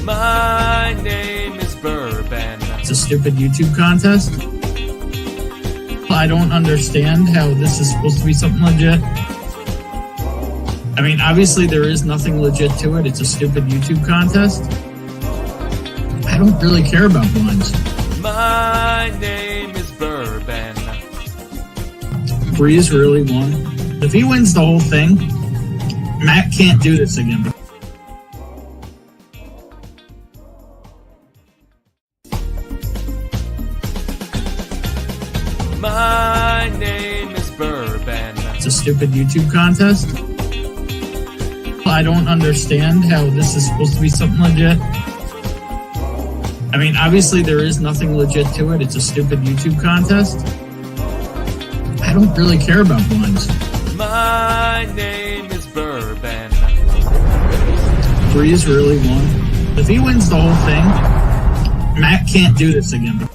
My name is Bourbon. It's a stupid YouTube contest. I don't understand how this is supposed to be something legit. I mean, obviously there is nothing legit to it. It's a stupid YouTube contest. I don't really care about blinds. My name is Bourbon. Breeze really won. If he wins the whole thing, Matt can't do this again. My name is Bourbon. It's a stupid YouTube contest. I don't understand how this is supposed to be something legit. I mean, obviously there is nothing legit to it. It's a stupid YouTube contest. I don't really care about blinds. My name is Bourbon. Breeze really won. If he wins the whole thing, Matt can't do this again.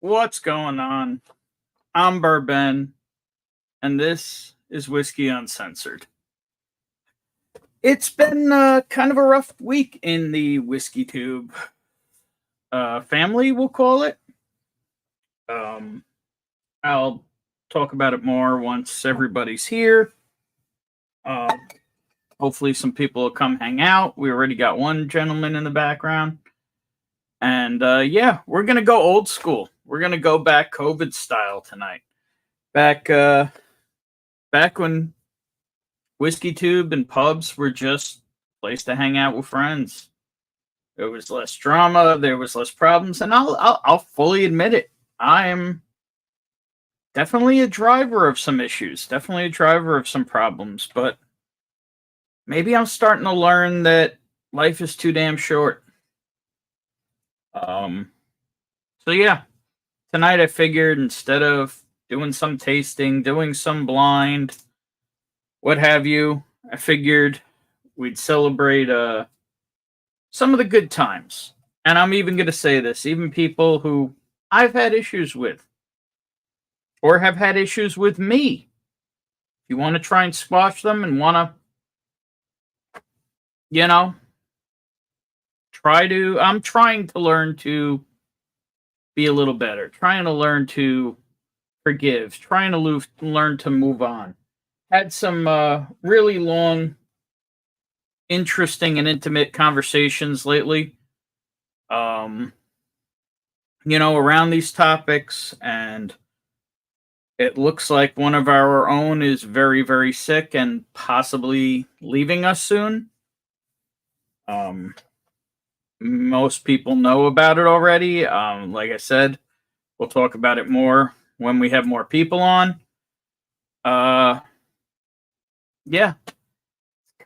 What's going on? I'm Bourbon, and this is Whiskey Uncensored. It's been kind of a rough week in the Whiskeytube family, we'll call it. I'll talk about it more once everybody's here. Hopefully some people will come hang out. We already got one gentleman in the background. And yeah, we're going to go old school. We're going to go back COVID style tonight. Back when Whiskeytube and pubs were just a place to hang out with friends. There was less drama, there was less problems, and I'll fully admit it. I am definitely a driver of some issues, definitely a driver of some problems, but maybe I'm starting to learn that life is too damn short. So yeah, tonight I figured instead of doing some tasting, doing some blind, what have you, I figured we'd celebrate some of the good times. And I'm even going to say this, even people who I've had issues with or have had issues with me. If you want to try and squash them and want to, I'm trying to learn to be a little better, trying to learn to forgive, trying to learn to move on. Had some really long, interesting, and intimate conversations lately, around these topics, and it looks like one of our own is very, very sick and possibly leaving us soon. Most people know about it already. Like I said, we'll talk about it more when we have more people on. Yeah,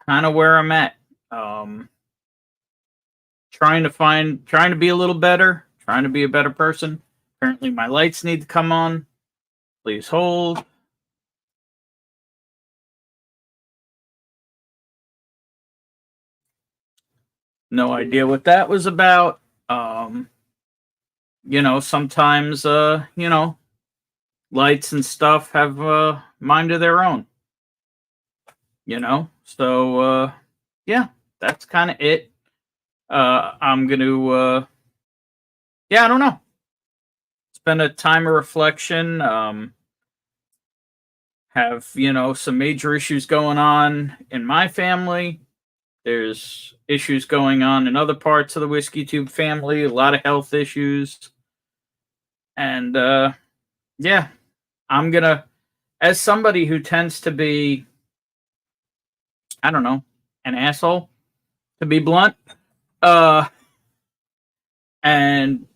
kind of where I'm at. Trying to be a little better, trying to be a better person. Apparently my lights need to come on. Please hold. No idea what that was about. Sometimes, lights and stuff have a mind of their own. So, yeah, that's kind of it. I'm going to, I don't know. It's been a time of reflection. Have, some major issues going on in my family. There's issues going on in other parts of the Whiskeytube family, a lot of health issues. And, yeah, I'm going to, as somebody who tends to be, I don't know, an asshole, to be blunt. And,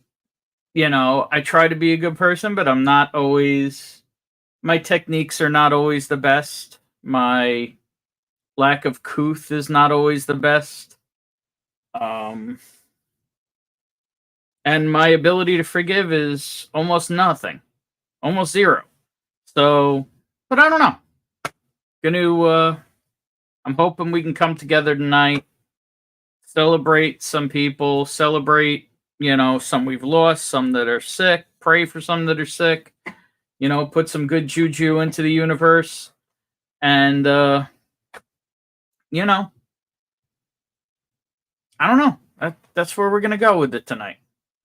I try to be a good person, but I'm not always, my techniques are not always the best. My lack of couth is not always the best. And my ability to forgive is almost nothing. Almost zero. So, but I don't know. I'm hoping we can come together tonight, celebrate some people, celebrate, some we've lost, some that are sick, pray for some that are sick, put some good juju into the universe. And, you know, I don't know. That's where we're going to go with it tonight.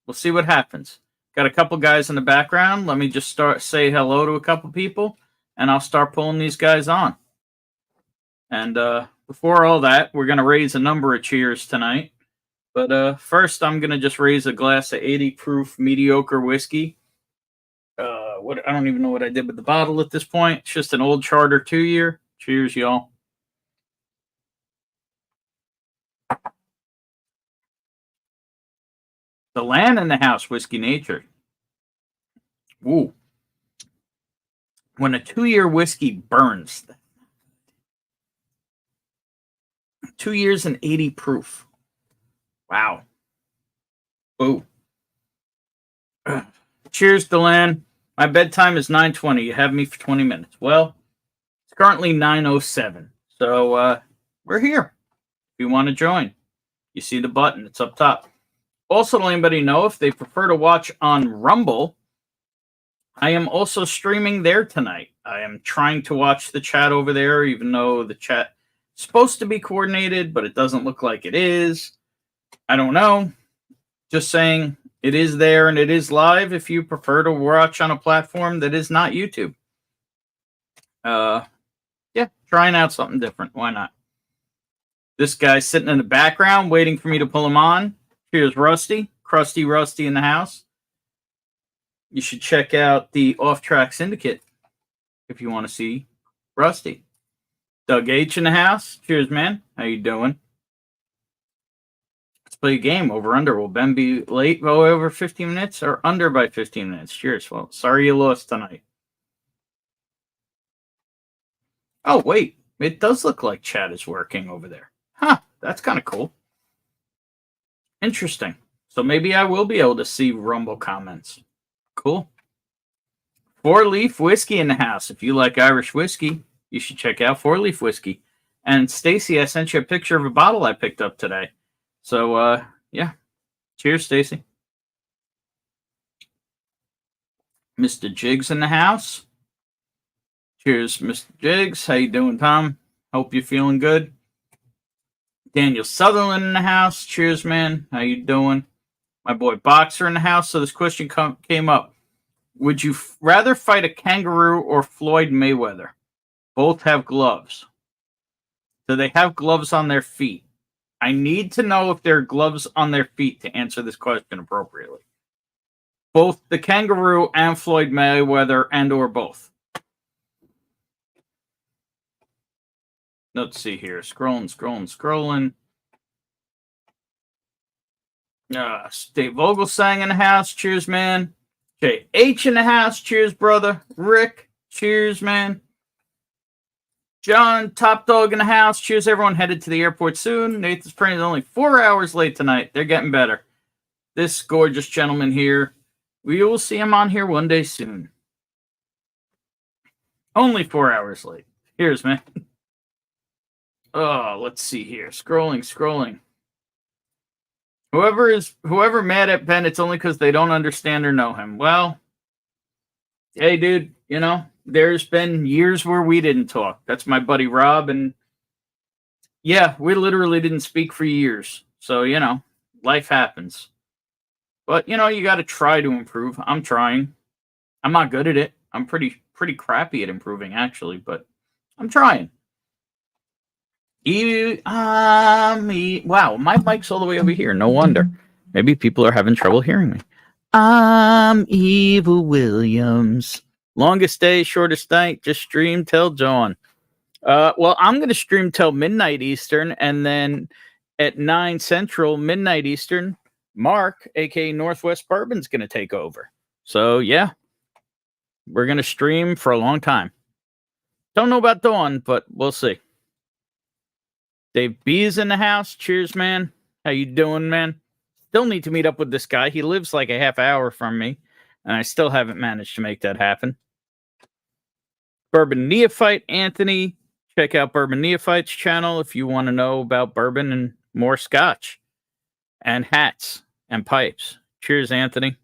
We'll see what happens. Got a couple guys in the background. Let me just say hello to a couple people, and I'll start pulling these guys on. And before all that, we're going to raise a number of cheers tonight. But first, I'm going to just raise a glass of 80 proof mediocre whiskey. I don't even know what I did with the bottle at this point. It's just an old Charter 2-year. Cheers, y'all. The land in the house, whiskey nature. Ooh. When a 2-year whiskey burns, 2 years and 80 proof. Wow. Ooh. Cheers, Delan. My bedtime is 9:20. You have me for 20 minutes. Well, it's currently 9:07. So we're here. If you want to join, you see the button. It's up top. Also, to let anybody know, if they prefer to watch on Rumble, I am also streaming there tonight. I am trying to watch the chat over there, even though the chat is supposed to be coordinated, but it doesn't look like it is. I don't know. Just saying, it is there and it is live if you prefer to watch on a platform that is not YouTube. Yeah, trying out something different. Why not? This guy's sitting in the background waiting for me to pull him on. Here's Rusty. Crusty Rusty in the house. You should check out the Off Track Syndicate if you want to see Rusty. Doug H in the house. Cheers, man. How you doing? Let's play a game. Over under. Will Ben be late by over 15 minutes or under by 15 minutes? Cheers. Well, sorry you lost tonight. Oh, wait. It does look like chat is working over there. Huh. That's kind of cool. Interesting. So maybe I will be able to see Rumble comments. Cool. 4-Leaf Whiskey in the house. If you like Irish whiskey, you should check out 4-Leaf Whiskey. And Stacy, I sent you a picture of a bottle I picked up today. So, yeah. Cheers, Stacy. Mr. Jiggs in the house. Cheers, Mr. Jiggs. How you doing, Tom? Hope you're feeling good. Daniel Sutherland in the house. Cheers, man. How you doing? My boy Boxer in the house. So this question came up. Would you rather fight a kangaroo or Floyd Mayweather? Both have gloves. Do they have gloves on their feet? I need to know if there are gloves on their feet to answer this question appropriately. Both the kangaroo and Floyd Mayweather and or both. Let's see here. Scrolling. Dave Vogelsang in the house. Cheers, man. J.H. in the house. Cheers, brother. Rick. Cheers, man. John, Top Dog in the house. Cheers, everyone. Headed to the airport soon. Nathan's train is only 4 hours late tonight. They're getting better. This gorgeous gentleman here. We will see him on here one day soon. Only 4 hours late. Here's, man. Oh, let's see here. Scrolling. Whoever mad at Ben, it's only because they don't understand or know him. Well, hey, dude, you know, there's been years where we didn't talk. That's my buddy Rob, and yeah, we literally didn't speak for years. So, you know, life happens. But, you know, you got to try to improve. I'm trying. I'm not good at it. I'm pretty crappy at improving, actually, but I'm trying. Wow, my mic's all the way over here. No wonder. Maybe people are having trouble hearing me. I'm Evil Williams. Longest day, shortest night. Just stream till dawn. Well, I'm going to stream till midnight Eastern, and then at 9 Central, midnight Eastern, Mark, aka Northwest Bourbon's going to take over. So, yeah, we're going to stream for a long time. Don't know about dawn, but we'll see. Dave B is in the house. Cheers, man. How you doing, man? Still need to meet up with this guy. He lives like a half hour from me, and I still haven't managed to make that happen. Bourbon Neophyte Anthony. Check out Bourbon Neophyte's channel if you want to know about bourbon and more scotch and hats and pipes. Cheers, Anthony.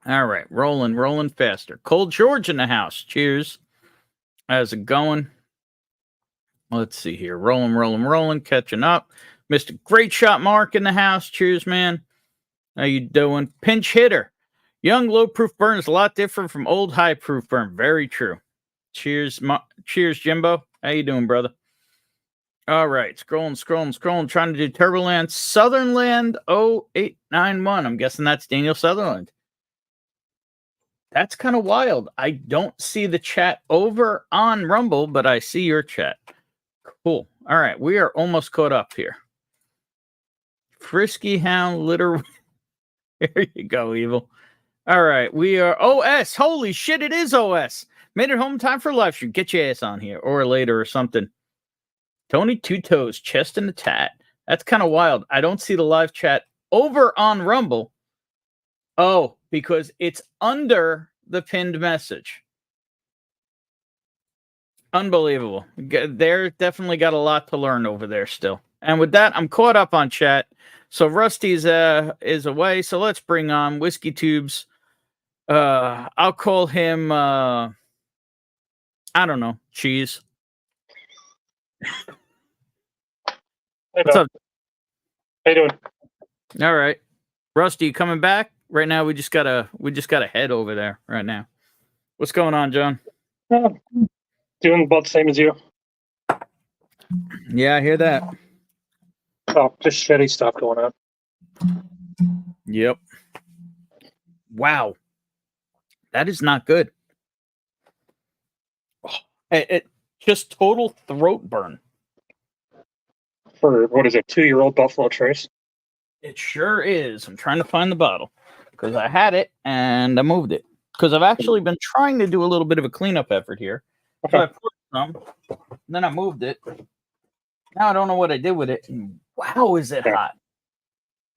All right, rolling faster. Cold George in the house. Cheers. How's it going? Let's see here. Rolling, catching up. Mr. Great Shot Mark in the house. Cheers, man. How you doing? Pinch hitter. Young low-proof burn is a lot different from old high-proof burn. Very true. Cheers, cheers, Jimbo. How you doing, brother? All right, scrolling. Trying to do Turboland. Southernland 0891. I'm guessing that's Daniel Sutherland. That's kind of wild. I don't see the chat over on Rumble, but I see your chat. Cool. All right, we are almost caught up here. Frisky Hound Litter. There you go, Evil. All right, we are OS. Holy shit, it is OS. Made it home time for live stream. Get your ass on here or later or something. Tony Two Toes, chest in the tat. That's kind of wild. I don't see the live chat over on Rumble. Oh, because it's under the pinned message. Unbelievable. They're definitely got a lot to learn over there still. And with that, I'm caught up on chat. So Rusty's is away. So let's bring on Whiskeytube's. I'll call him. I don't know. Cheese. What's up? How you doing? All right, Rusty, you coming back? Right now, we just gotta head over there right now. What's going on, John? Doing about the same as you. Yeah, I hear that. Oh, just shitty stuff going on. Yep. Wow. That is not good. It just total throat burn. For, what is it, 2-year-old Buffalo Trace? It sure is. I'm trying to find the bottle because I had it and I moved it. Because I've actually been trying to do a little bit of a cleanup effort here. Okay. So I poured some, and then I moved it. Now I don't know what I did with it. And wow, is it hot.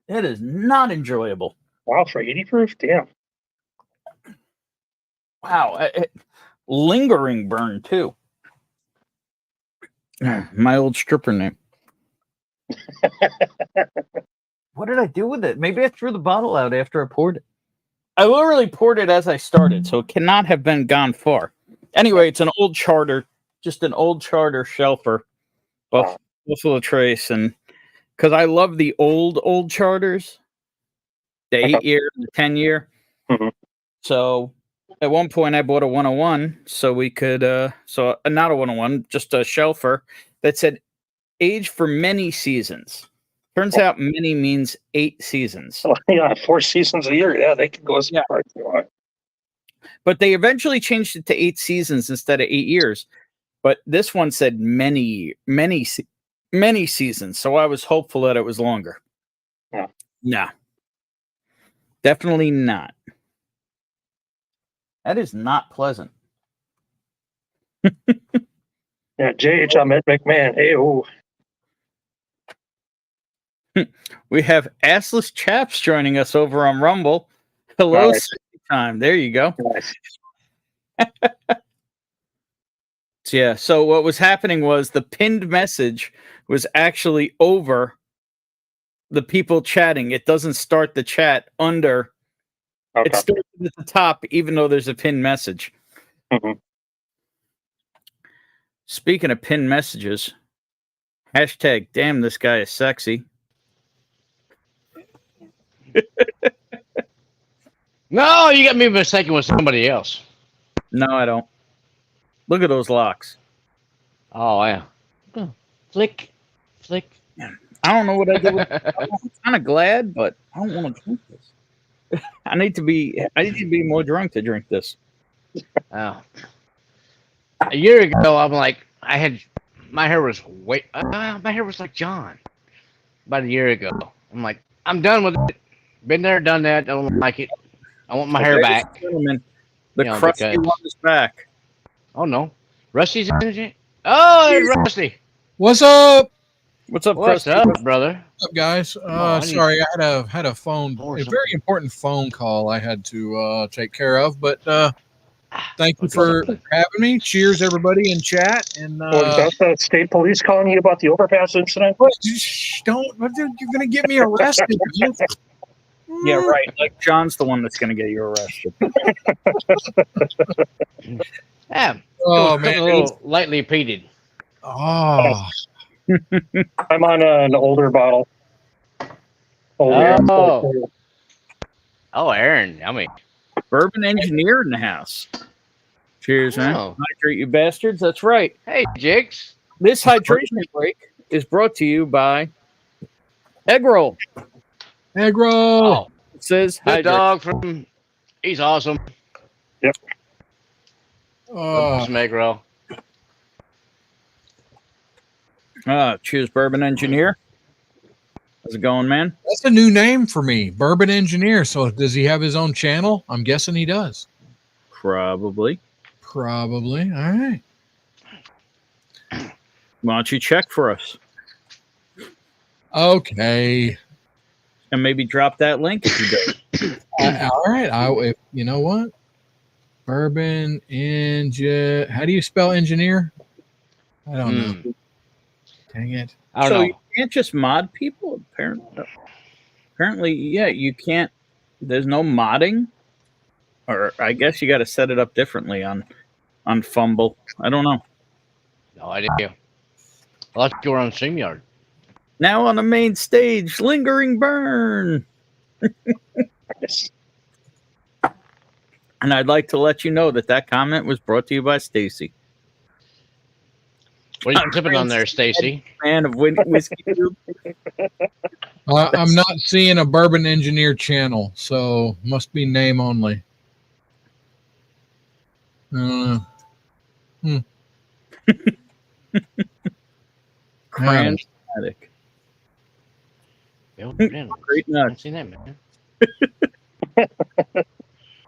It is not enjoyable. Wow, for 80 proof? Damn. Wow. Lingering burn, too. My old stripper name. What did I do with it? Maybe I threw the bottle out after I poured it. I literally poured it as I started, so it cannot have been gone far. Anyway, it's an old charter, just an old charter shelfer. Buffalo Trace, and because I love the old charters, the 8-year, the 10-year. Mm-hmm. So at one point I bought a 101, so we could not a 101, just a shelfer that said age for many seasons. Turns out many means 8 seasons. Oh, yeah, 4 seasons a year. Yeah, they can go as far as they want. But they eventually changed it to 8 seasons instead of 8 years. But this one said many seasons. So I was hopeful that it was longer. Yeah. No. Definitely not. That is not pleasant. Yeah, JH Ahmed McMahon. Hey, ooh. We have Assless Chaps joining us over on Rumble. Hello, Nice. time. There you go. Nice. Yeah, so what was happening was the pinned message was actually over the people chatting. It doesn't start the chat under. Okay. It starts at the top, even though there's a pinned message. Mm-hmm. Speaking of pinned messages, hashtag damn, this guy is sexy. No, you got me mistaken with somebody else. No, I don't. Look at those locks. Oh, yeah. Flick. I don't know what I did. I'm kind of glad, but I don't want to drink this. I need to be more drunk to drink this. Oh. A year ago, I'm like, my hair was my hair was like John. About a year ago, I'm like, I'm done with it. Been there, done that. Don't like it. I want my hair back. Gentlemen, the crusty one is back. Oh no, Rusty's in it. Oh, there's Rusty. What's up? What's up, What's Crusty? up, brother? What's up, guys? Sorry, I had a very important phone call I had to take care of. But thank you for having me. Cheers, everybody in chat. And Was that the state police calling you about the overpass incident? don't you're gonna get me arrested? Yeah, right. Like John's the one that's going to get you arrested. Yeah. Oh A man. little lightly peated. Oh. I'm on an older bottle. Oh. Oh, Aaron. Yummy. Bourbon engineer in the house. Cheers, man. Oh. Hydrate, you bastards. That's right. Hey, Jigs. This hydration break is brought to you by Egg Roll. Egg roll. Oh, It says good hydrate. dog from. He's awesome. Oh. Some egg roll. Cheers, Bourbon Engineer. How's it going, man? That's a new name for me, Bourbon Engineer. So does he have his own channel? I'm guessing he does. Probably. Probably. All right. Why don't you check for us Okay. and maybe drop that link if you do. All right. You know what? Bourbon Engineer. How do you spell engineer? I don't know. Dang it. I don't So know. you can't just mod people? Apparently, yeah, you can't. There's no modding. Or I guess you got to set it up differently on Fumble. I don't know. No idea. I'll have to go around StreamYard. Now on the main stage, Lingering Burn. And I'd like to let you know that comment was brought to you by Stacy. What are you tipping on there, Stacy? Man of Whiskeytube. I'm not seeing a Bourbon Engineer channel, so must be name only. I don't know. Cranstatic. Great I nuts. haven't seen that, man.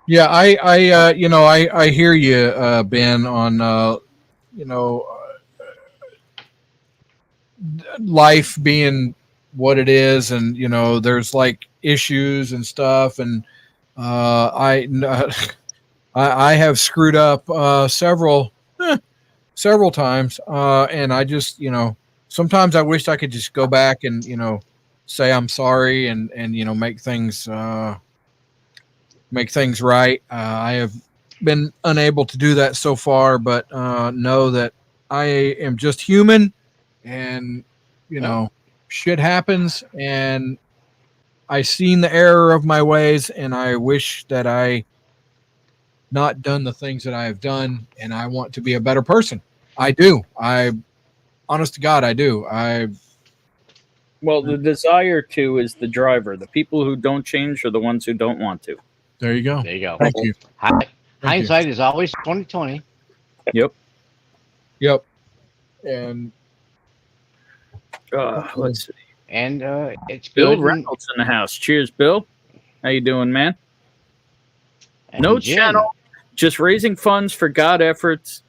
Yeah, I hear you, Ben, on life being what it is, and there's like issues and stuff, and I have screwed up several times, and I just sometimes I wish I could just go back and say I'm sorry and make things right. I have been unable to do that so far, but know that I am just human, and shit happens, and I seen the error of my ways, and I wish that I not done the things that I have done, and I want to be a better person. I do. Honest to God, I do. Well, the desire to is the driver. The people who don't change are the ones who don't want to. There you go. There you go. Thank you. Hindsight is always 20/20. Yep. And Let's see. And it's Bill good. Reynolds in the house. Cheers, Bill. How you doing, man? And No Jim. channel, just raising funds for God efforts.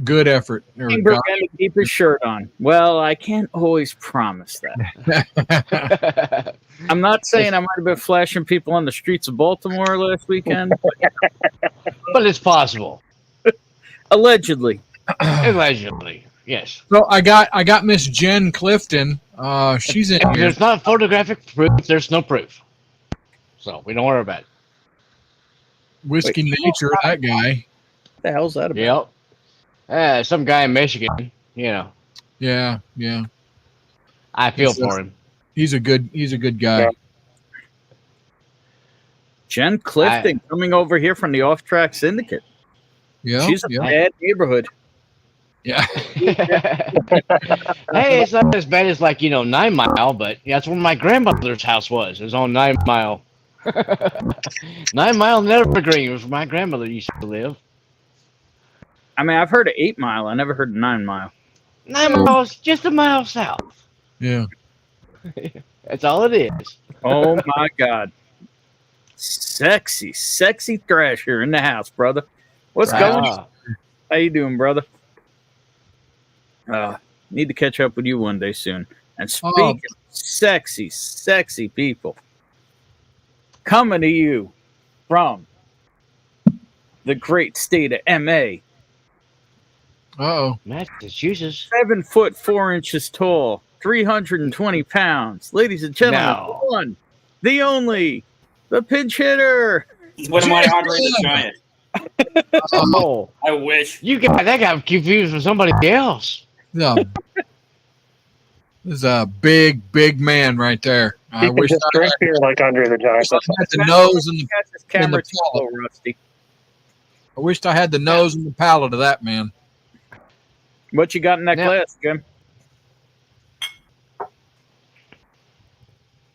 good effort. Greenberg had to keep his shirt on. Well, I can't always promise that. I'm not saying I might have been flashing people on the streets of Baltimore last weekend. But it's possible. Allegedly. Allegedly. Yes. So I got Miss Jen Clifton. She's in If here. there's not photographic proof, there's no proof. So we don't worry about it. Whiskey Nature, that guy. What the hell's that about? Yep. Some guy in Michigan, Yeah. I feel He's for him. He's a good guy. Yeah. Jen Clifton coming over here from the Off Track Syndicate. Yeah. She's a bad neighborhood. Yeah. Hey, it's not as bad as 9 Mile, but that's where my grandmother's house was. It was on 9 Mile. 9 Mile and Evergreen was where my grandmother used to live. I mean, I've heard of 8 Mile. I never heard of 9 Mile. 9 Miles, just a mile south. Yeah. That's all it is. Oh my God. Sexy Thrasher in the house, brother. What's going on? How you doing, brother? Need to catch up with you one day soon. And speaking of sexy people, coming to you from the great state of MA. Uh-oh. Massachusetts. 7 foot 4 inches tall, 320 pounds. Ladies and gentlemen, No. one the only, the pinch hitter. What am I, Andre the Giant? Oh, I wish. you got that got confused with somebody else. Yeah. This is a big, big man right there. I You can wish just I drink beer like Andre the Giant. had the nose and the, Got this camera the too low, Rusty. I wished I had the nose and the palate of that man. What you got in that Now- glass, Jim?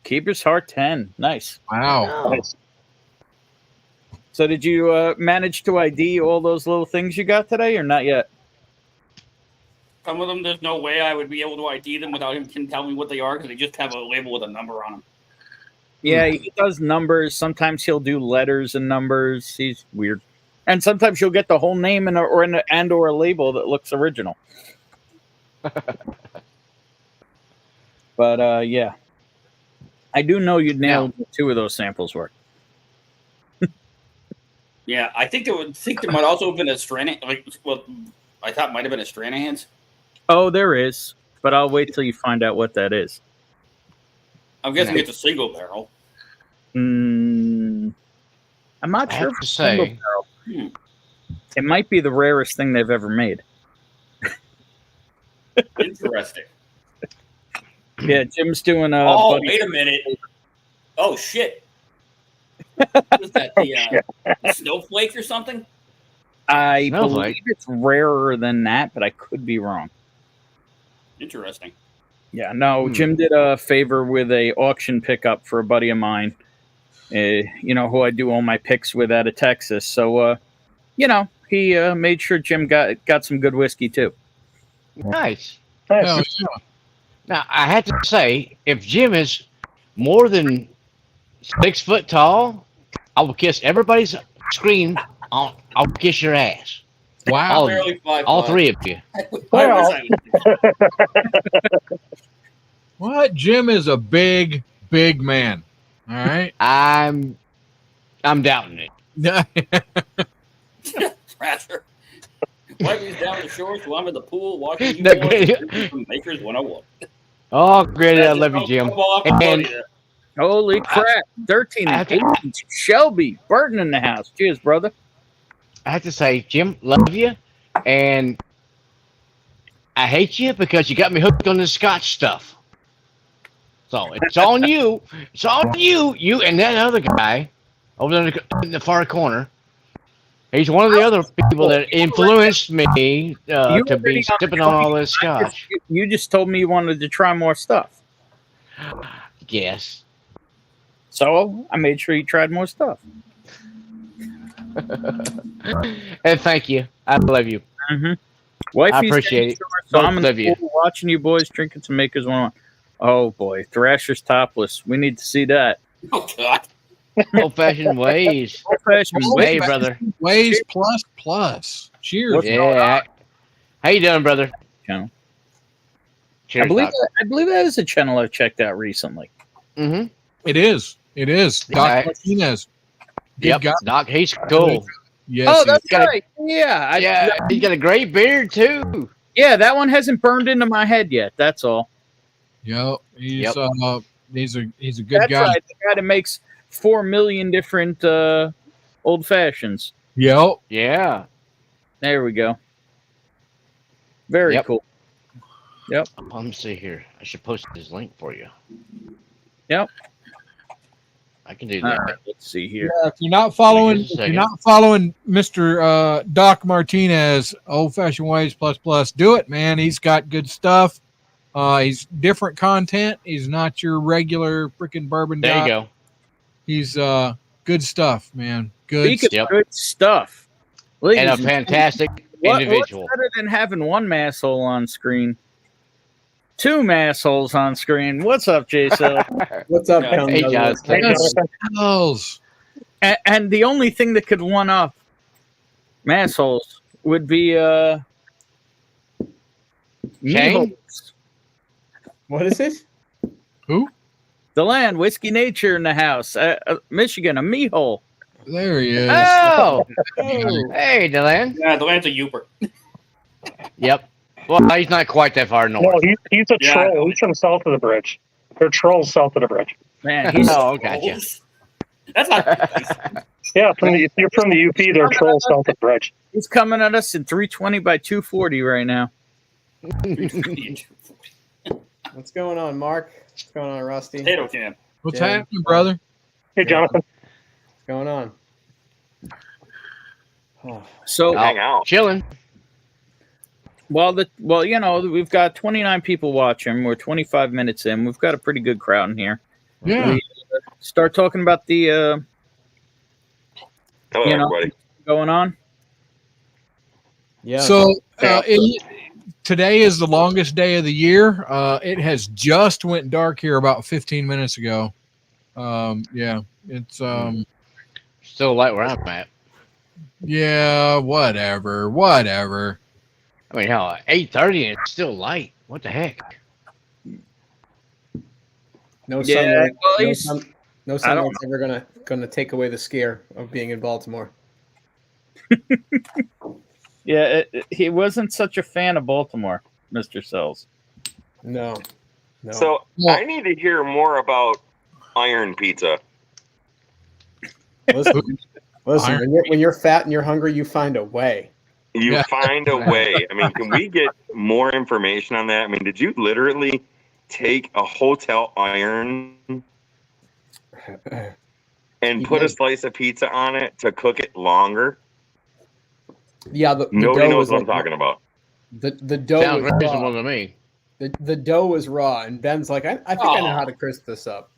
Keeper's Heart 10. Nice. Wow. Oh. So did you manage to ID all those little things you got today, or not yet? Some of them, there's no way I would be able to ID them without him can tell me what they are because they just have a label with a number on them. Yeah, he does numbers. Sometimes he'll do letters and numbers. He's weird. And sometimes you'll get the whole name or a label that looks original. But yeah, I do know you nailed what 2 of those samples were. Yeah, I think there might also have been a Stranahan. Well, I thought it might have been a Stranahan's. Oh, there is, but I'll wait till you find out what that is. I'm guessing it's a single barrel. I'm not I sure. have if to it's single say- barrel. It might be the rarest thing they've ever made. Interesting. Yeah, Jim's doing a. Oh, buddy- wait a minute. Oh, shit. What is that? The snowflake or something? I Snowflake. believe it's rarer than that, but I could be wrong. Interesting. Yeah, no, Jim did a favor with a auction pickup for a buddy of mine, who I do all my picks with out of Texas. So, he made sure Jim got some good whiskey too. Nice. Nice. Hell yeah. Now I have to say, if Jim is more than 6 foot tall, I will kiss everybody's screen. I'll kiss your ass. Wow. All, Barely 5 all foot. 3 of you. I wish Well- I was- What? Jim is a big, big man. All right. I'm doubting it. Thrasher. Wipe these down the shore, so I'm in the pool watching you No, boys great. from Makers 101. Oh, great! I love you, Jim. Come on, And- buddy. Holy crap! 13 and 18. Shelby Burton in the house. Cheers, brother. I have to say, Jim, love you, and I hate you because you got me hooked on this Scotch stuff. So it's on you. It's on you. You and that other guy over there in the far corner. He's one of the other people that influenced me to be already got sipping on all this Scotch. You just told me you wanted to try more stuff. Yes. So I made sure you tried more stuff. And thank you. I love you. Wifey's I appreciate getting it. sore, So Both I'm in the of you. pool watching you boys drinking some Makers 101. Oh boy, Thrasher's topless. We need to see that. Oh, God. Old fashioned ways. Old-fashioned Hey, brother. Ways plus. Cheers. What's going Yeah. How you doing, brother? Channel. Cheers, I believe Doc. that is a channel I've checked out recently. Mm-hmm. It is. It is. Doc Yeah. Martinez. Good Yep, guy. Doc, he's cool. Yes. Oh, he that's got a- right. Yeah, Yeah, he's got a great beard too. yeah. That one hasn't burned into my head yet. That's all. Yep. He's Yep. he's a good That's guy. right. The guy that makes 4 million different old fashions. Yep. Yeah. There we go. Very Yep. cool. Let me see here. I should post this link for you. Yep. I can do All that. right, let's see here. Yeah, if you're not following, Just a if you're second. not following Mr. Doc Martinez, Old Fashioned Ways plus, do it, man. He's got good stuff. He's different content. He's not your regular freaking bourbon There guy. you go. He's good stuff, man. Good. Speaking stuff. of good stuff. Ladies And a and fantastic individual. What's better than having one masshole on screen? 2 massholes on screen. What's up, Jason? What's up, Yeah. Count Hey, Douglas? John. Yes. Hells. and the only thing that could one up massholes would be Shane? meatholes. What is it? The land, Whiskey Nature in the house. Michigan, a meathole. There he is. Oh, hey, Delan. Yeah, the land's a Youper. Yep. Well, he's not quite that far north. No, he's a Yeah. troll. He's from south of the bridge. They're trolls south of the bridge. Man, he's Oh, gotcha. That's not nice. Yeah, you're from the UP. They're trolls south of Bridge. he's coming at us in 320 by 240 right now. What's going on, Mark? What's going on, Rusty? What's Potato can. What's Yeah. happening, brother? Hey, Jonathan. going on? Oh, So Hang out. Chilling. well, you know, we've got 29 people watching. We're 25 minutes in. We've got a pretty good crowd in here. Yeah. We start talking about the Hello, you know, everybody. going on. yeah. So today is the longest day of the year. It has just went dark here about 15 minutes ago. Yeah, it's Still light where I'm at. yeah, whatever. I mean, hell, 8:30 and it's still light. What the heck? no Yeah, sunlight. well, no, he's- no I don't sunlight's ever gonna take away the scare of being in Baltimore. Yeah, he wasn't such a fan of Baltimore, Mr. Sells. No. So Well- I need to hear more about iron pizza. Listen, when you're fat and you're hungry, you find a way. You Yeah. find a way. I mean, can we get more information on that? I mean, did you literally take a hotel iron and put a slice of pizza on it to cook it longer? Yeah, the Nobody dough knows was what I'm like- talking about. The dough Sounds was reasonable raw. to me. The dough was raw, and Ben's like, I think I know how to crisp this up.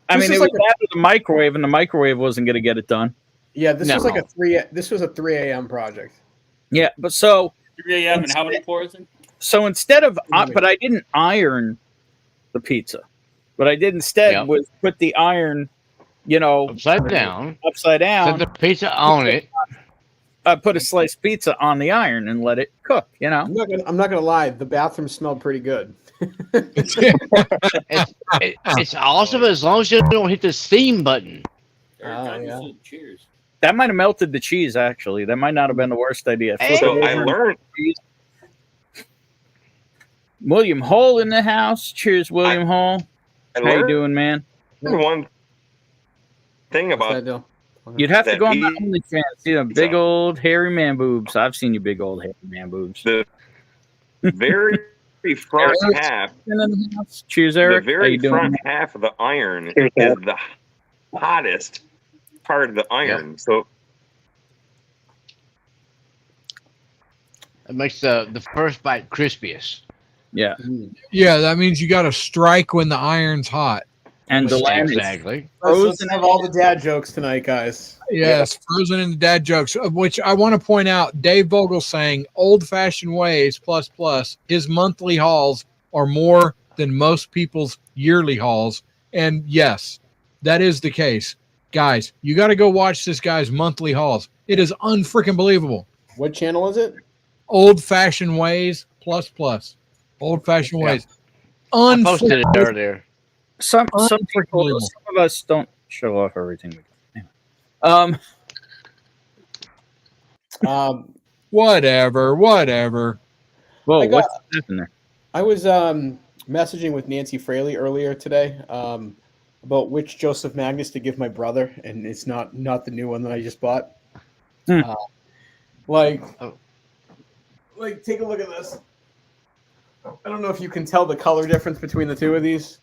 I This mean, is it was like a- after the microwave, and the microwave wasn't going to get it done. Yeah, this was No. like This was a 3 a.m. project. Yeah, but so 3 a.m. and how many pours in? instead of, Really? but I didn't iron the pizza. What I did instead Yep. was put the iron, you know, Upside down. upside Set down. the pizza on it. I put a sliced pizza on the iron and let it cook. You know, I'm not gonna lie. The bathroom smelled pretty good. It's awesome as long as you don't hit the steam button. Yeah. Cheers. that might have melted the cheese. Actually, that might not have been the worst idea. Flip So it I over and- learned William Hall in the house. Cheers, William Hall. I How you learned doing, man? one thing What's about that deal? You'd have to That go on the he- OnlyFans. See the big old hairy man boobs. I've seen you big old hairy man boobs. the very front Eric. half. In the house. Cheers, The Eric. How you very doing? front half of the iron Here's is that. the hottest part of the iron. So It makes the first bite crispiest. Yeah, Yeah, that means you got to strike when the iron's hot. and the lamb is Exactly. Let's have all the dad jokes tonight, guys. Yes, frozen in the dad jokes, of which I want to point out. Dave Vogel saying old-fashioned ways plus his monthly hauls are more than most people's yearly hauls, and yes, that is the case. Guys, you got to go watch this guy's monthly hauls. It is unfreaking believable. What channel is it? Old-fashioned ways plus. Old-fashioned Yeah. ways. I posted it Unfreaking- earlier. some Unbelievable. people. Some of us don't show off everything we do. Anyway. Whatever. Whoa, I got- what's happening there? I was messaging with Nancy Fraley earlier today about which Joseph Magnus to give my brother, and it's not the new one that I just bought. Hmm. Like, Oh. like, take a look at this. I don't know if you can tell the color difference between the two of these.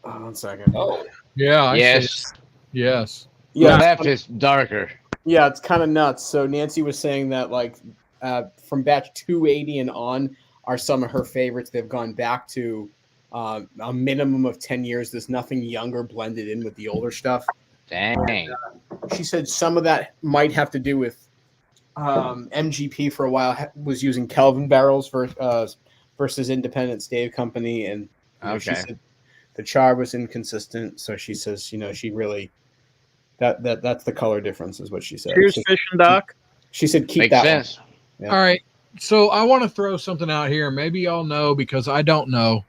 Oh, 1 second. Oh, Yeah. I see. Yes. Yes. The Yeah, left is darker. yeah, it's kind of nuts. So Nancy was saying that like from batch 280 and on are some of her favorites. They've gone back to a minimum of 10 years. There's nothing younger blended in with the older stuff. Dang. She said some of that might have to do with MGP for a while was using Kelvin barrels versus Independent Stave Company, and she Okay. said the char was inconsistent. So she says, she really that's the color difference is what she said. Cheers, So fishing doc. she said keep Makes that sense. Yeah. All right. So I want to throw something out here. Maybe y'all know because I don't know.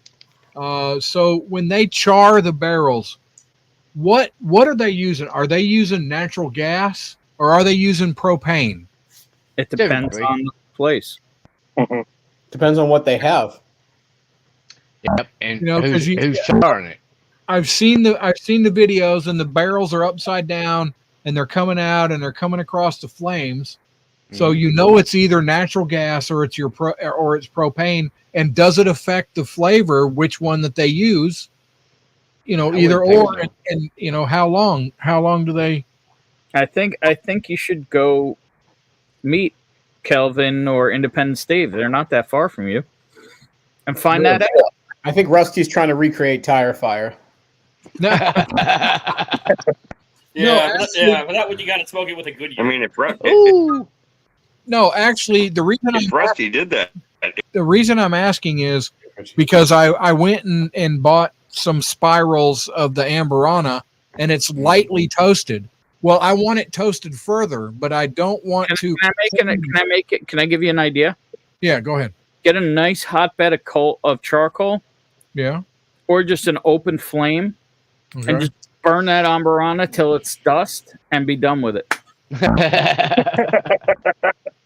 So when they char the barrels, what are they using? Are they using natural gas or are they using propane? It depends Typically. on the place. Depends on what they have. Yep. And You know, 'cause who's charring it? I've seen the videos, and the barrels are upside down, and they're coming out, and they're coming across the flames. So Mhm. you know it's either natural gas or it's or it's propane. And does it affect the flavor? Which one that they use? You know, I either wouldn't think or, so. and you know how long? How long do they? I think you should go meet Kelvin or Independent Steve. They're not that far from you, and find that out. I think Rusty's trying to recreate Tire Fire. Yeah, actually- yeah, but that one you got to smoke it with a good I year. mean, Ooh. No, actually, the if Rusty did that, reason I'm asking is because I went and bought some spirals of the Amberana, and it's lightly toasted. Well, I want it toasted further, but I don't want to. Can I give you an idea? Yeah, go ahead. Get a nice hot bed of charcoal, Yeah. or just an open flame, Okay. and just burn that Amberana till it's dust, and be done with it.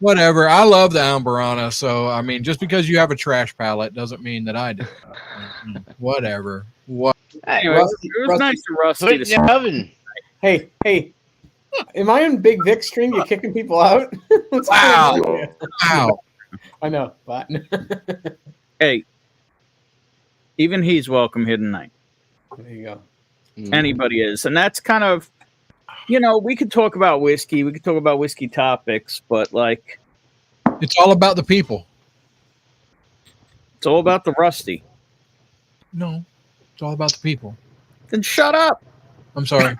Whatever. I love the Amberana, so I mean, just because you have a trash palette doesn't mean that I do. Whatever. What? Hey, Anyway, Rusty- it was Rusty- nice to Rusty put to it in see. the oven. Hey, am I on Big Vic stream? You kicking people out? What's going Wow. on here? Wow. I know, but Hey, even he's welcome here tonight. there you go. Anybody is, and that's kind of, you know, we could talk about whiskey, we could talk about whiskey topics, but like, It's all about the people. it's all about the Rusty. No, it's all about the people. Then shut up. I'm sorry.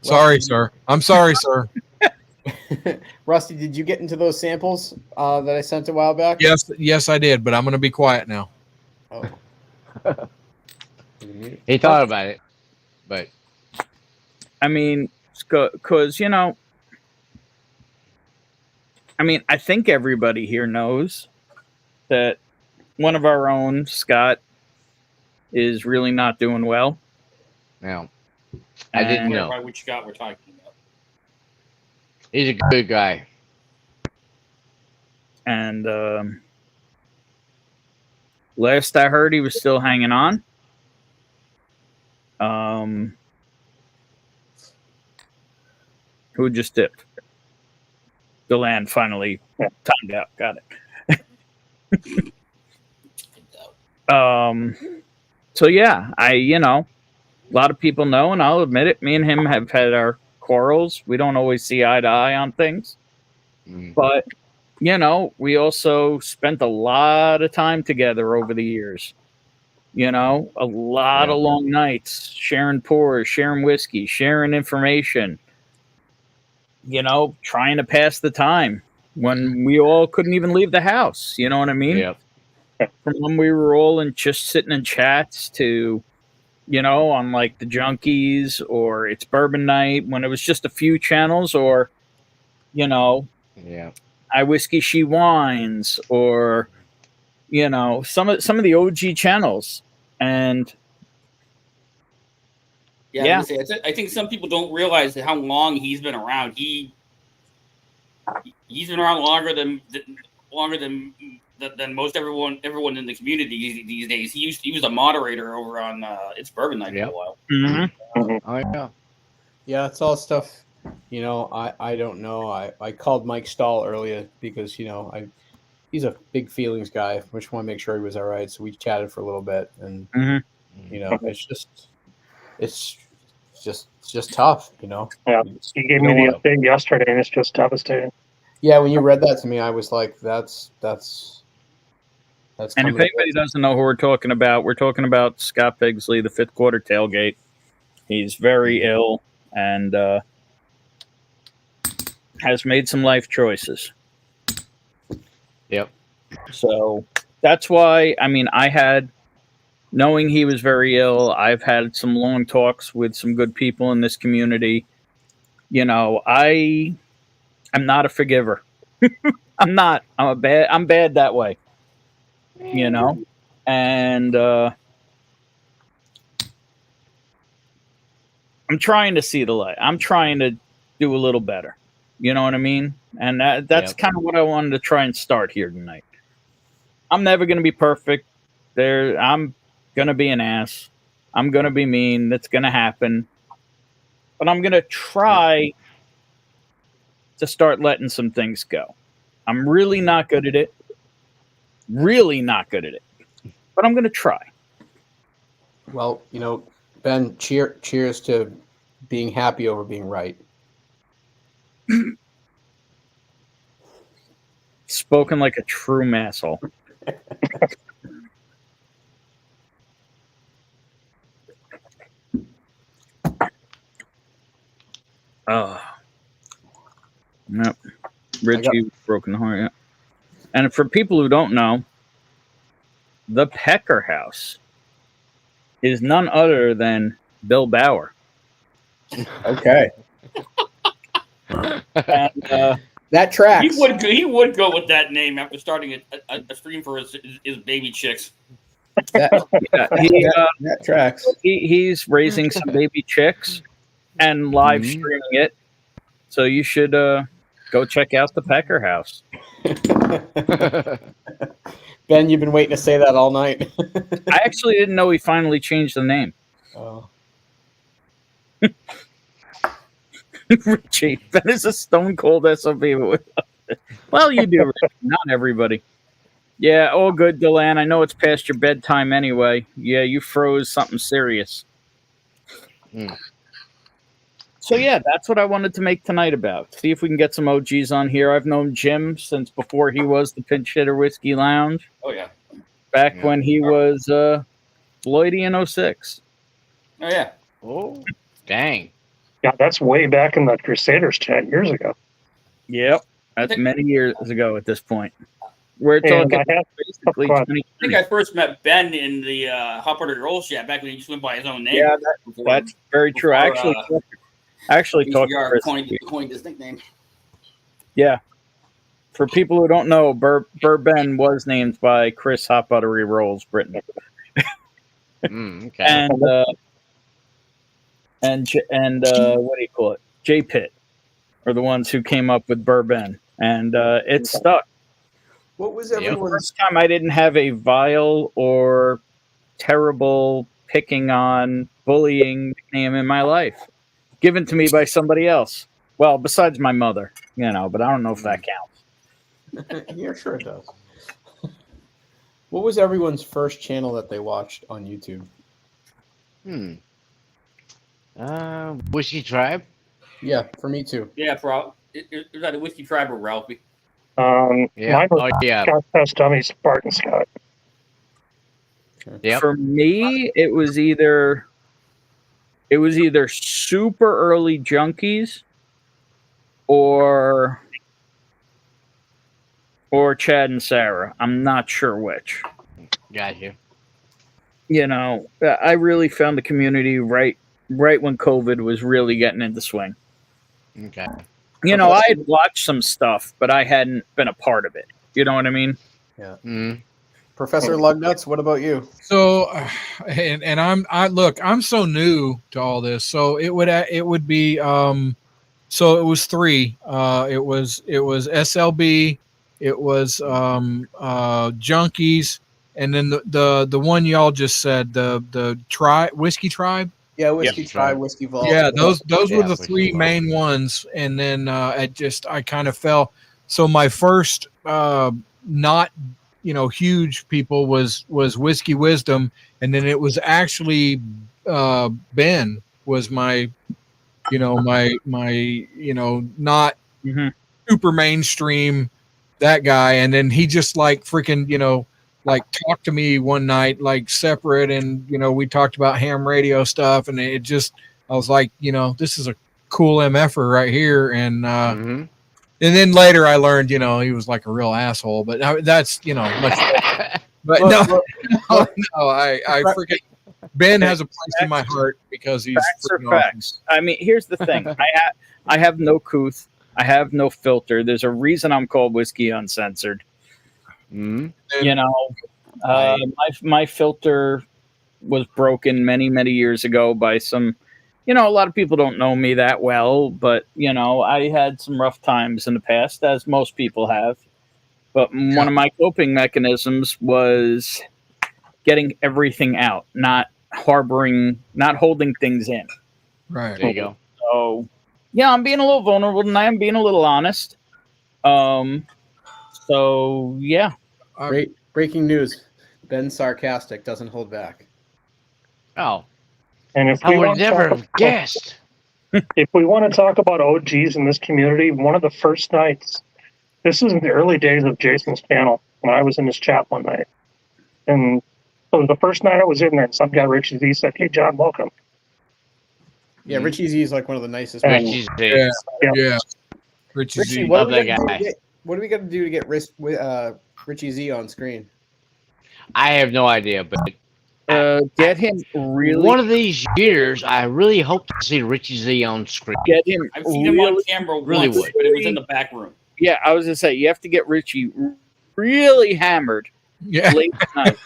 Sorry, sir. I'm sorry, sir. Rusty, did you get into those samples that I sent a while back? Yes, I did, but I'm going to be quiet now. Oh. He thought about it, but I mean, because, you know, I mean, I think everybody here knows that one of our own, Scott, is really not doing well. no, I didn't And- know. Clarify which Scott we're talking about. He's a good guy. And last I heard, he was still hanging on. Who just dipped? The land finally timed out. Got it. So yeah, a lot of people know, and I'll admit it. Me and him have had our quarrels. We don't always see eye to eye on things, but we also spent a lot of time together over the years. A lot of long nights, sharing pours, sharing whiskey, sharing information. Trying to pass the time when we all couldn't even leave the house. You know what I mean? Yep. From when we were all just sitting in chats to, on like the Junkies or It's Bourbon Night when it was just a few channels, or, Yeah. I Whiskey She Wines, or, some of the OG channels. And Yeah, I was gonna say, I think some people don't realize how long he's been around. He's been around longer than most everyone in the community these days. He was a moderator over on It's Bourbon Night for a while. Oh yeah. Yeah, it's all stuff. I don't know. I called Mike Stahl earlier because he's a big feelings guy. I just want to make sure he was all right. So we chatted for a little bit, and it's just tough. Yeah, he gave me the update yesterday, and it's just devastating. Yeah, when you read that to me, I was like, that's. And if anybody doesn't know who we're talking about Scott Bigsley, the fifth quarter tailgate. He's very ill and has made some life choices. Yep. So that's why, knowing he was very ill, I've had some long talks with some good people in this community. I'm not a forgiver. I'm not. I'm bad that way. And I'm trying to see the light. I'm trying to do a little better. You know what I mean? And that's kind of what I wanted to try and start here tonight. I'm never going to be perfect. I'm going to be an ass. I'm going to be mean. That's going to happen. But I'm going to try to start letting some things go. I'm really not good at it. Really not good at it. But I'm going to try. Well, Ben, cheers to being happy over being right. Spoken like a true asshole. Yep. Richie broken heart. Yeah. And for people who don't know, the Pecker House is none other than Bill Bauer. Okay. And, that tracks. He would go with that name after starting a stream for his baby chicks. That tracks. He's raising some baby chicks and live streaming it. So you should go check out the Pecker House. Ben, you've been waiting to say that all night. I actually didn't know he finally changed the name. Oh. Richie, that is a stone cold SOB. Well, you do, Richie. Not everybody. Yeah, all good, Delan. I know it's past your bedtime anyway. Yeah, you froze something serious. So yeah, that's what I wanted to make tonight about. See if we can get some OGs on here. I've known Jim since before he was the Pinch Hitter Whiskey Lounge. Oh yeah. Back when he was Floydy in 06. Oh yeah. Oh, dang. Yeah, that's way back in the Crusaders 10 years ago. Yep. That's many years ago at this point. We're talking basically 20. I think I first met Ben in the Hot Butter Roll Shack back when he just went by his own name. Yeah, that's very true. I actually talked to Chris. Coined his nickname. Yeah. For people who don't know, Ben was named by Chris Hot Buttery Rolls Britain. Okay. And what do you call it? J Pitt are the ones who came up with Ben, and it stuck. What was The first time I didn't have a vile or terrible picking on bullying nickname in my life, given to me by somebody else. Well, besides my mother, but I don't know if that counts. Yeah, sure it does. What was everyone's first channel that they watched on YouTube? Whiskey Tribe? Yeah, for me too. Yeah, bro. It was either Whiskey Tribe or Ralphie. Mine was yeah. Scott Test Dummy, Spartan Scott. Yep. For me, it was either super early Junkies or Chad and Sarah. I'm not sure which. Got you. I really found the community right when COVID was really getting into swing. Okay. I had watched some stuff, but I hadn't been a part of it. You know what I mean? Yeah. Professor Lugnuts, what about you? So, and I'm so new to all this. So it would be, so it was three. It was SLB, it was Junkies, and then the one y'all just said, the Whiskey Tribe. Yeah, Whiskey Tribe, Whiskey Vault. Yeah, those were the three main ones, and then I kind of fell. So my first not huge people was Whiskey Wisdom, and then it was actually Ben was my not super mainstream, that guy, and then he just like freaking talked to me one night like separate, and we talked about ham radio stuff, and it just I was like, this is a cool MFer right here, and and then later I learned he was like a real asshole, but that's much but no, I freaking Ben has a place in my heart because he's facts. I mean, here's the thing. I have no couth. I have no filter. There's a reason I'm called Whiskey Uncensored. My filter was broken many years ago by some a lot of people don't know me that well, but I had some rough times in the past, as most people have. But one of my coping mechanisms was getting everything out, not holding things in. Right. There you go. So, yeah, I'm being a little vulnerable tonight. I'm being a little honest. So, yeah. Great breaking news. Ben sarcastic, doesn't hold back. Oh, And if I we would want to never talk have guessed. if we want to talk about OGs in this community, one of the first nights, this is in the early days of Jason's channel when I was in his chat one night. And so the first night I was in there, and some guy, Richie Z, said, "Hey, John, welcome." Yeah, Richie Z is like one of the nicest. And- Richie's Yeah. Yeah. Yeah. Richie Richie, Z. what Love do we that gotta do guy. to get- what do we got to do to get Richie Z on screen? I have no idea, but Get him really. one of these years, I really hope to see Richie Z on screen. Get him. I've seen him on really- camera really once, would. but it was in the back room. Yeah, I was gonna say you have to get Richie really hammered Yeah. late at night.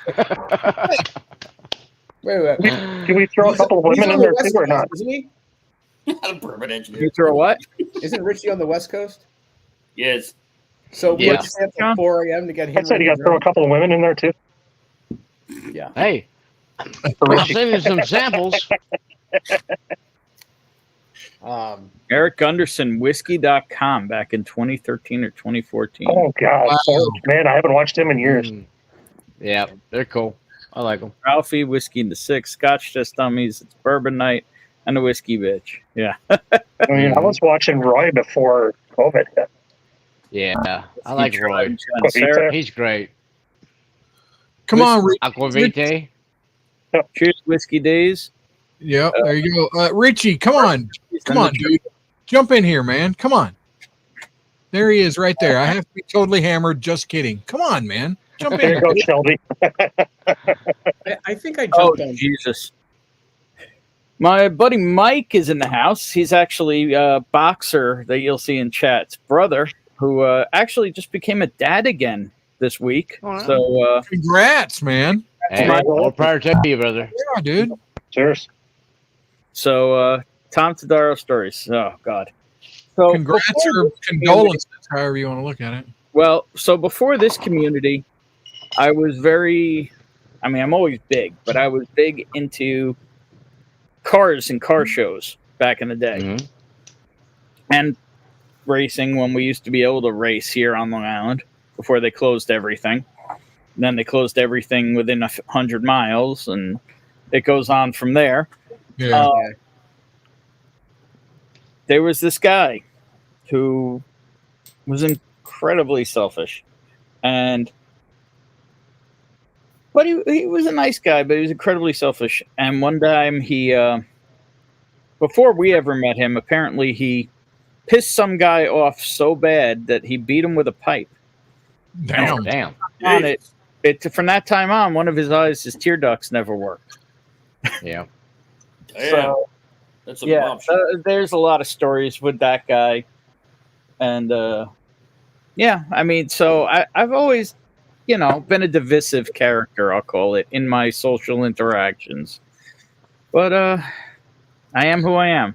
Wait. Can we throw a couple of He's women on in the there West too, or Coast, not? Isn't he? Not a bourbon You engineer. throw what? Isn't Richie on the West Coast? Yes. So Yeah. what's at 4 a.m. to get him? I said you got ready to throw a couple of women in there too. Hey, For I'll Richie. send you some samples. Eric Gunderson, Whiskey.com back in 2013 or 2014. Oh God, Wow. Forge, man, I haven't watched him in years. Yeah, they're cool. I like them. Ralphie, Whiskey in the Six, Scotch Test Dummies, it's Bourbon Night, and the Whiskey Bitch. Yeah. I mean, I was watching Roy before COVID hit. Yeah, I like Roy. And Sarah, He's great. Come on, Aquavite. cheers, Whiskey Days. Yeah, there you go. Richie, come on. Come on, dude. Jump in here, man. Come on. There he is right there. I have to be totally hammered. Just kidding. Come on, man. Jump in There you here. go, Shelby. I think I Oh, jumped on. Jesus. My buddy Mike is in the house. He's actually a boxer that you'll see in chat's brother, who actually just became a dad again this week. Oh, wow. So, Congrats, man. Hey, Mike. more power to you, brother. Yeah, dude. Cheers. Tom Tadaro stories. Oh, God. So Congrats before or condolences, however you want to look at it. Well, so before this community, I was I'm always big, but I was big into cars and car shows back in the day. Mhm. And racing when we used to be able to race here on Long Island before they closed everything. And then they closed everything within 100 miles, and it goes on from there. Yeah. There was this guy who was incredibly selfish, but he was a nice guy, but he was incredibly selfish. And one time he, before we ever met him, apparently he pissed some guy off so bad that he beat him with a pipe. Damn. Damn. On it from that time on, one of his eyes, his tear ducts never worked. Yeah. Yeah. So, That's a yeah, bomb shit. there's a lot of stories with that guy, and yeah, I mean, so I've always, been a divisive character, I'll call it, in my social interactions, but I am who I am.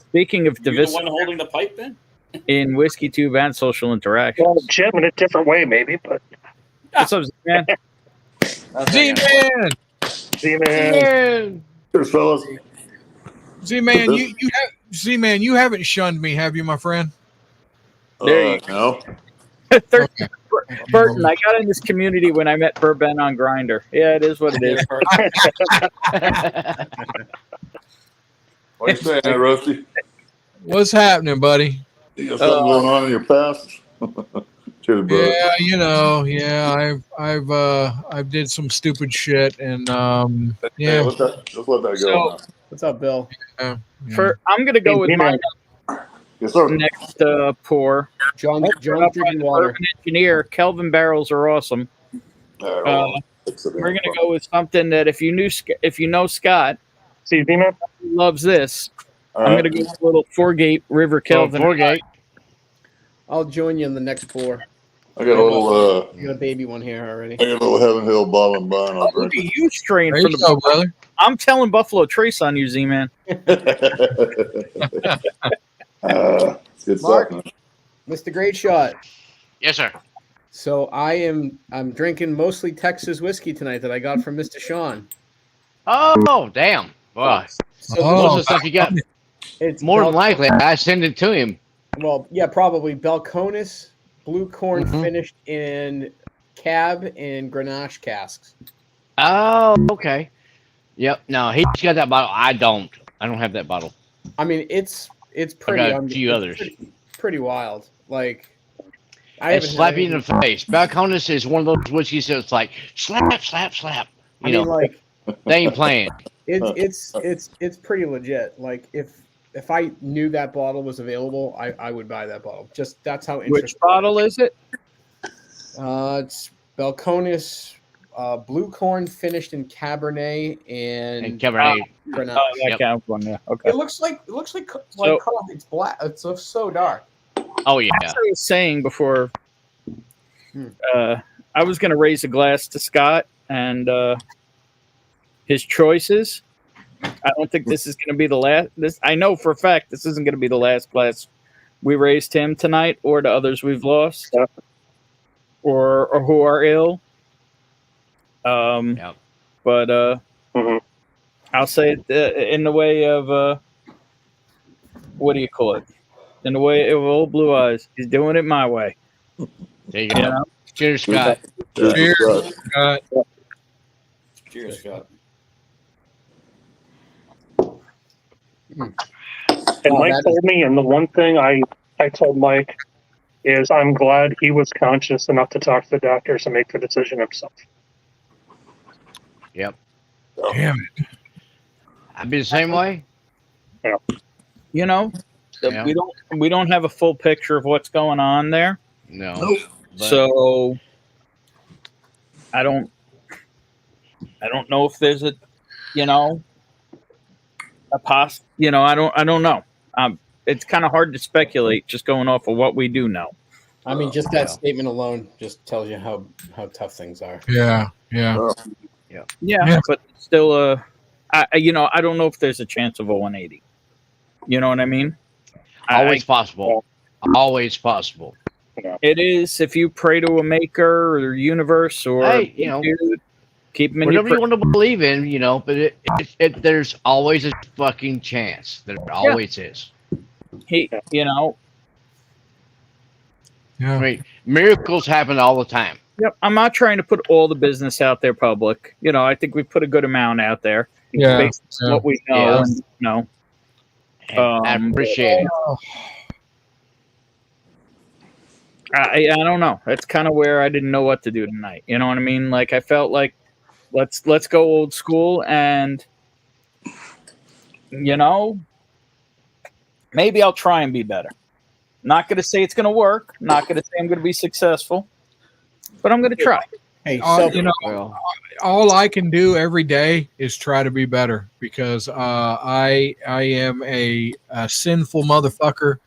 Speaking of You're the divisive one holding the pipe, then? in Whiskeytube and social interactions, Well, Jim in a different way, maybe, but what's up, man? Z-Man. Z-Man. Cheers, fellas. Z-Man, Z-Man, you haven't shunned me, have you, my friend? There you No. Okay. Burton, I got in this community when I met Burben on Grindr. Yeah, it is what it is. What are you saying there, Rusty? What's happening, buddy? You got something going on in your past? Cheers, bro. Yeah, I've did some stupid shit, and Hey, yeah. let's let that go So- now. What's up, Bill? I'm gonna go with my Yes, sir. next pour. John's drinking water. Urban Engineer, Kelvin barrels are awesome. All right, hold on. Fix it in. We're gonna go with something that if you know Scott, See, Z-Man? he loves this. All I'm right. gonna go with a little Foregate River Kelvin. Forgate. I'll join you in the next pour. I got a little, You got a baby one here already. I got a little Heaven Hill bottle and bun. I'll Look drink at it. you strain There from you the go, brother. I'm telling Buffalo Trace on you, Z-Man. It's good Mark? stuff, man. Mr. Great Shot. Yes, sir. So I'm drinking mostly Texas whiskey tonight that I got from Mr. Sean. Oh, damn. Boy, So most of Oh, the stuff you got, it's more than likely, I send it to him. Well, yeah, probably Belconis blue corn Mhm. finished in cab and Grenache casks. Oh, okay. Yep. No, he's got that bottle. I don't have that bottle. I mean, it's I pretty. got a few it's others. pretty wild. Like I I haven't slap had you in the face. Balcones is one of those whiskeys that's like slap, slap, slap. I You mean, know, like they ain't playing. it's pretty legit. Like if I knew that bottle was available, I would buy that bottle. Just that's how interesting. Which bottle is it? It's Belconis blue corn finished in Cabernet and, And Cabernet. Grenache. Oh, that Yep. counts one, yeah. Okay. It looks like So- coffee. It's black. It's so dark. Oh yeah. As I was saying before, Hmm. I was going to raise a glass to Scott and his choices. I don't think this is going to be the last. I know for a fact this isn't going to be the last glass we raised him tonight, or the others we've lost, or who are ill. Yep. But Mhm. I'll say it in the way of what do you call it? In the way of old Blue Eyes. He's doing it my way. There you go. You know? Cheers, Scott. Cheers. Right. Cheers, Scott. And Oh, Mike that is- told me, and the one thing I told Mike is I'm glad he was conscious enough to talk to the doctors and make the decision himself. Yep. Damn it. I'd be the same way. You know, Yeah. we don't have a full picture of what's going on there. No. But So I don't know if there's a I don't know. It's kind of hard to speculate just going off of what we do know. I mean, just that statement alone just tells you how tough things are. Yeah. Yeah. Yeah, Yeah. but still, I don't know if there's a chance of a 180. You know what I mean? always possible. Always possible. It is if you pray to a maker or universe or Hey, you know, dude, keep them in whatever your you want to believe in, you know, but there's always a fucking chance. There always is. you know. Yeah. I mean, miracles happen all the time. Yep, I'm not trying to put all the business out there public. You know, I think we put a good amount out there. Yeah. Based on what we know. Yeah. And, you know. And I appreciate it. I don't know. That's kind of where I didn't know what to do tonight. You know what I mean? Like I felt like let's go old school and you know, maybe I'll try and be better. Not going to say it's going to work. Not going to say I'm going to be successul, but I'm going to try. Hey, You know, Well, all I can do every day is try to be better because I am a sinful motherfucker,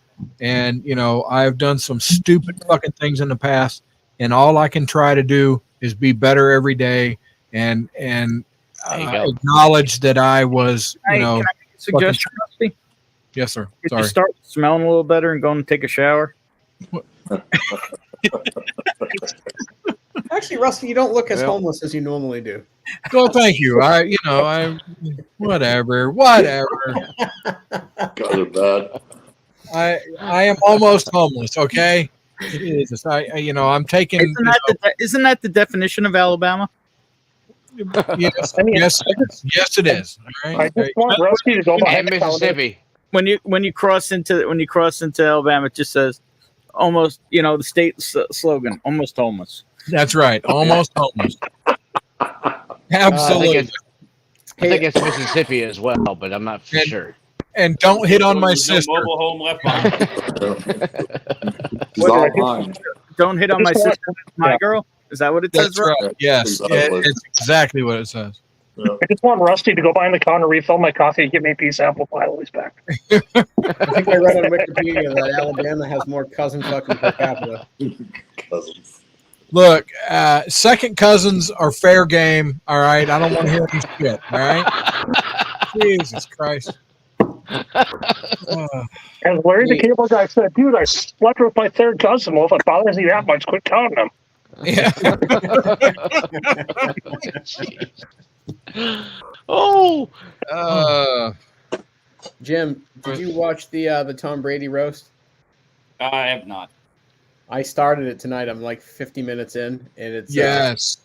and you know I've done some stupid fucking things in the past, and all I can try to do is be better every day and There you go. acknowledge that I was, you know. Can I make a suggestion, Rusty? Yes, sir. Could you Sorry. start smelling a little better and go and take a shower? actually, Rusty, you don't look as Well- homeless as you normally do. Well, thank you. I'm whatever. Guys are bad. I am almost homeless. Okay. It is. I'm taking. Isn't that the definition of Alabama? Yes, I mean, yes, it is. All I right. just want Rusty to go and behind the counter. Mississippi. When you cross into Alabama, it just says almost. You know the state slogan, almost homeless. That's right. Almost homeless. I Absolutely. think it's Mississippi as well, but I'm not for sure. And don't hit on my There's no sister. mobile home left behind. He's all behind. Don't hit on my sister, my girl. Is that what it says? That's right. Yes, Exactly. it's exactly what it says. I just want Rusty to go behind the counter, refill my coffee, and give me a piece of apple pie while he's back. I think I read on Wikipedia that Alabama has more cousin fucking per capita. Cousins. Look, second cousins are fair game. All right, I don't want to hear any shit. All right, Jesus Christ. As Larry the Cable Guy said, dude, I slept with my third cousin. Well, if it bothers you that much, quit counting them. Yeah. Oh, Jim, did you watch the Tom Brady roast? I have not. I started it tonight. I'm like 50 minutes in, and it's Yes.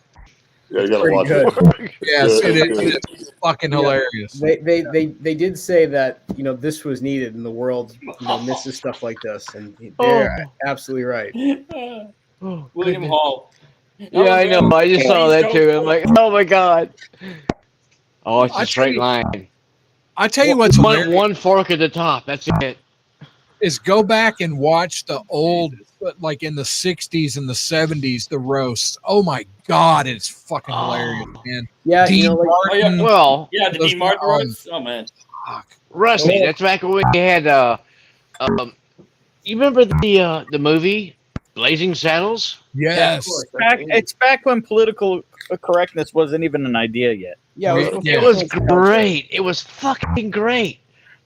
Yeah, you gotta pretty watch good. it. Yes, Yeah, it it's is. It's fucking hilarious. They did say that this was needed and the world misses stuff like this, and they're absolutely right. William Hall. yeah, I know. I just saw that too. I'm like, oh my god. Oh, it's I a straight tell line. I tell you what's hilarious One fork at the top. That's it. is go back and watch the old, like in the 60s and the 70s, the roasts. Oh my God, it's fucking hilarious, man. Yeah, Dean Martin. Well, Yeah, the those Dean Martin are- roast. Oh man. Fuck. Rusty, that's back when we had you remember the movie Blazing Saddles? Yes. It's back when political correctness wasn't even an idea yet. Yeah, Yeah. It was great. It was fucking great.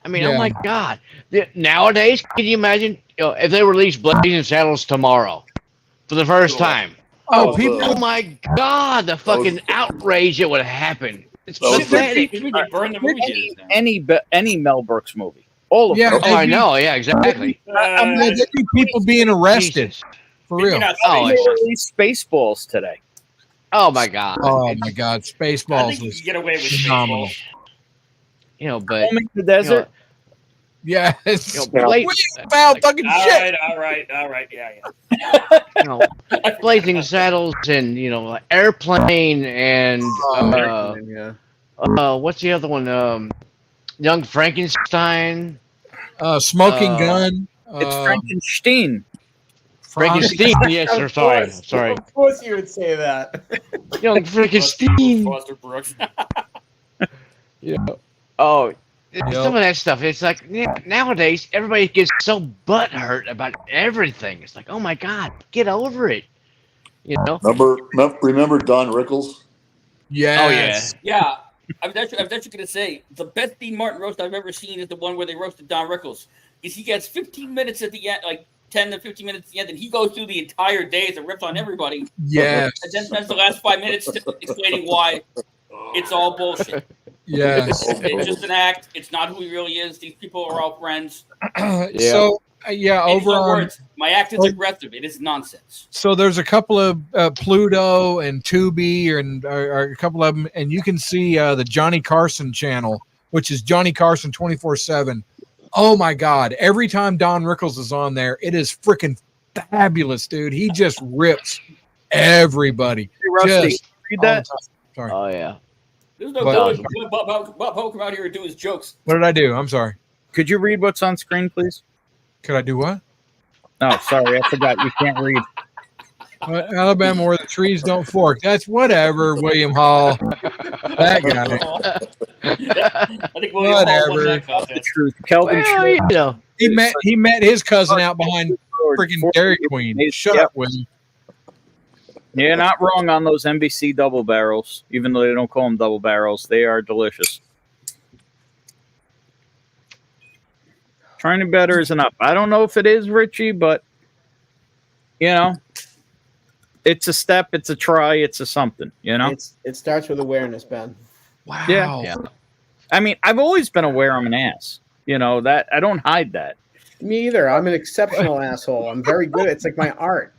I mean, Yeah. oh my god! Nowadays, can you imagine if they released Blazing Saddles tomorrow for the first time? Oh, was, people. Oh my god! The fucking outrage that would happen. It's That was- pathetic. They burn the movie theaters down. Any Mel Brooks movie, all of Yeah. them. Oh, I know. Yeah, exactly. I'm glad there be people being arrested. Jesus. For real. Oh, They it's- released Spaceballs today. Oh my god! Oh my God, I Spaceballs think you was can get away with phenomenal. baseball. But Home in the desert. Yes. you know, Yeah. Bla- What you foul fucking shit? All right. Yeah. you know, Blazing Saddles and Airplane and yeah. what's the other one? Young Frankenstein. Smoking Uh, gun. It's Frankenstein. Frankenstein. Yes, sir. Sorry. Sorry. Of course you would say that. Young Frankenstein. Foster Brooks. Oh, Yep. some of that stuff. It's like nowadays everybody gets so butthurt about everything. It's like, oh my god, get over it. Remember Don Rickles? Yes. Yeah. I was actually going to say the best Dean Martin roast I've ever seen is the one where they roasted Don Rickles. Is he gets 15 minutes at the end, like 10 to 15 minutes at the end, and he goes through the entire days and rips on everybody. Yes. And then spends the last 5 minutes explaining why it's all bullshit. Yes. It's just an act. It's not who he really is. These people are all friends. So In over other on. words, my act is aggressive. It is nonsense. So there's a couple of Pluto and Tubi and a couple of them, and you can see the Johnny Carson channel, which is Johnny Carson 24/7. Oh my God! Every time Don Rickles is on there, it is freaking fabulous, dude. He just rips everybody. Hey, Rusty, Just read all that. the time. Sorry. Oh yeah. There's no But- point. Bob Hope come out here and do his jokes. What did I do? I'm sorry. Could you read what's on screen, please? Could I do what? No, sorry, I forgot. You can't read. Alabama where the trees don't fork. That's whatever, William Hall. That guy. I think William Hall won that The contest. truth. Kelvin Well, Schmidt. He met his cousin out behind freaking Dairy Queen. Shut up, William. Yeah, not wrong on those NBC double barrels. Even though they don't call them double barrels, they are delicious. Trying to better is enough. I don't know if it is, Richie, but it's a step, it's a try, it's a something. It starts with awareness, Ben. Wow. Yeah. I mean, I've always been aware I'm an ass. That I don't hide that. Me either. I'm an exceptional asshole. I'm very good. It's like my art.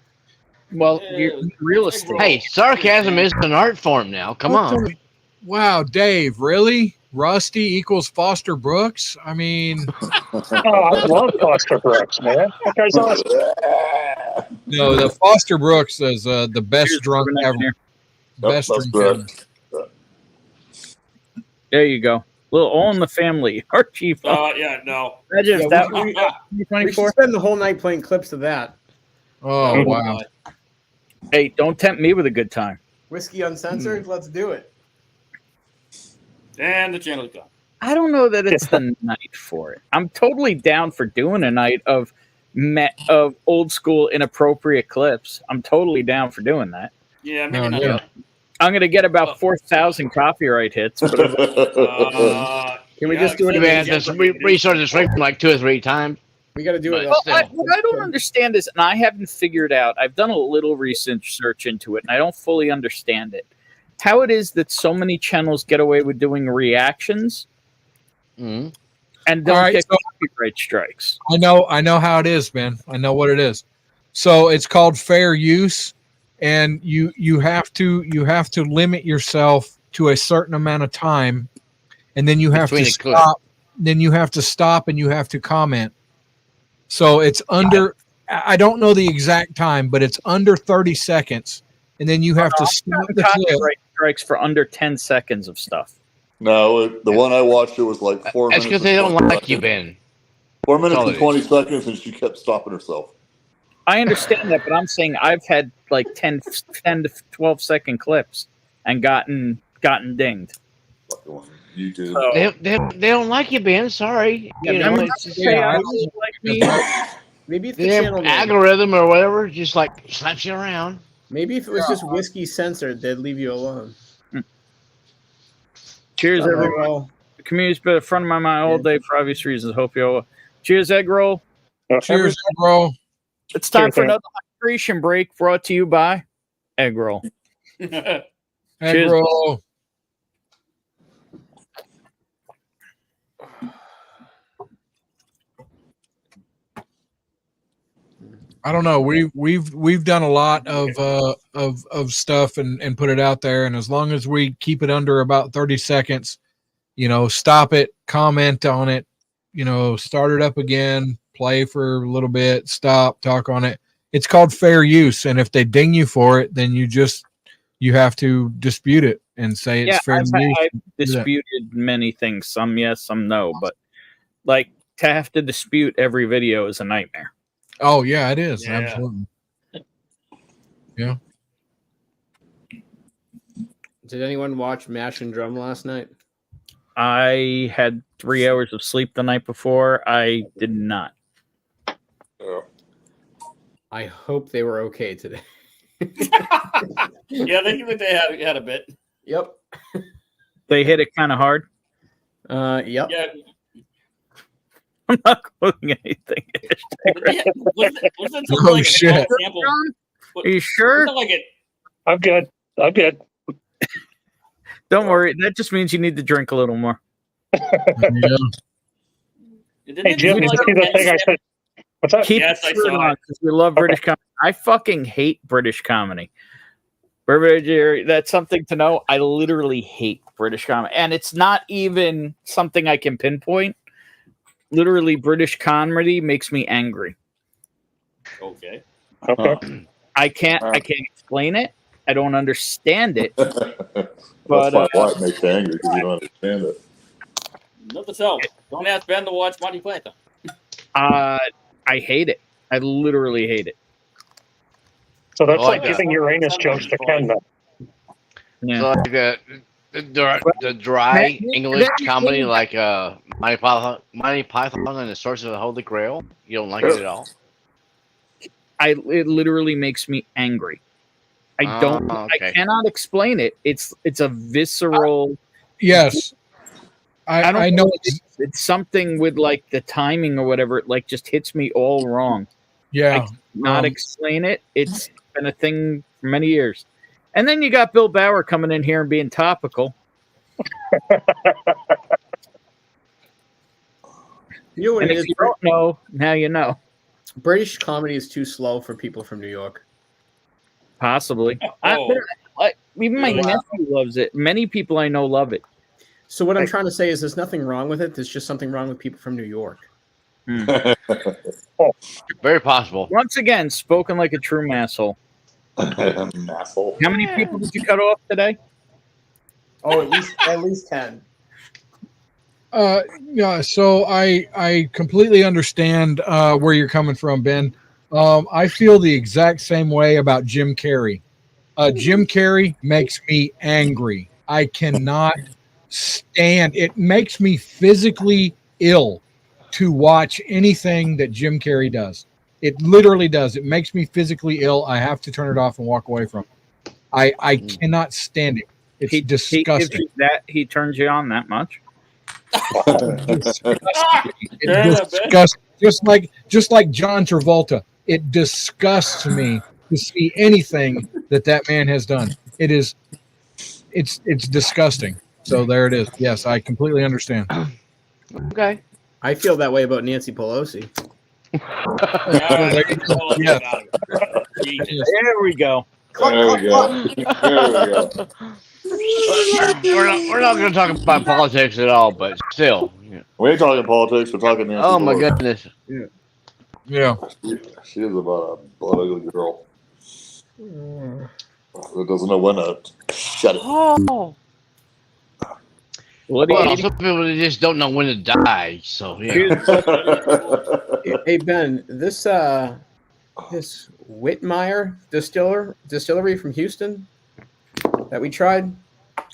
Well, you're real estate. hey, sarcasm is an art form now. Come on. Wow, Dave, really? Rusty equals Foster Brooks? I mean, Oh, I love Foster Brooks, man. That guy's awesome. no, the Foster Brooks is the best Here's drunk the ever. engineer. Best That's drink ever. There you go. Little all in the family. Archie. Yeah, no. Imagine if that was We 24. should spend the whole night playing clips of that. Oh, wow. Hey, don't tempt me with a good time. Whiskey Uncensored? Let's do it. And the channel's gone. I don't know that it's the night for it. I'm totally down for doing a night of of old school inappropriate clips, I'm totally down for doing that. Yeah, No, maybe not. yeah. I'm gonna get about 4,000 copyright hits. But Can we just do it? You may have to restart the stream like 2 or 3 times. We got to do it. But Well, still. what I don't understand is, and I haven't figured out, I've done a little research into it, and I don't fully understand it. How it is that so many channels get away with doing reactions Mhm. and don't All right, get so- copyright strikes. I know how it is, man. I know what it is. So it's called fair use, and you have to limit yourself to a certain amount of time, and then you have Between to the clip. stop. Then you have to stop, and you have to comment. So it's under. I don't know the exact time, but it's under 30 seconds, and then you have to stop the clip. Copyright strikes for under 10 seconds of stuff. No, the one I watched, it was like 4 That's minutes. because they and don't 20 like you, seconds. Ben. 4 minutes That's all and it 20 seconds, and she kept stopping herself. I understand that, but I'm saying I've had like 10 to 12 second clips and gotten dinged. Fucking YouTube. So, They don't like you, Ben. Sorry. yeah, You know, remember it's that just, say I really like me? Maybe if the the channel name, algorithm or whatever just like slaps you around. maybe if it was just whiskey censored, they'd leave you alone. Cheers, All right, everyone. well, The community's been a front of my mind all day for obvious reasons. Hope you all. Cheers, egg roll. Cheers, bro. It's time Cheers, for man. another hydration break brought to you by egg roll. Egg Cheers. roll. I don't know. We've done a lot of stuff and put it out there, and as long as we keep it under about 30 seconds, stop it, comment on it, start it up again, play for a little bit, stop, talk on it. It's called fair use, and if they ding you for it, then you have to dispute it and say it's fair use. I've disputed many things. Some yes, some no, but like to have to dispute every video is a nightmare. Oh yeah, it is. Yeah. Absolutely. Yeah. did anyone watch Mash and Drum last night? I had 3 hours of sleep the night before. I did not. Yeah. I hope they were okay today. Yeah, they had a bit. Yep. They hit it kind of hard. Yep. Yeah. I'm not quoting anything. Was it Oh, like shit. an example? Are you sure? Was it like it? I'm good. I'm good. Don't worry. That just means you need to drink a little more. Hey, Jim, you see the thing I said? What's up? Keep Yes, I it shirt saw on it. because we love British comedy. I fucking hate British comedy. That's something to know. I literally hate British comedy. And it's not even something I can pinpoint. Literally, British comedy makes me angry. Okay. Okay. I can't explain it. I don't understand it. That's But, why it makes you angry, because you don't understand it. Note to self: don't ask Ben to watch Monty Python. I hate it. I literally hate it. So that's Oh, like I got giving Uranus jokes to Ken, though. Yeah. So like the dry English comedy, like Monty Python and the Source of the Holy Grail. You don't like it at all. It literally makes me angry. I don't. Okay. I cannot explain it. It's a visceral. Yes. I don't I know. It's something with like the timing or whatever. It like just hits me all wrong. Yeah. Not explain it. It's been a thing for many years. And then you got Bill Bauer coming in here and being topical. You know what And it if is? you don't know, now you know. British comedy is too slow for people from New York. Possibly. Oh. Even my Really? nephew loves it. Many people I know love it. So what I'm trying to say is there's nothing wrong with it. There's just something wrong with people from New York. Very possible. Once again, spoken like a true asshole. Asshole. How many people did you cut off today? Oh, at least 10. Yeah, so I completely understand where you're coming from, Ben. I feel the exact same way about Jim Carrey. Jim Carrey makes me angry. I cannot stand it. Makes me physically ill to watch anything that Jim Carrey does. It literally does. It makes me physically ill. I have to turn it off and walk away from it. I cannot stand it. It's He gives disgusting. you that he turns you on that much. It's disgusting. Just like John Travolta. It disgusts me to see anything that man has done. It's disgusting. So there it is. Yes, I completely understand. Okay. I feel that way about Nancy Pelosi. Yeah. There we go. There we go. There we go. We're not going to talk about politics at all, but still. We ain't talking politics. We're talking Nancy Oh my Pelosi. goodness. Yeah. She is about a blood ugly girl that doesn't know when to shut it. Oh. What do you Well, some people just don't know when to die. So yeah. Hey Ben, this Whitmire distillery from Houston that we tried.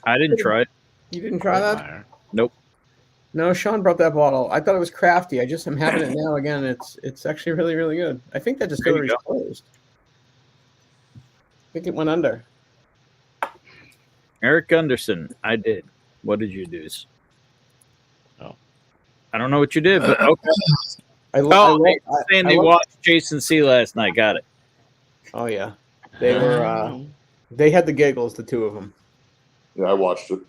I didn't try it. You didn't try that? Nope. No, Sean brought that bottle. I thought it was crafty. I'm having it now again. It's actually really, really good. I think that distillery's closed. I think it went under. Eric Gunderson, I did. What did you do? Oh. I don't know what you did, but okay. They watched Jason C last night. Got it. Oh yeah, they were. They had the giggles, the two of them. Yeah, I watched it.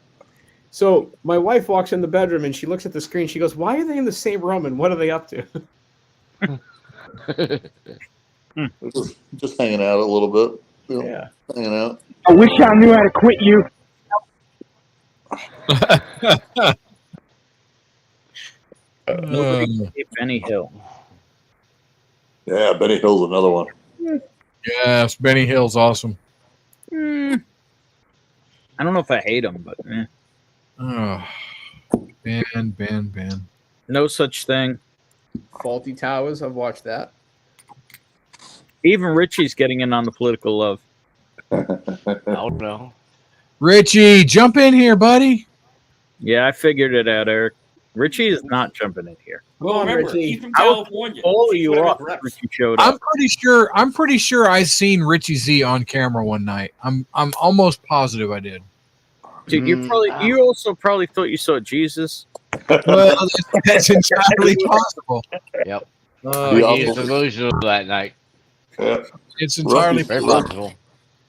So my wife walks in the bedroom and she looks at the screen. She goes, "Why are they in the same room and what are they up to?" Just hanging out a little bit. You know, Yeah. hanging out. I wish I knew how to quit you. Benny Hill. Yeah, Benny Hill's another one. Yes, Benny Hill's awesome. I don't know if I hate him, but Oh, Ben. no such thing. Faulty Towers. I've watched that. Even Richie's getting in on the political love. Oh no. Richie, jump in here, buddy. Yeah, I figured it out, Eric. Richie is not jumping in here. Well, on, remember, Richie. he's from How California. All of He's you one of up. his reps. Richie showed up. I'm pretty sure I seen Richie Z on camera one night. I'm almost positive I did. Dude, you also probably thought you saw Jesus. Well, that's entirely possible. Yep. Yeah. He was delusional that night. Yeah. It's entirely Very possible. possible.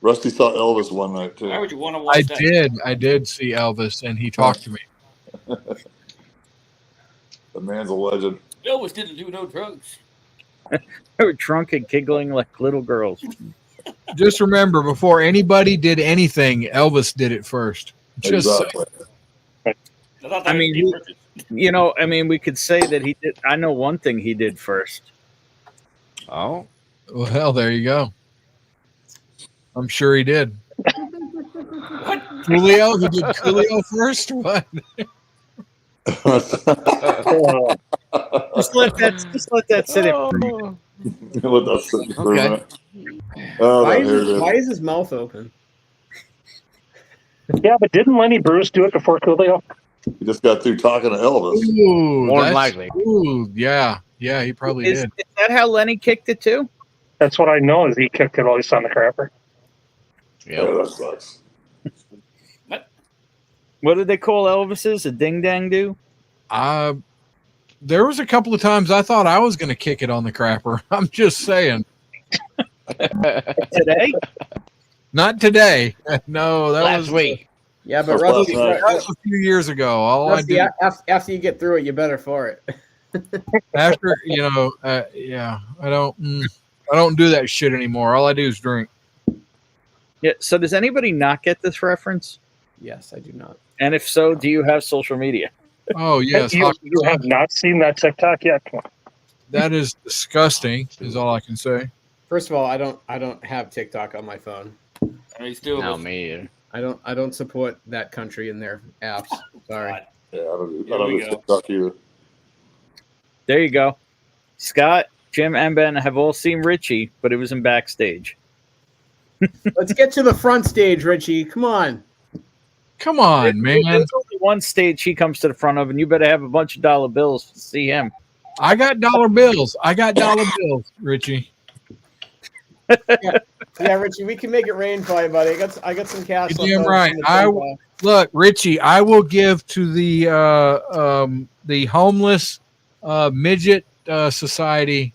Rusty saw Elvis one night too. Why would you want to watch that? I did see Elvis, and he talked to me. The man's a legend. Elvis didn't do no drugs. They were drunk and giggling like little girls. Just remember, before anybody did anything, Elvis did it first. Just Exactly. I mean, we could say that he did. I know one thing he did first. Oh. well, hell, there you go. I'm sure he did. What? Coolio, he did Coolio first. What? Just let that sit in. Let that sit for a Okay. minute. Oh, Why here it is. is his mouth open? Yeah, but didn't Lenny Bruce do it before Coolio? He just got through talking to Elvis. Ooh, More than that's- likely. Ooh, yeah, he probably Is did. that how Lenny kicked it too? That's what I know is he kicked it while he's on the crapper. Yeah, Yep. that sucks. What did they call Elvis's? A ding dang do? There was a couple of times I thought I was going to kick it on the crapper. I'm just saying. Today? Not today. No, that Last was week. Yeah, but That's Rusty, last night. that was a few years ago. All Rusty, I did after you get through it, you're better for it. after, yeah, I don't do that shit anymore. All I do is drink. Yeah. So does anybody not get this reference? Yes, I do not. And if so, do you have social media? Oh yes, you have not seen that TikTok yet? that is disgusting. Is all I can say. First of all, I don't have TikTok on my phone. He's still No, me either. I don't support that country in their apps. Sorry. Yeah, I don't Here do we go. TikTok either. There you go. Scott, Jim, and Ben have all seen Richie, but it was in backstage. Let's get to the front stage, Richie. Come on. Come on, man. There's only one stage he comes to the front of, and you better have a bunch of dollar bills to see him. I got dollar bills. Richie. Yeah, Richie, we can make it rain for you, buddy. I got some cash. You're left damn right. Look, Richie, I will give to the homeless midget society.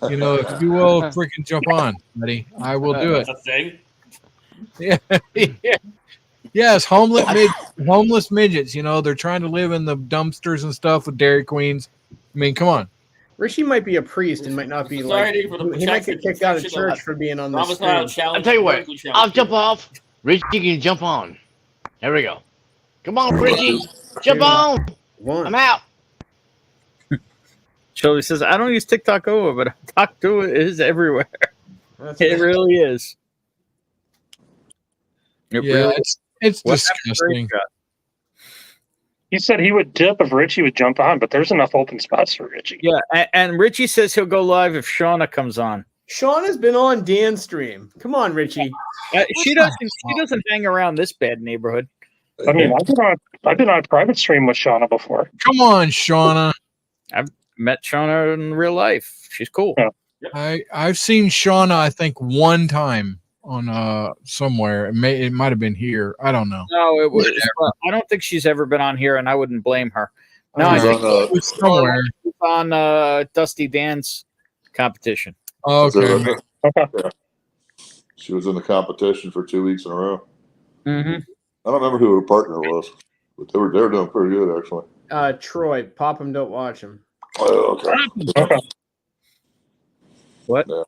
You know, if you will freaking jump on, buddy, I will do it. That's a thing. Yeah. Yes, homeless midgets. You know, they're trying to live in the dumpsters and stuff with Dairy Queens. I mean, come on. Richie might be a priest and might not be like. Society for the He might get kicked out of Protection of church for being on this Domicile stream. challenge. I'll tell you what. Challenge. I'll jump off. Richie can jump on. There we go. Come on, Richie. Jump on. I'm out. Shelby says, I don't use TikTok over, but TikTok is everywhere. That's It really is. It Yeah, really it's What happened to disgusting. Great Shot? He said he would dip if Richie would jump on, but there's enough open spots for Richie. Yeah, and Richie says he'll go live if Shauna comes on. Sean has been on Dan's stream. Come on, Richie. She doesn't hang around this bad neighborhood. I mean, I've been on a private stream with Shauna before. Come on, Shauna. I've met Shauna in real life. She's cool. Yeah. I've seen Shauna, I think, one time on somewhere. It might have been here. I don't know. No, it was. I don't think she's ever been on here, and I wouldn't blame her. No, I She's think on, It was somewhere. she's on Dusty Dan's competition. Okay. Okay. she was in the competition for 2 weeks in a row. Mm-hmm. I don't remember who her partner was, but they were doing pretty good actually. Troy, pop him, don't watch him. Oh, okay. Okay. What? Yeah.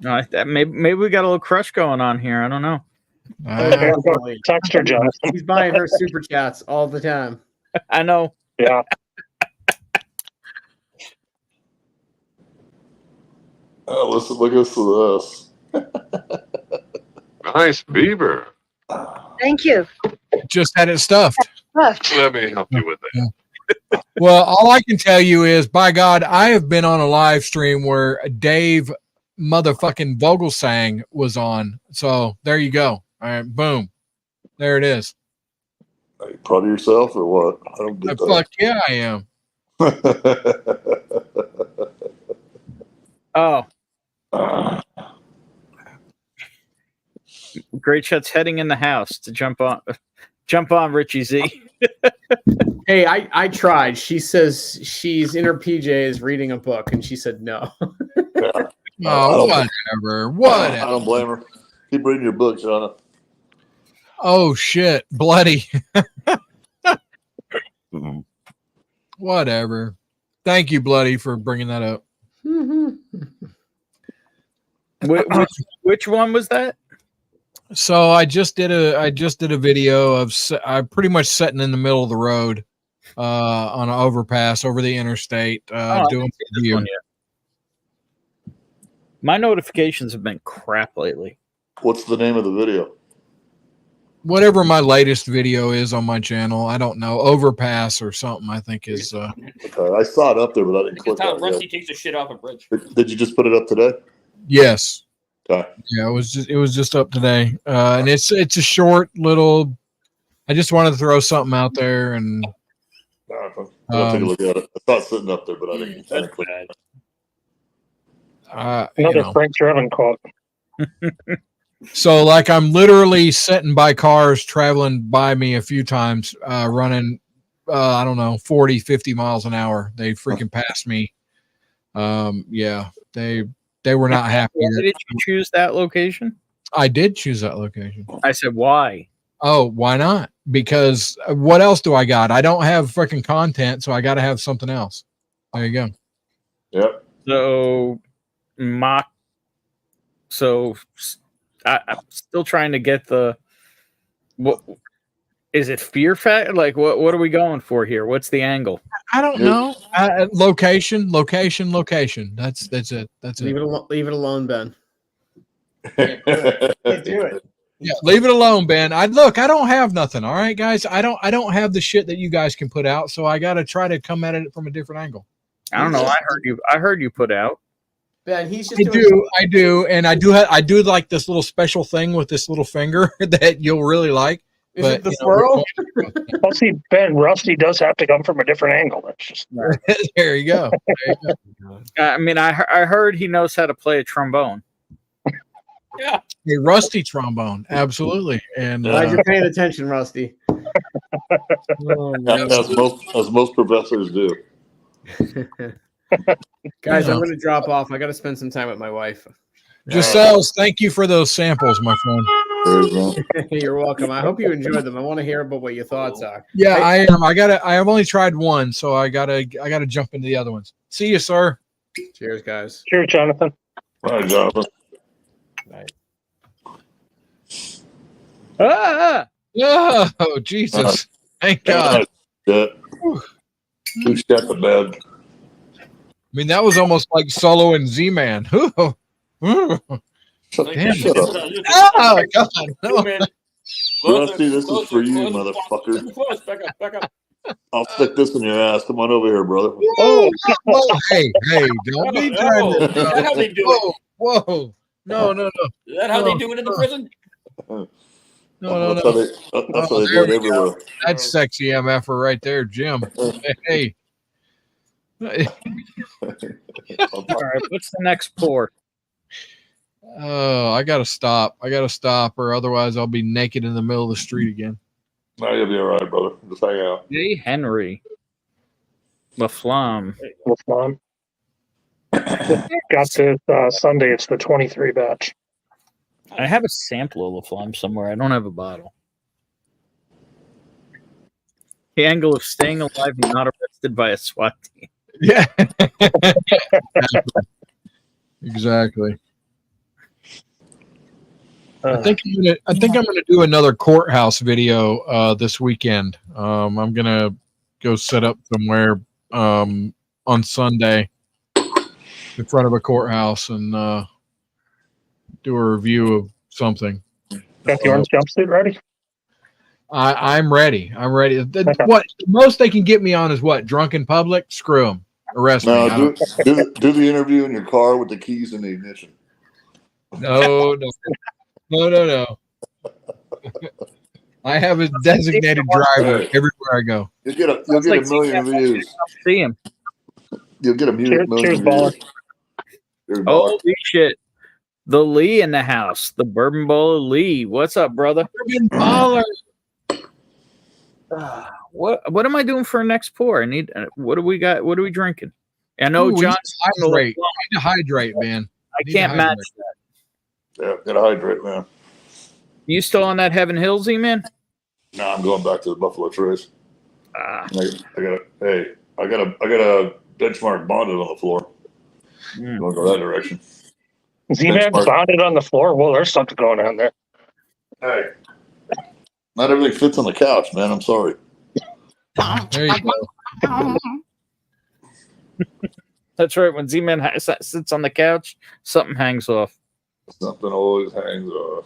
No, maybe we got a little crush going on here. I don't know. Text her, Jonathan. He's buying her super chats all the time. I know. Yeah. Oh, listen, look at this. Nice beaver. Thank you. Just had it stuffed. Let me help you with that. Well, all I can tell you is, by God, I have been on a live stream where Dave motherfucking Vogelsang was on. So there you go. All right, boom. There it is. Are you proud of yourself or what? I don't get that. Fuck yeah, I am. Oh, Great Shot's heading in the house to jump on Richie Z. Hey, I tried. She says she's in her PJs reading a book, and she said no. Yeah. Oh, I whatever. don't blame her. Keep reading your book, Shauna. Oh shit, bloody. Whatever. Thank you, bloody, for bringing that up. Which one was that? So I just did a video of I pretty much sitting in the middle of the road on an overpass over the interstate doing a review. My notifications have been crap lately. What's the name of the video? Whatever my latest video is on my channel, I don't know, overpass or something. I think is. Okay, I saw it up there, but I didn't It's click how on Rusty it. takes a shit off a bridge. Did you just put it up today? Yes. Okay. Yeah, it was just up today, and it's a short little. I just wanted to throw something out there, and I'll take a look at it. I saw it sitting up there, but I didn't click on it. Another Frank Drebin quote. So, like, I'm literally sitting by cars traveling by me a few times, running, I don't know, 40, 50 miles an hour. They freaking passed me. Yeah, they were not happy. Why did you choose that location? I did choose that location. I said, why? Oh, why not? Because what else do I got? I don't have freaking content, so I got to have something else. There you go. Yep. So, I'm still trying to get the. What is it? Fear factor? Like, what are we going for here? What's the angle? I don't know. Location. That's it. That's Leave it. Leave it alone, Ben. Can't do it. Yeah, leave it alone, Ben. I don't have nothing. All right, guys. I don't have the shit that you guys can put out, so I got to try to come at it from a different angle. I don't know. I heard you put out. Ben, he's just I do, and I do like this little special thing with this little finger that you'll really like. Is But, it the you know, swirl? Well, see, Ben, Rusty does have to come from a different angle. That's just there you go. There you go. I mean, I heard he knows how to play a trombone. Yeah. A rusty trombone, absolutely. And Glad you're paying attention, Rusty. As most professors do. Guys, Yeah. I'm going to drop off. I got to spend some time with my wife. Giselle, thank you for those samples, my friend. There you go. You're welcome. I hope you enjoyed them. I want to hear about what your thoughts are. Yeah, I am. I have only tried one, so I gotta jump into the other ones. See you, sir. Cheers, guys. cheers, Jonathan. All right, Jonathan. Ah! Oh, Jesus. Thank God. Shit. Two step of bed. I mean, that was almost like Solo and Z-Man. Damn. Shut up. Oh, God. No. Rusty, this is for you, motherfucker. Back up. I'll stick this in your ass. Come on over here, brother. Oh, hey, don't be trying Is to. that how they do it? Whoa. No. Is that how they do it in the prison? No. That's how they do it everywhere. That's sexy MFer right there, Jim. Hey. All right, what's the next pour? Oh, I gotta stop, or otherwise I'll be naked in the middle of the street again. No, you'll be all right, brother. Just hang out. J. Henry. LaFlamme. LaFlamme. Got this Sunday. It's the 23 batch. I have a sample of LaFlamme somewhere. I don't have a bottle. The angle of staying alive and not arrested by a SWAT team. Yeah. Exactly. I think I'm gonna do another courthouse video this weekend. I'm gonna go set up somewhere on Sunday in front of a courthouse and do a review of something. Got the orange jumpsuit ready? I'm ready. What the most they can get me on is what? Drunk in public? Screw them. Arrest me. No, do the interview in your car with the keys and the ignition. No. I have a designated driver everywhere I go. You'll get a million views. See him. You'll get a million Cheers, views. baller. Cheers, baller. Holy shit. The Lee in the house. The Bourbon Bowl of Lee. What's up, brother? Bourbon baller. What am I doing for a next pour? I need. What do we got? What are we drinking? I know Ooh, John. I need to hydrate, man. I can't match that. Yeah, gotta hydrate, man. You still on that Heaven Hillsy, man? No, I'm going back to the Buffalo Trace. Ah. I got a benchmark bonded on the floor. Mm. Going to go that direction. Z-Man Benchmark. bonded on the floor. Well, there's something going on there. Hey, not everything fits on the couch, man. I'm sorry. There you go. That's right. When Z-Man sits on the couch, something hangs off. Something always hangs off.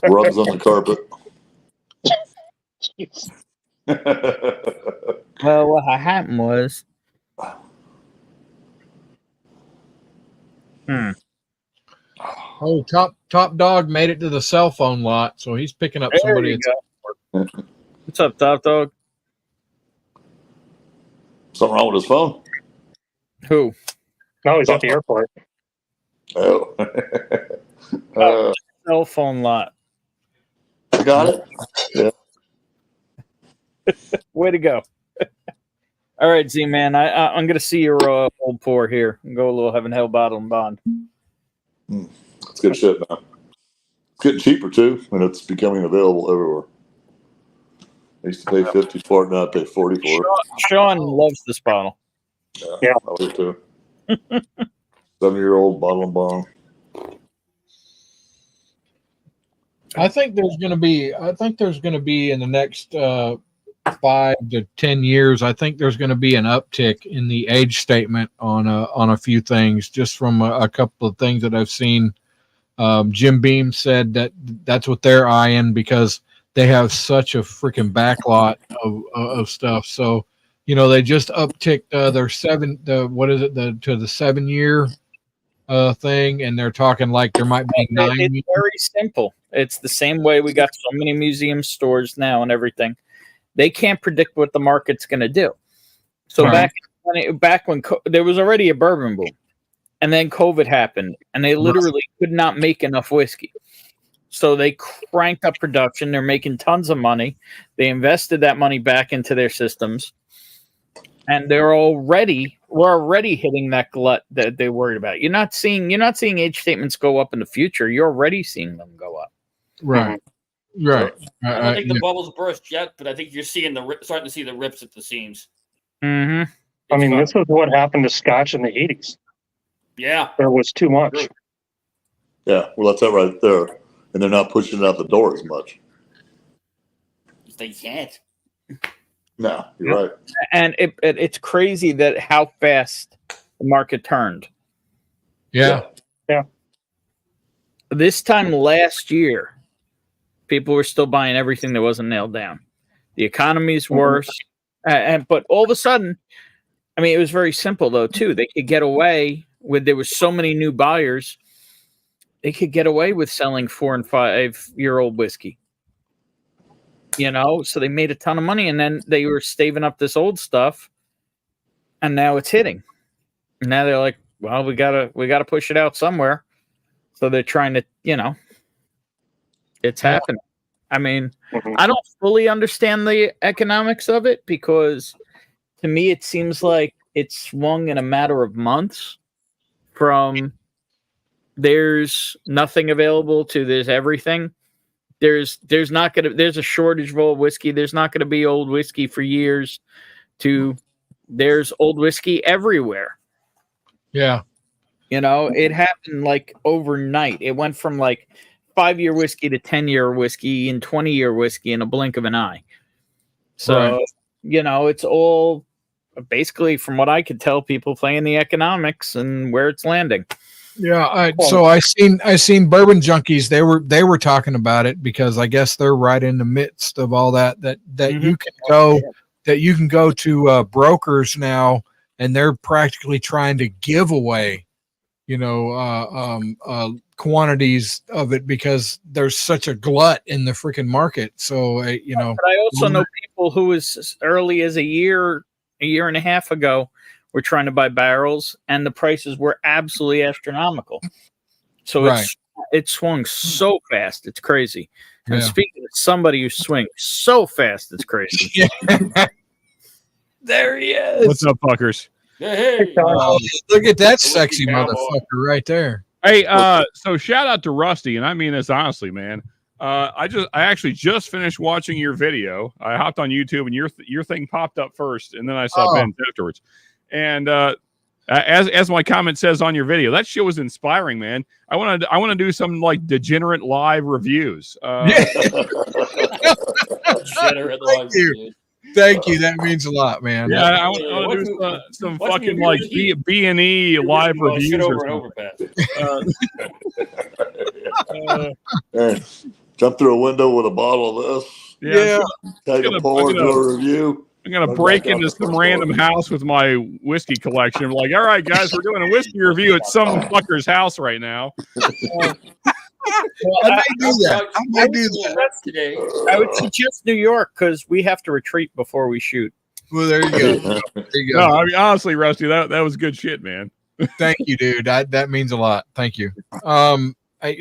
Rubs on the carpet. Well, what happened was. Oh, top dog made it to the cell phone lot, so he's picking up There somebody. you go. What's up, Top Dog? Something wrong with his phone? Who? No, he's at the airport. Oh. Cell phone lot. Got it? Yeah. Way to go. All right, Z-Man. I'm going to see your old pour here. Go a little Heaven Hell Bottle and Bond. It's good shit, man. It's getting cheaper, too, and it's becoming available everywhere. I used to pay 50 for it, now I pay 40 for it. Sean loves this bottle. Yeah. I do, too. 7-year-old bottle and bond. I think there's going to be in the next 5 to 10 years. I think there's going to be an uptick in the age statement on a few things, just from a couple of things that I've seen. Jim Beam said that's what they're eyeing because they have such a freaking backlot of stuff. So, they just upticked their to the 7-year thing, and they're talking like there might be 9. It's very simple. It's the same way we got so many museum stores now and everything. They can't predict what the market's going to do. So Right. back when there was already a bourbon boom, and then COVID happened, and they literally could not make enough whiskey. So they cranked up production. They're making tons of money. They invested that money back into their systems, and we're already hitting that glut that they're worried about. You're not seeing age statements go up in the future. You're already seeing them go up. Right. Right. I don't think the bubbles burst yet, but I think you're seeing starting to see the rips at the seams. Mm-hmm. I mean, this is what happened to Scotch in the 80s. Yeah. There was too much. Yeah, well, that's it right there. And they're not pushing it out the door as much. They can't. No, you're right. And it's crazy that how fast the market turned. Yeah. Yeah. This time last year, people were still buying everything that wasn't nailed down. The economy's worse. But all of a sudden, I mean, it was very simple, though, too. They could get away with, there was so many new buyers, they could get away with selling 4 and 5 year old whiskey. You know, so they made a ton of money, and then they were staving up this old stuff, and now it's hitting. And now they're like, well, we gotta push it out somewhere. So they're trying to, you know, it's happening. I mean, I don't fully understand the economics of it, because to me it seems like it swung in a matter of months from there's nothing available to there's everything. There's a shortage of old whiskey. There's not going to be old whiskey for years to there's old whiskey everywhere. Yeah. You know, it happened like overnight. It went from like 5-year whiskey to 10-year whiskey and 20-year whiskey in a blink of an eye. So, Right. you know, it's all basically, from what I could tell, people playing the economics and where it's landing. Yeah, so I seen Bourbon Junkies. They were talking about it, because I guess they're right in the midst of all that you can go to brokers now, and they're practically trying to give away, you know, quantities of it, because there's such a glut in the freaking market. So you know, but I also know people who, as early as a year and a half ago, were trying to buy barrels, and the prices were absolutely astronomical. So Right. it swung so fast, it's crazy. And Yeah. speaking of somebody who swings so fast, it's crazy. There he is. What's up, fuckers? Hey. Look at that sexy motherfucker right there. Hey, so shout out to Rusty, and I mean this honestly, man. I actually just finished watching your video. I hopped on YouTube, and your thing popped up first, and then I saw Ben's afterwards. And as my comment says on your video, that shit was inspiring, man. I want to do some like degenerate live reviews. Thank you. That means a lot, man. Yeah, I want to do some fucking like B&E live reviews or something. Hey, jump through a window with a bottle of this. Yeah. Take a pour, do a review. I'm going to break into some random house with my whiskey collection. I'm like, all right, guys, we're doing a whiskey review at some fucker's house right now. Well, I may do that. Today. I would suggest New York, because we have to retreat before we shoot. Well, there you go. There you go. No, I mean, honestly, Rusty, that was good shit, man. Thank you, dude. That means a lot. Thank you.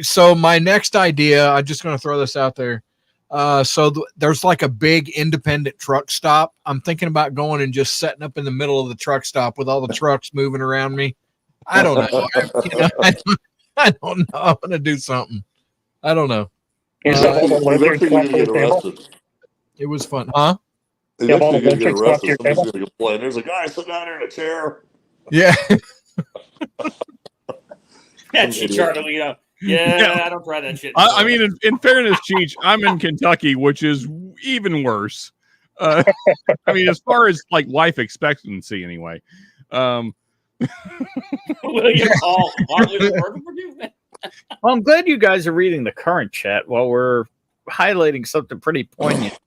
So my next idea, I'm just going to throw this out there. There's like a big independent truck stop. I'm thinking about going and just setting up in the middle of the truck stop with all the trucks moving around me. I don't know. I don't know. I'm going to do something. I don't know. Eventually you're gonna get arrested. It was fun. Huh? Eventually you're gonna get arrested. Somebody's gonna complain. There's a guy sitting down there in a chair. Yeah. That's Charlie. Yeah, I don't try that shit. I mean, in fairness, Cheech, I'm in Kentucky, which is even worse. I mean, as far as like life expectancy, anyway. William Hall. Perfect for you. Well, I'm glad you guys are reading the current chat while we're highlighting something pretty poignant.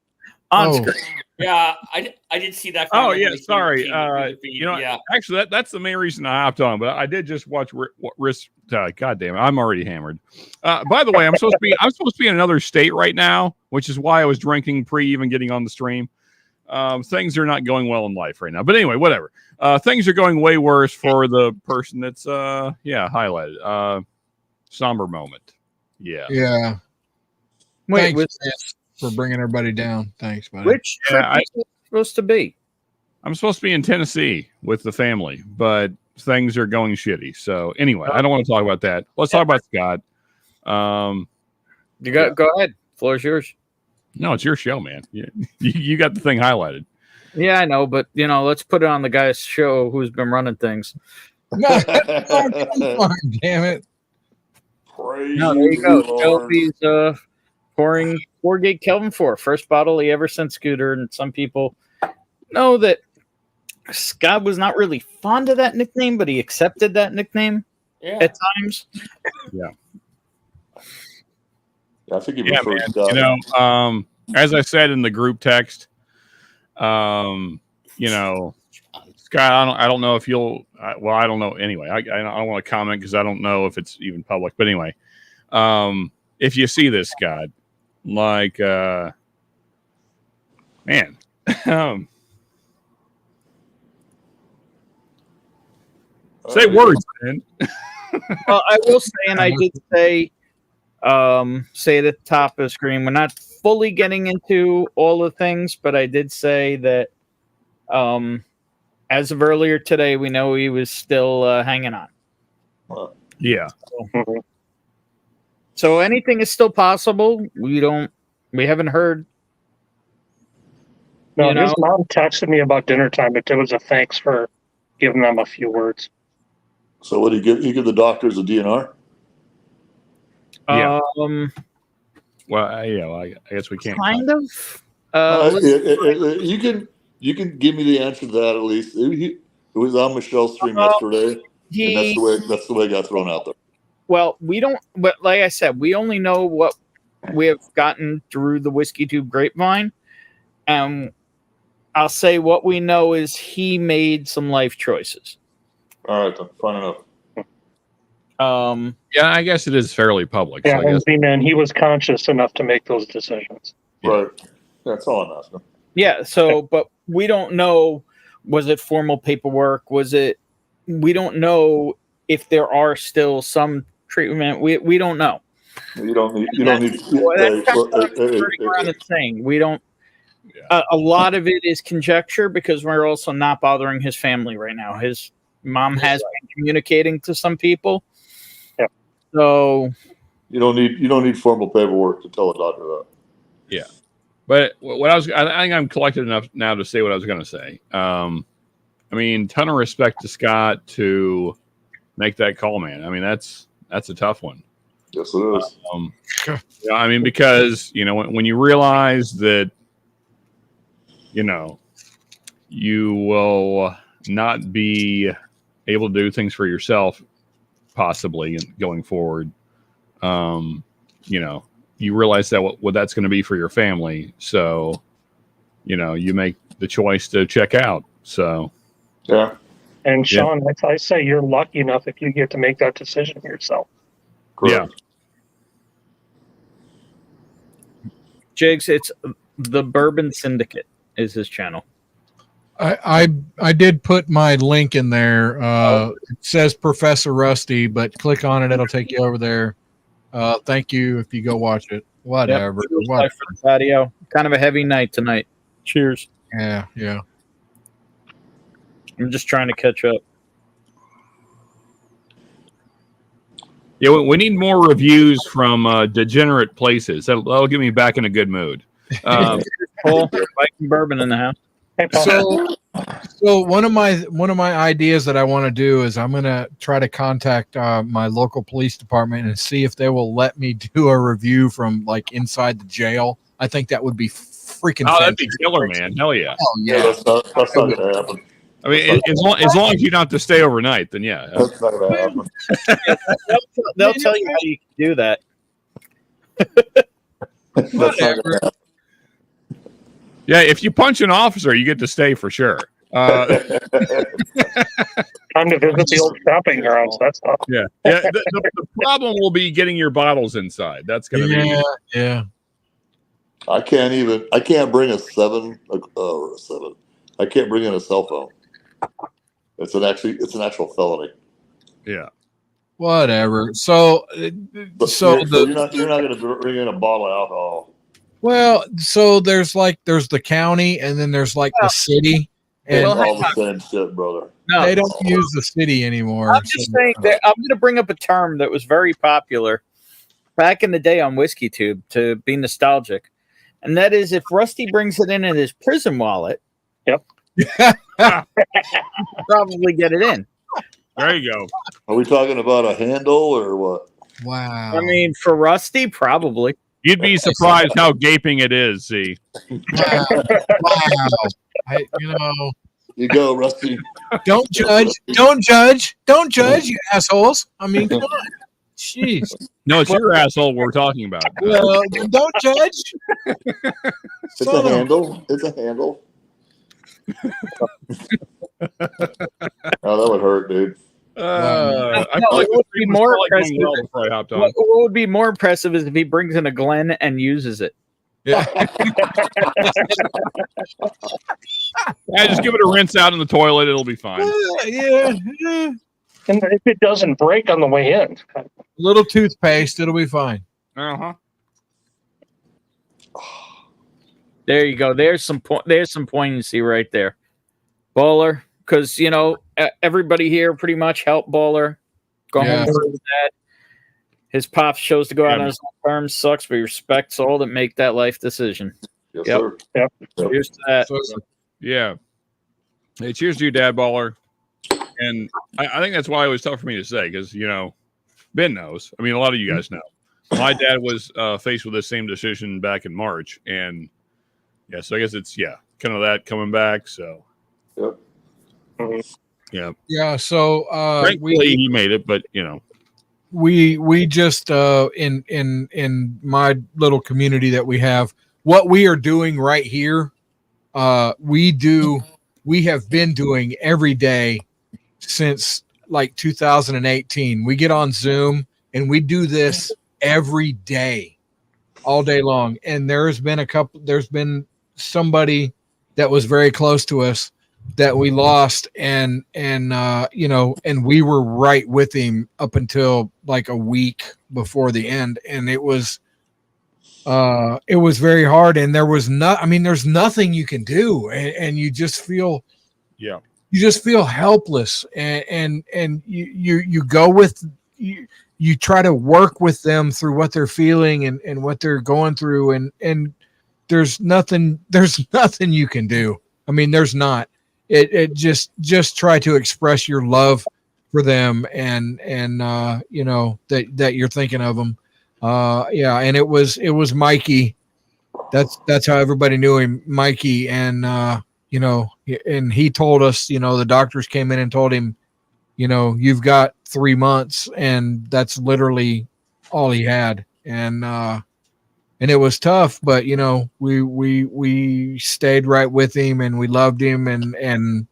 On Oh. screen. Yeah, I did see that. Oh comment yeah, when they sorry. changed the feed. You know, yeah. actually, that's the main reason I hopped on. But I did just watch Risk. God damn it, I'm already hammered. By the way, I'm supposed to be in another state right now, which is why I was drinking pre even getting on the stream. Things are not going well in life right now. But anyway, whatever. Things are going way worse for the person that's highlighted. Somber moment. Yeah. Yeah. Wait, Thanks Vince, for bringing everybody down. Thanks, buddy. which trip is it supposed to be? I'm supposed to be in Tennessee with the family, but things are going shitty. So anyway, I don't want to talk about that. Let's talk about Scott. You got go ahead. Floor's yours. No, it's your show, man. You got the thing highlighted. Yeah, I know, but let's put it on the guy's show who's been running things. No, come on, damn it. Praise No, there you go. the Lord. Shelby's pouring 4-gate Kelvin 4, first bottle he ever sent Scooter, and some people know that Scott was not really fond of that nickname, but he accepted that nickname at times. Yeah. I think he Yeah, prefers man. Scott. As I said in the group text, Scott, I don't know if you'll. Well, I don't know. Anyway, I don't want to comment because I don't know if it's even public. But anyway, if you see this, Scott, like, man, say words, man. Well, I will say, and I did say at the top of the screen, we're not fully getting into all the things, but I did say that as of earlier today, we know he was still hanging on. Yeah. So anything is still possible. We haven't heard. No, You know? his mom texted me about dinner time, but it was a thanks for giving them a few words. So what do you give? You give the doctors a DNR? Yeah. Well, I guess we can't. Kind of. You can give me the answer to that at least. It was on Michelle's stream yesterday, and that's the way it got thrown out there. Well, we don't. But like I said, we only know what we have gotten through the Whiskeytube grapevine, and I'll say what we know is he made some life choices. All right, then. Fine enough. Yeah, I guess it is fairly public. Yeah, So I guess. and he was conscious enough to make those decisions. Right. That's all I'm asking. Yeah. So, but we don't know. Was it formal paperwork? Was it? We don't know if there are still some treatment. We don't know. You don't need. That's kind of what I'm turning around and saying. We don't. A lot of it is conjecture because we're also not bothering his family right now. His mom has been communicating to some people. Yeah. So you don't need formal paperwork to tell a doctor that. Yeah. But I think I'm collected enough now to say what I was going to say. I mean, ton of respect to Scott to make that call, man. I mean, that's a tough one. Yes, it is. Yeah, I mean, because when you realize that, you will not be able to do things for yourself, possibly going forward. You realize that what that's going to be for your family. So, you make the choice to check out. So, yeah. And Sean, I say you're lucky enough if you get to make that decision yourself. Correct. yeah. Jigs, it's the Bourbon Syndicate is his channel. I did put my link in there. It says Professor Rusty, but click on it. It'll take you over there. Thank you if you go watch it. Whatever. Yep. For the patio. Kind of a heavy night tonight. Cheers. Yeah. I'm just trying to catch up. yeah, we need more reviews from degenerate places. That'll get me back in a good mood. Paul, Viking Bourbon in the house. Hey, Paul. So one of my ideas that I want to do is I'm going to try to contact my local police department and see if they will let me do a review from like inside the jail. I think that would be freaking. Oh, that'd be killer, man! Hell yeah! Oh yeah, that's not going to happen. I mean, as long as you don't have to stay overnight, then yeah. That's not going to happen. They'll tell you how you can do that. That's not going to happen. Yeah, if you punch an officer, you get to stay for sure. Time to visit the old stomping grounds. That's all. Yeah. The problem will be getting your bottles inside. That's going to be. Yeah. I can't bring a 7 or a 7. I can't bring in a cell phone. It's an actual felony. Yeah. Whatever. So you're not going to bring in a bottle of alcohol. Well, so there's the county, and then there's like the city, and It's all the same shit, brother. No, they don't use the city anymore. I'm just saying that I'm going to bring up a term that was very popular back in the day on Whiskeytube to be nostalgic, and that is if Rusty brings it in his prison wallet. Yep. Probably get it in. There you go. Are we talking about a handle or what? Wow. I mean, for Rusty, probably. You'd be surprised how gaping it is, see. Wow. You go, Rusty. Don't judge. Don't judge. Don't judge, you assholes. I mean, come on. Jeez. No, it's your asshole we're talking about. Well, don't judge. It's a handle. It's a handle. Oh, that would hurt, dude. I feel like what would be more impressive? before I hopped on. What would be more impressive is if he brings in a Glen and uses it. Yeah. Yeah, just give it a rinse out in the toilet. It'll be fine. Yeah. And if it doesn't break on the way in, A little toothpaste, it'll be fine. Uh-huh. There you go. There's some poignancy right there, Bowler. Because everybody here pretty much helped Bowler go home with that. His pops chose to go out on his own terms. Sucks, but he respects all that make that life decision. Yes, Yep. sir. Yep. Cheers to that. Yeah. Hey, cheers to you, Dad Baller. And I think that's why it was tough for me to say because, Ben knows. I mean, a lot of you guys know. My dad was faced with the same decision back in March. And, so I guess it's, kind of that coming back. So, Yep. yeah. Yeah. So Thankfully, he made it, but, we just in my little community that we have, what we are doing right here, we have been doing every day since like 2018. We get on Zoom and we do this every day, all day long. And there's been somebody that was very close to us that we lost, and we were right with him up until like a week before the end, and it was very hard, and there's nothing you can do, and you just feel helpless, and you go with you try to work with them through what they're feeling and what they're going through, and there's nothing you can do. I mean, there's not. It just try to express your love for them and that you're thinking of them. And it was Mikey. That's how everybody knew him, Mikey. And and he told us, the doctors came in and told him, you've got 3 months, and that's literally all he had. And it was tough, but we stayed right with him, and we loved him, and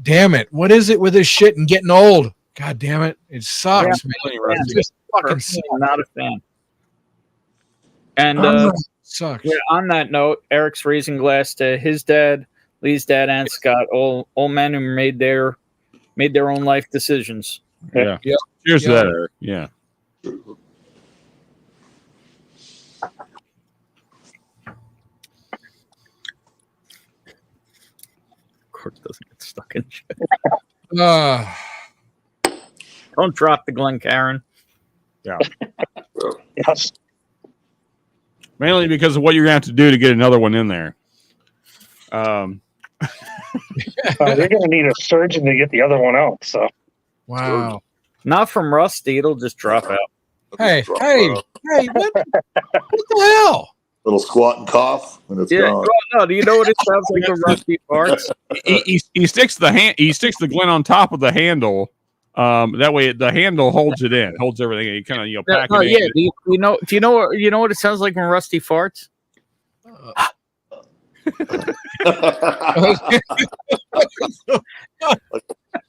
damn it, what is it with this shit and getting old? God damn it, it sucks, man. It just fucking sucks. I'm not a fan. And sucks. Yeah, on that note, Eric's raising glass to his dad, Lee's dad, and Scott, all men who made their own life decisions. Yeah. Cheers to that, Eric. Yeah. Cork doesn't get stuck in shit. Don't drop the Glen Karen. Yeah. Yes. Mainly because of what you're going to have to do to get another one in there. They're going to need a surgeon to get the other one out. So. Wow. Not from Rusty. It'll just drop out. Hey, what the hell? Little squat and cough, and it's Yeah. gone. No, do you know what it sounds like when Rusty farts? He sticks the Glen on top of the handle, That way the handle holds it in, holds everything. You kind of pack No, it yeah. in. Do you know what it sounds like when Rusty farts?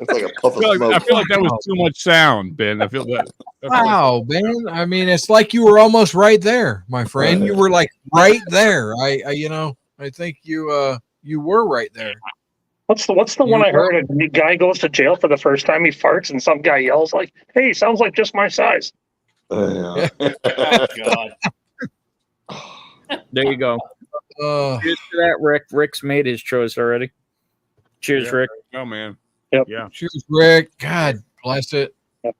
It's like a puff of I smoke. feel like that was too much sound, Ben. I feel that. Wow, Ben. I mean, it's like you were almost right there, my friend. You were like right there. I think you were right there. What's the one I heard? A guy goes to jail for the first time, he farts, and some guy yells like, "Hey, sounds like just my size." Oh, God. There you go. Cheers to that, Rick. Rick's made his choice already. Cheers, Yeah. Rick. Oh man. Yep. Yeah. Cheers, Rick. God bless it. Yep.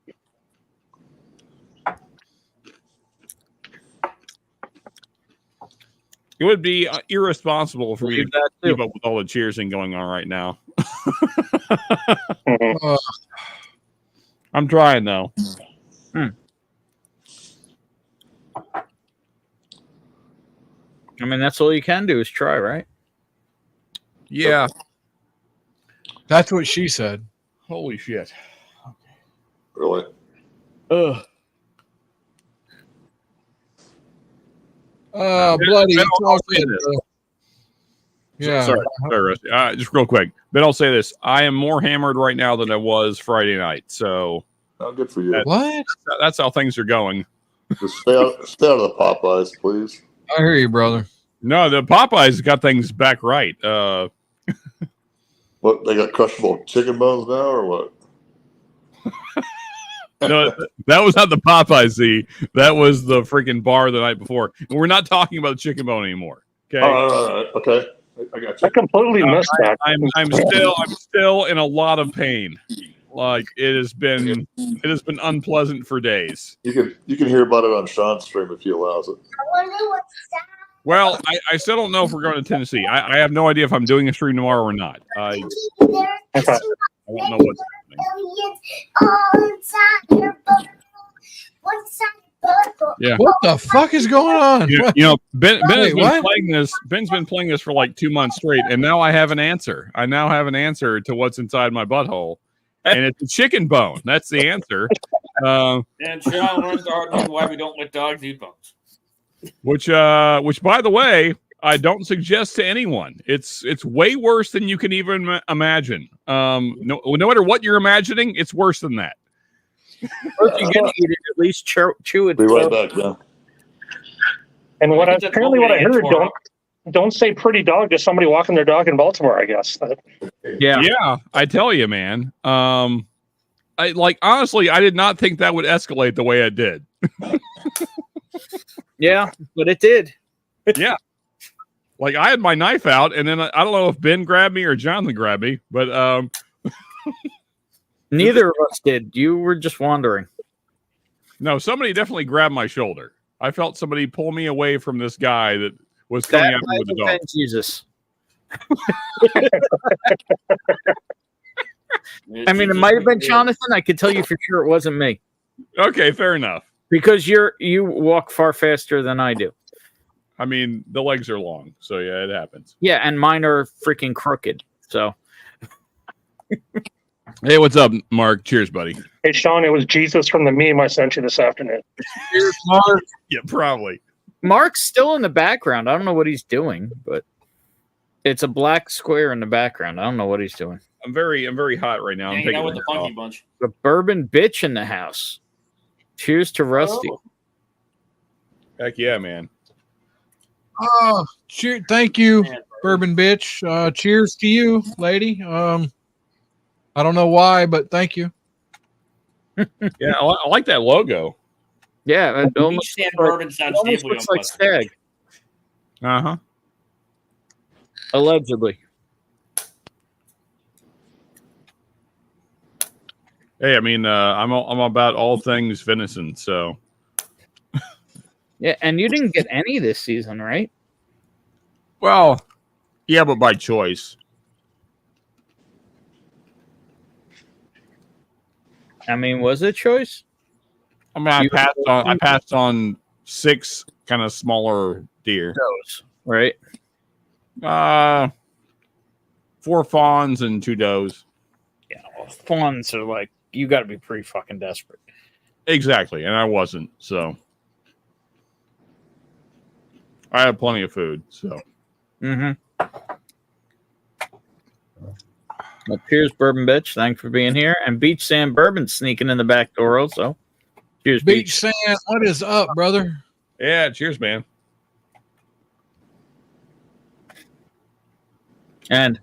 It would be irresponsible for me Believe to that, too. keep up with all the cheersing going on right now. I'm trying though. I mean, that's all you can do is try, right? Yeah. That's what she said. Holy shit. Really? Ugh. Bloody. Ben, I'll It's all say good, this. bro. Yeah. Sorry, Rusty. Just real quick. Ben, I'll say this. I am more hammered right now than I was Friday night. So Not good for you. What? that's how things are going. Just stay out of the Popeyes, please. I hear you, brother. No, the Popeyes got things back right. What, they got crushable chicken bones now, or what? No, that was not the Popeyes. See, that was the freaking bar the night before. We're not talking about chicken bone anymore. Okay. All right. Okay. I got you. I completely missed that. I'm still in a lot of pain. Like it has been unpleasant for days. You can hear about it on Sean's stream if he allows it. Well, I still don't know if we're going to Tennessee. I have no idea if I'm doing a stream tomorrow or not. I don't know what's happening. Yeah. What the fuck is going on? Ben has Wait, been what? playing this. Ben's been playing this for like 2 months straight, and now I have an answer. I now have an answer to what's inside my butthole, and it's a chicken bone. That's the answer. And Sean learns the hard way why we don't let dogs eat bones. Which, by the way, I don't suggest to anyone. It's way worse than you can even imagine. No matter what you're imagining, it's worse than that. If you're gonna eat it, at least chew it. Be right back, man. And what That's apparently what I heard, tomorrow. don't say pretty dog to somebody walking their dog in Baltimore, I guess. Yeah. I tell you, man. Honestly, I did not think that would escalate the way it did. Yeah, but it did. Yeah. Like I had my knife out, and then I don't know if Ben grabbed me or Jonathan grabbed me, but Neither of us did. You were just wandering. no, somebody definitely grabbed my shoulder. I felt somebody pull me away from this guy that was coming That at me with the might dog. have been Jesus. I mean, it might have been Jonathan. I could tell you for sure it wasn't me Okay, fair enough. because you walk far faster than I do. I mean, the legs are long, so yeah, it happens. Yeah, and mine are freaking crooked. So Hey, what's up, Mark? Cheers, buddy. Hey, Sean, it was Jesus from the meme I sent you this afternoon. Cheers, Mark. Yeah, probably. Mark's still in the background. I don't know what he's doing, but it's a black square in the background. I don't know what he's doing. I'm very hot right now. I'm Hanging taking out a with the minute funky off. bunch. The bourbon bitch in the house. Cheers to Rusty. Oh. Heck yeah, man. Oh, thank you, Man, bourbon bitch. Cheers to you, lady. I don't know why, but thank you. Yeah, I like that logo. Yeah, it almost Stand looks like, bourbon sounds almost deeply looks like unpleasant. Stag, Uh-huh. allegedly. Hey, I mean, I'm about all things venison, so Yeah, and you didn't get any this season, right? well, yeah, but by choice. I mean, was it choice? I mean, I passed on 6 kind of smaller deer. Those, right? 4 fawns and 2 does. Yeah, well, fawns are like you got to be pretty fucking desperate. Exactly, and I wasn't, so I had plenty of food. So, Well, cheers, Bourbon Bitch. Thanks for being here. And Beach Sand Bourbon sneaking in the back door also. Cheers, Beach Sand, what is up, brother? yeah, cheers, man. And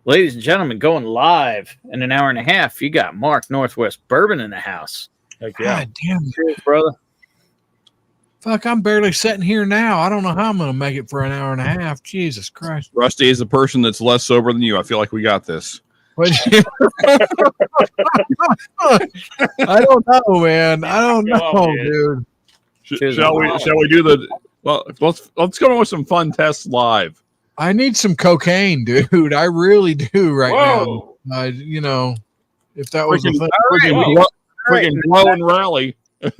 ladies and gentlemen, going live in an hour and a half, you got Mark Northwest Bourbon in the house. Heck yeah. God damn it. Cheers, brother. Fuck, I'm barely sitting here now. I don't know how I'm going to make it for an hour and a half. Jesus Christ. Rusty is the person that's less sober than you. I feel like we got this. I don't know, man. I don't know, dude. Shall we do the? Well, let's go on with some fun tests live. I need some cocaine, dude. I really do right now. You know, if that was a thing. Freaking blow and rally. You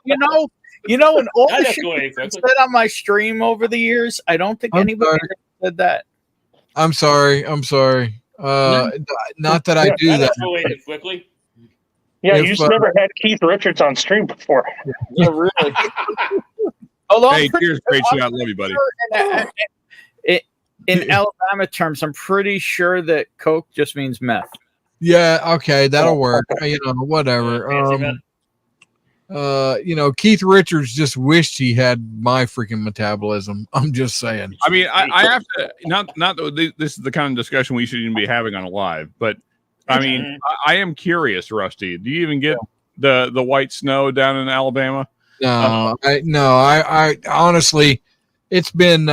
know, in all the shit I've said on my stream over the years, I don't think anybody ever said that. I'm sorry. Not that I do that. Quickly. Yeah, If, you've never had Keith Richards on stream before. Yeah, really. Although Hey, cheers, great shot. Love you, buddy. In Alabama terms, I'm pretty sure that Coke just means meth. Yeah, okay, that'll work. You know, whatever. You know, Keith Richards just wished he had my freaking metabolism. I'm just saying. I mean, I have to not that this is the kind of discussion we should even be having on a live, but I mean, I am curious, Rusty. Do you even get the white snow down in Alabama? No, I honestly, it's been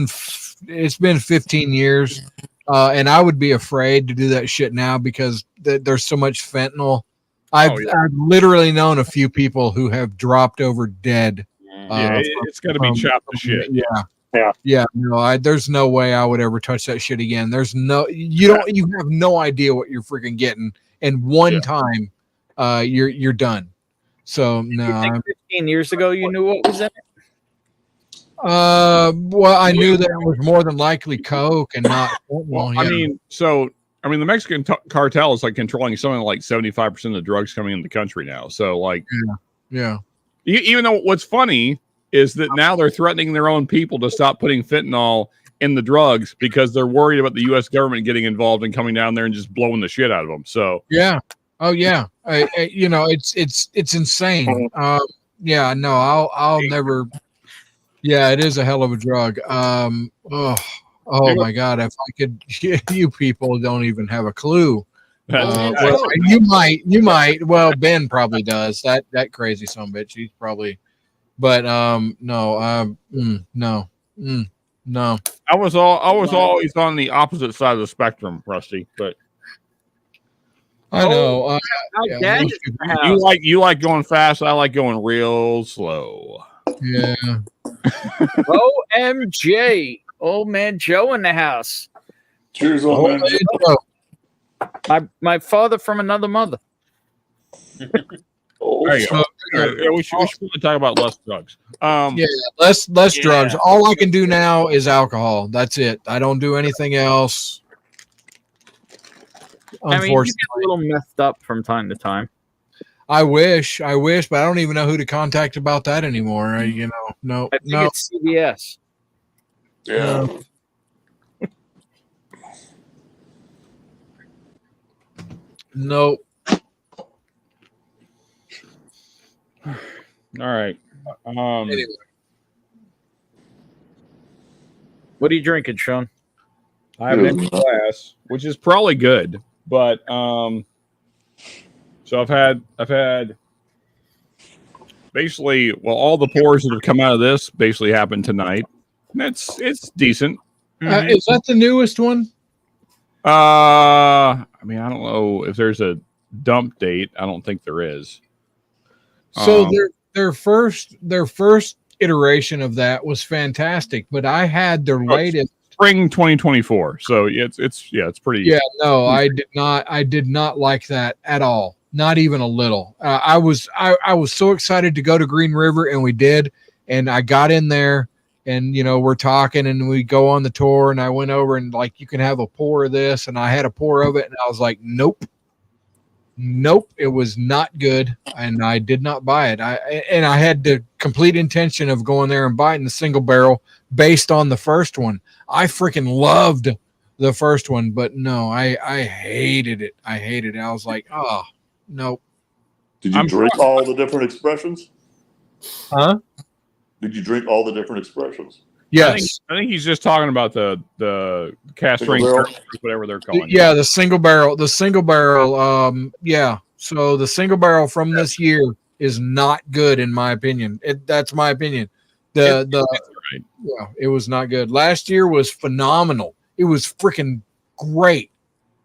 15 years, and I would be afraid to do that shit now because there's so much fentanyl. I've literally known a few people who have dropped over dead. It's got to be chopped to shit. Yeah. No, there's no way I would ever touch that shit again. You have no idea what you're freaking getting, and one time, you're done. So no. You think 15 years ago, you knew what was in it? Well, I knew that it was more than likely coke and not. Well, I mean, the Mexican cartel is like controlling something like 75% of the drugs coming in the country now. So, like, yeah. Even though what's funny is that now they're threatening their own people to stop putting fentanyl in the drugs because they're worried about the U.S. government getting involved and coming down there and just blowing the shit out of them. So, yeah. Oh yeah. You know, it's insane. Yeah. No, I'll never. Yeah, it is a hell of a drug. Oh my God! If I could, you people don't even have a clue. Well, you might. Well, Ben probably does. That crazy son of a bitch. He's probably. But no. I was always on the opposite side of the spectrum, Rusty. But I know. You like going fast. I like going real slow. Yeah. OMG. Old man Joe in the house. Cheers, old man Joe. My father from another mother. There you go. We should really talk about less drugs. Less drugs. All I can do now is alcohol. That's it. I don't do anything else. I mean, you get a little messed up from time to time. I wish, but I don't even know who to contact about that anymore. I think it's CBS. Yeah. Nope. All right. Anyway. What are you drinking, Sean? I have an empty glass, which is probably good, but so I've had basically all the pours that have come out of this basically happened tonight. It's decent. Is that the newest one? I mean, I don't know if there's a dump date. I don't think there is. So their first iteration of that was fantastic, but I had their latest spring 2024. So it's pretty. Yeah, no, I did not like that at all. Not even a little. I was so excited to go to Green River, and we did. And I got in there, and we're talking, and we go on the tour, and I went over and like, you can have a pour of this, and I had a pour of it, and I was like, nope. Nope, it was not good, and I did not buy it. I had the complete intention of going there and buying the single barrel based on the first one. I freaking loved the first one, but no, I hated it. I hated it. I was like, oh, nope. Did you drink all the different expressions? Huh? Did you drink all the different expressions? Yes. I think he's just talking about the cast strength, whatever they're calling it. Yeah, the single barrel. The single barrel. Yeah. So the single barrel from this year is not good in my opinion. That's my opinion. Yeah, it was not good. Last year was phenomenal. It was freaking great.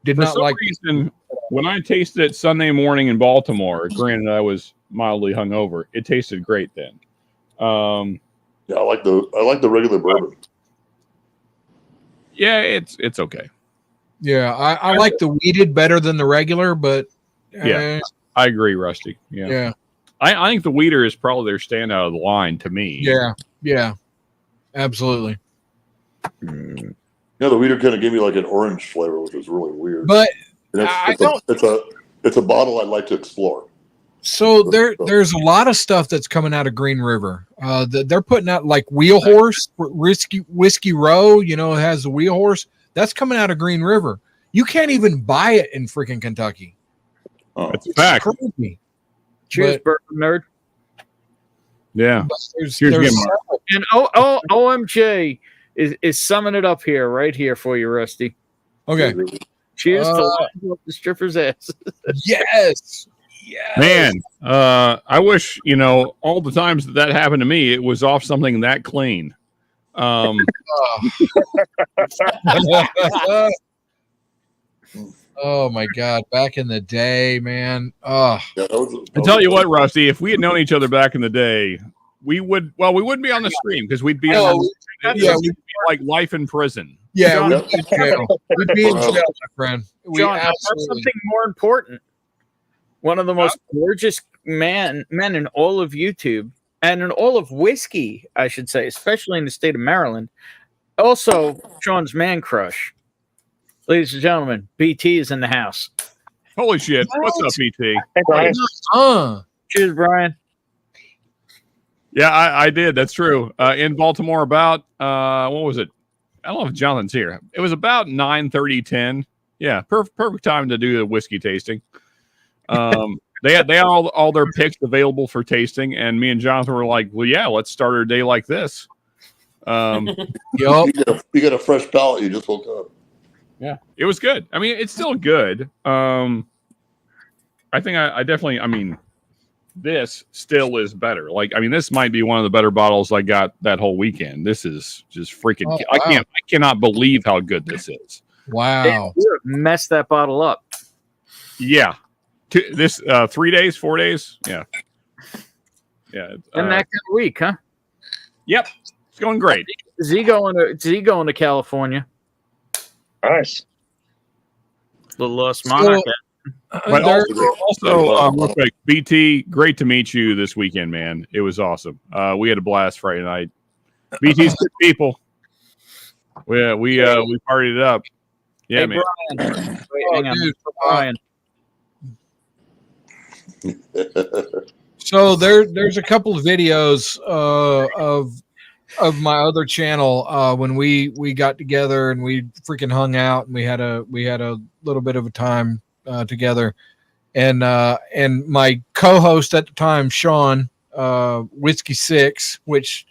For some reason, when I tasted it Sunday morning in Baltimore, granted I was mildly hungover, it tasted great then. Yeah, I like the regular bourbon. Yeah, it's okay. Yeah, I like the wheated better than the regular, but yeah, I agree, Rusty. Yeah. I think the wheater is probably their standout of the line to me. Yeah, absolutely. Yeah, the wheater kind of gave me like an orange flavor, which was really weird. But it's a bottle I'd like to explore. So there's a lot of stuff that's coming out of Green River. They're putting out like Wheel Horse, Whiskey Row. You know, it has the Wheel Horse. That's coming out of Green River. You can't even buy it in freaking Kentucky. Oh, it's a fact. Crazy. Cheers, bourbon nerd. Yeah. And OMJ is summing it up here, right here for you, Rusty. Okay. Cheers to the stripper's ass. Yes. Yeah, man. I wish all the times that happened to me, it was off something that clean. Oh my God! Back in the day, man. Oh, I tell you what, Rusty. If we had known each other back in the day, we wouldn't be on the stream because we'd be we'd be like life in prison. Yeah, John, we'd be in jail. We'd be in jail, my friend. John, how about something more important? One of the most gorgeous men in all of YouTube and in all of whiskey, I should say, especially in the state of Maryland. Also, Sean's man crush. Ladies and gentlemen, BT is in the house. Holy shit. What's up, BT? Hey, Brian. Cheers, Brian. Yeah, I did. That's true. In Baltimore about, what was it? I don't know if Jonathan's here. It was about 9:30, 10. Yeah, perfect time to do the whiskey tasting. They had all their picks available for tasting, and me and Jonathan were like, well, yeah, let's start our day like this. You got a fresh palate. You just woke up. Yeah, it was good. I mean, it's still good. I think I definitely, this still is better. Like, this might be one of the better bottles I got that whole weekend. This is just freaking, wow. I cannot believe how good this is. Wow. You messed that bottle up. Yeah. 3 days, 4 days. Yeah. Yeah. And that kind of week, huh? Yep. It's going great. Is he going to California? Nice. The Lost Monarch. But also real quick, BT, great to meet you this weekend, man. It was awesome. We had a blast Friday night. BT's good people. We partied it up. Yeah, man. Brian. Wait, hang on. Brian. So there's a couple of videos of my other channel when we got together and we freaking hung out and we had a little bit of a time together, and my co-host at the time, Sean, Whiskey 6, which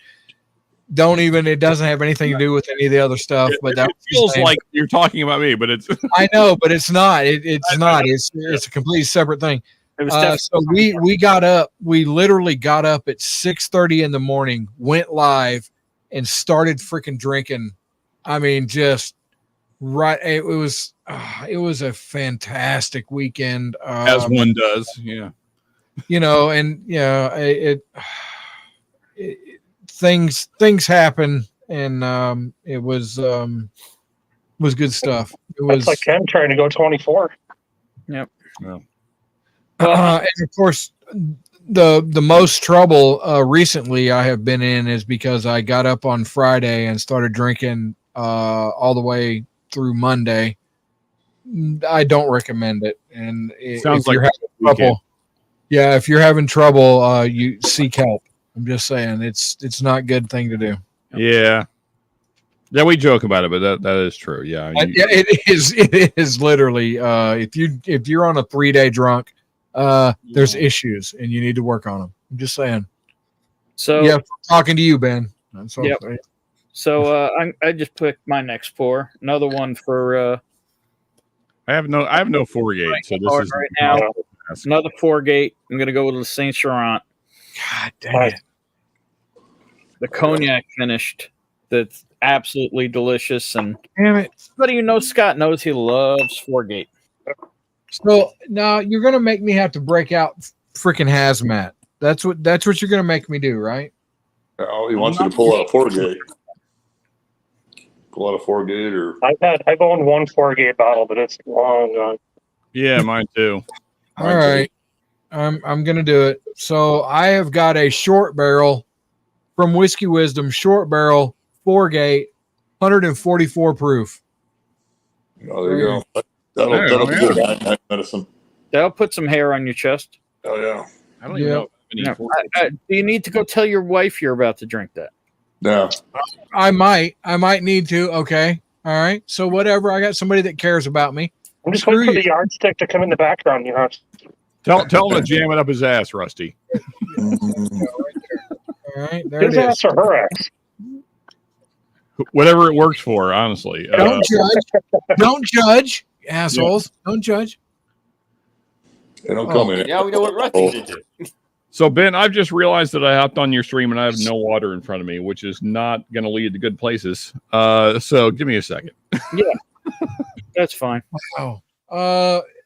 it doesn't have anything to do with any of the other stuff, but that feels like you're talking about me, but it's I know, but it's not. It's not. It's a completely separate thing. So we got up. We literally got up at 6:30 in the morning, went live, and started freaking drinking. Just right. It was a fantastic weekend. As one does, yeah. Things happen, and it was good stuff. It was That's like Ken trying to go 24. Yep. Yeah. And of course, the most trouble recently I have been in is because I got up on Friday and started drinking all the way through Monday. I don't recommend it. And Sounds if you're like having trouble, yeah, if you're having trouble, you seek help. I'm just saying, it's not a good thing to do. Yeah. Yeah, we joke about it, but that is true. Yeah. Yeah, it is. It is literally. If you're on a 3-day drunk, there's issues and you need to work on them. I'm just saying. So yeah, talking to you, Ben. That's all I'm saying. So I just picked my next pour. Another one for I have no 4 gate, so this is right now. Another 4 gate. I'm gonna go with the Saint Laurent. God dang it. The cognac finished. That's absolutely delicious. And damn it. But you know, Scott knows he loves 4 gate. So now you're gonna make me have to break out freaking hazmat. That's what you're gonna make me do, right? Oh, he wants you to pull out a 4 gate. Pull out a 4 gate, or I've owned one 4 gate bottle, but it's long gone. Yeah, mine too. All right. I'm gonna do it. So I have got a short barrel from Whiskey Wisdom, short barrel, 4 gate, 144 proof. Oh, there you go. That'll be good night medicine. That'll put some hair on your chest. Oh yeah. I don't even know. Do you need to go tell your wife you're about to drink that? No. I might need to. Okay. All right. So whatever. I got somebody that cares about me. I'm just waiting for the yardstick to come in the background. You know. Tell him to jam it up his ass, Rusty. All right. There His it is. ass or her ass? Whatever it works for, honestly. Don't judge. Don't judge, assholes. Yeah. Don't judge. They don't come in. Yeah, we know what Rusty did. So, Ben, I've just realized that I hopped on your stream and I have no water in front of me, which is not going to lead to good places. So give me a second. Yeah, that's fine. Wow.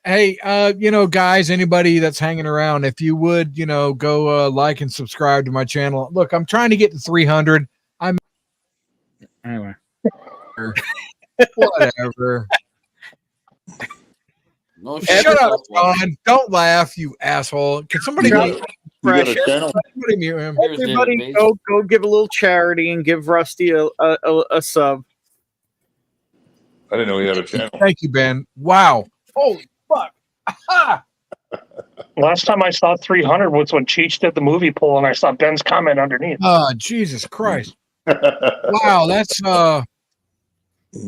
Hey, guys, anybody that's hanging around, if you would, go like and subscribe to my channel. Look, I'm trying to get to 300. Anyway. Whatever. No Shut up, John. Don't laugh, you asshole. Can somebody mute him? Everybody go give a little charity and give Rusty a sub. I didn't know he had a channel. Thank you, Ben. Wow. Holy fuck. Aha! Last time I saw 300 was when Cheech did the movie poll, and I saw Ben's comment underneath. Jesus Christ. Wow, that's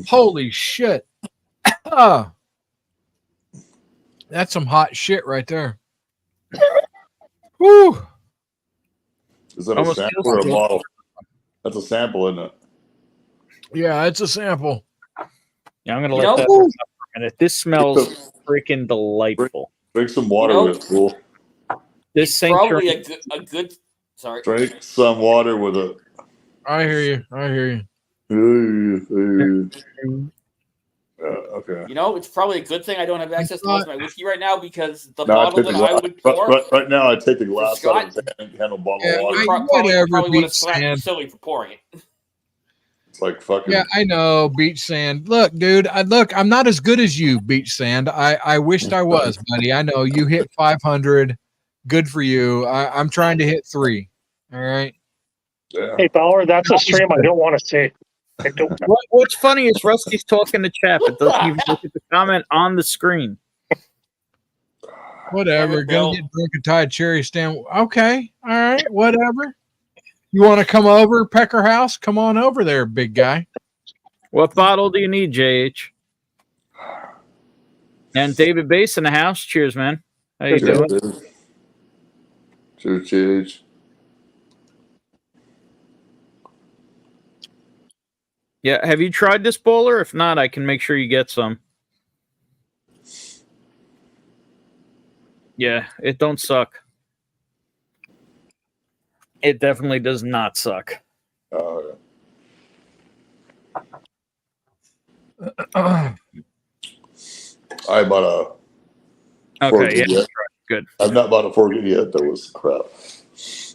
holy shit. That's some hot shit right there. Whew. Is that a sample or a bottle? That's a sample, isn't it? Yeah, it's a sample. Yeah, I'm gonna let that for a minute. This smells freaking delightful. Drink some water with it, fool. This probably a good. Sorry. Drink some water with it. I hear you. Okay. You know, it's probably a good thing I don't have access to most of my whiskey right now, because the bottle that I would pour right now, I take the glass out of the handle bottle of water. Probably would have slapped silly for pouring it. It's like fucking. Yeah, I know, Beach Sand. Look, dude, I'm not as good as you, Beach Sand. I wished I was, buddy. I know you hit 500. Good for you. I'm trying to hit 3. All right. Yeah. Hey, Bauer, that's a stream I don't want to see. What's funny is Rusty's talking to chat, but doesn't even look at the comment on the screen. Whatever. Gonna get drunk and tie a cherry stand. Okay. All right. Whatever. You want to come over, Pecker House? Come on over there, big guy. What bottle do you need, JH? And David Bass in the house. Cheers, man. How you doing? Dude. Cheers. Yeah, have you tried this bowler? If not, I can make sure you get some. Yeah, it don't suck. It definitely does not suck. I bought a. Okay, yeah, good. I've not bought a 4 gate yet. That was crap.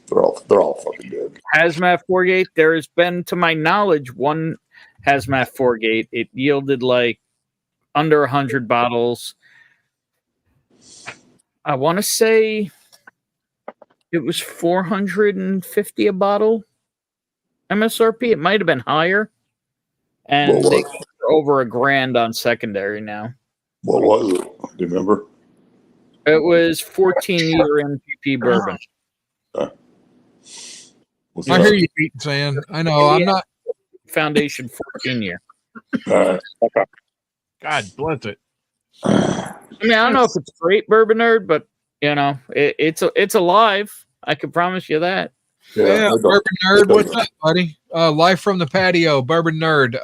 They're all fucking good. Hazmat 4 gate. There has been, to my knowledge, one Hazmat 4 gate. It yielded like under 100 bottles. I want to say it was $450 a bottle MSRP. It might have been higher, and they over $1,000 on secondary now. What was it? Do you remember? It was 14-year MVP bourbon. What's I that? hear you, Pete and saying. I know. I'm not. Foundation 14-year. All right. Okay. God bless it. I mean, I don't know if it's great, Bourbon Nerd, but you know, it's alive. I can promise you that. Yeah, I don't- Bourbon Nerd, what's up, buddy? Live from the patio, Bourbon Nerd.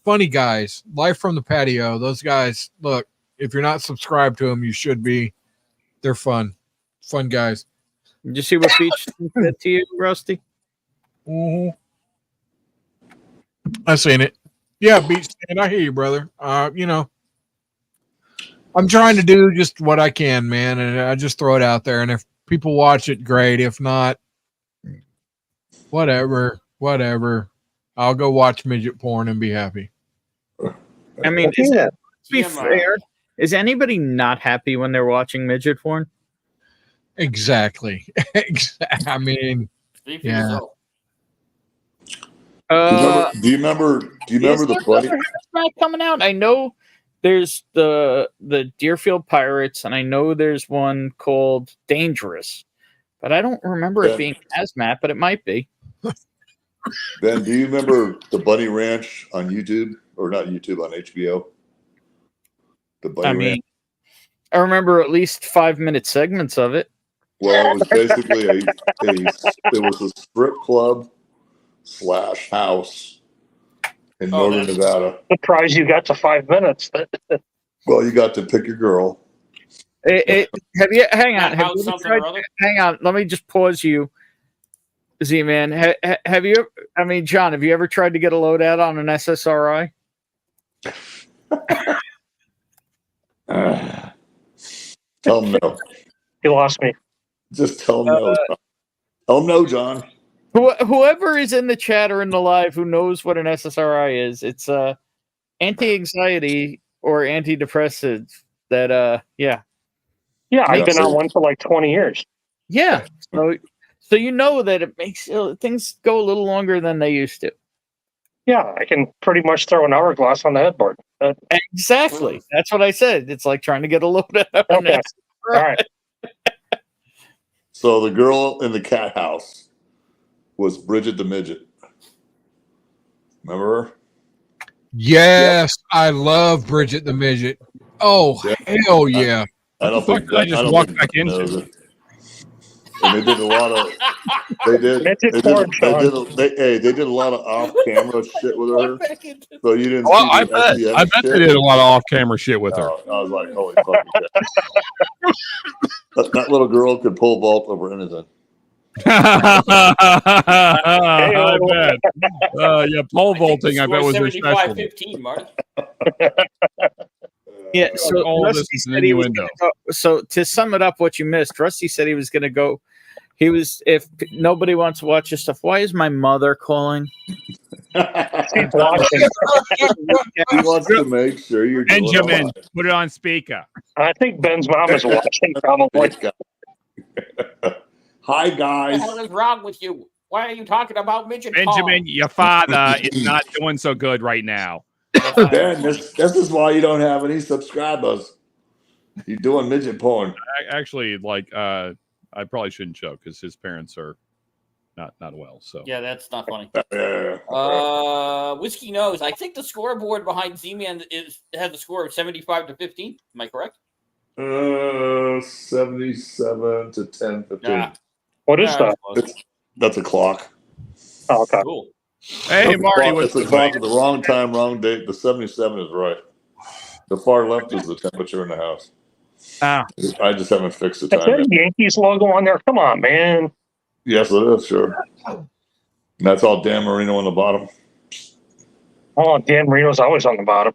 Funny guys, live from the patio. Those guys, look, if you're not subscribed to them, you should be. They're fun guys. Did you see what Beach said to you, Rusty? Mm-hmm. I seen it. Yeah, Beach Stand, I hear you, brother. You know, I'm trying to do just what I can, man, and I just throw it out there. And if people watch it, great. If not, whatever. I'll go watch midget porn and be happy. I mean, to be fair, is anybody not happy when they're watching midget porn? Exactly. I mean, yeah. Do you remember the buddy? Not coming out. I know there's the Deerfield Pirates, and I know there's one called Dangerous, but I don't remember it being hazmat, but it might be. Ben, do you remember the Bunny Ranch on YouTube, or not YouTube, on HBO? The Bunny Ranch. I remember at least 5-minute segments of it. Well, it was basically it was a strip club / house in northern Nevada. Surprised you got to 5 minutes. Well, you got to pick your girl. Have you? Hang on. Hang on. Let me just pause you, Z-Man. Have you? I mean, John, have you ever tried to get a loadout on an SSRI? Tell him no. You lost me. Just tell him no. Tell him no, John. Whoever is in the chat or in the live who knows what an SSRI is, it's anti-anxiety or antidepressant. That yeah, I've been on one for like 20 years. Yeah, so you know that it makes things go a little longer than they used to. Yeah, I can pretty much throw an hourglass on the headboard. Exactly. That's what I said. It's like trying to get a load out. Okay. All right. So the girl in the cat house was Bridget the Midget. Remember her? Yes, I love Bridget the Midget. Oh, hell yeah. I don't think I just walked back into it. And they did a lot of they did a lot of off-camera shit with her. So you didn't see I bet they did a lot of off-camera shit with her. I was like, holy fucking shit. That little girl could pole vault over anything. I bet. Yeah, pole vaulting, I bet was her specialty. 15, Marty. Yeah, so all Rusty this is said he was innuendo. gonna go, so to sum it up, what you missed, Rusty said he was going to go. If nobody wants to watch this stuff, why is my mother calling? She's watching. He wants to make sure you're doing Benjamin, all right. put it on speaker. I think Ben's mom is watching probably. Hi, What guys. the hell is wrong with you? Why are you talking about midget Benjamin, your father is not doing so good right now. Ben, this is why you don't have any subscribers. You're doing midget porn. Actually, I probably shouldn't show because his parents are not well. So Yeah, that's not funny. Yeah. Whiskey knows. I think the scoreboard behind Z-Man has a score of 75-15. Am I correct? 77 to 10, 15. Yeah. What is that? That's a clock. Oh, okay. Cool. hey, Marty, It's a clock at the wrong time, wrong date. The 77 is right. The far left is the temperature in the house. Ah. I just haven't fixed the Is there time a yet. Yankees logo on there? Come on, man. Yes, it is, sure. And that's all Dan Marino on the bottom. Oh, Dan Marino's always on the bottom.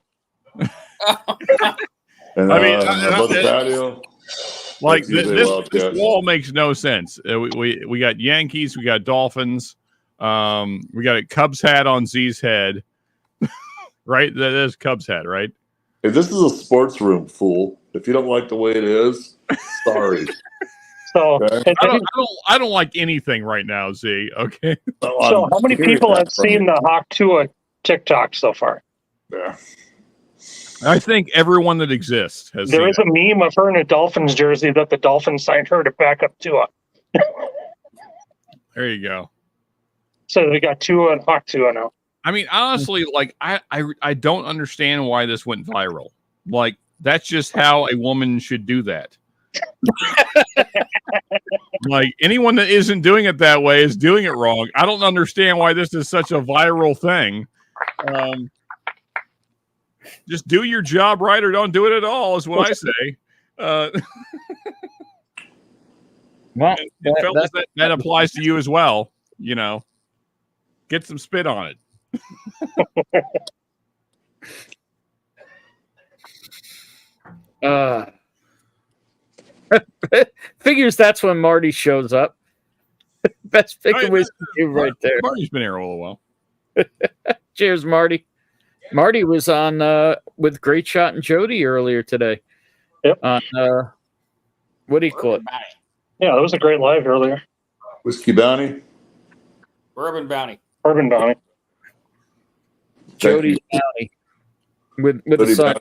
And I mean, above the patio, like that's usually this Wildcats. wall makes no sense. We got Yankees, we got Dolphins, we got a Cubs hat on Z's head, right? That is Cubs hat, right? Hey, this is a sports room, fool. If you don't like the way it is, sorry. So, Okay. I don't like anything right now, Z. Okay. so how many people have seen the Hawk Tua TikTok so far? Yeah. I think everyone that exists has There seen is a meme of her in a Dolphins jersey that the Dolphins signed her to back up Tua. There you go. So they got Tua and Hawk Tua now. I mean, honestly, like I don't understand why this went viral. Like, that's just how a woman should do that. Like, anyone that isn't doing it that way is doing it wrong. I don't understand why this is such a viral thing. Just do your job right or don't do it at all is what I say. Well, and fellas, that applies to you as well. You know, get some spit on it. Figures that's when Marty shows up. Best pick of Whiskeytube right there. Marty's been here a little while. Cheers, Marty. Marty was on with Great Shot and Jody earlier today. Yep. On what do you call it? Yeah, that was a great live earlier. Whiskey Bounty. Bourbon Bounty. Bourbon Bounty. Jody's Bounty. With the sun.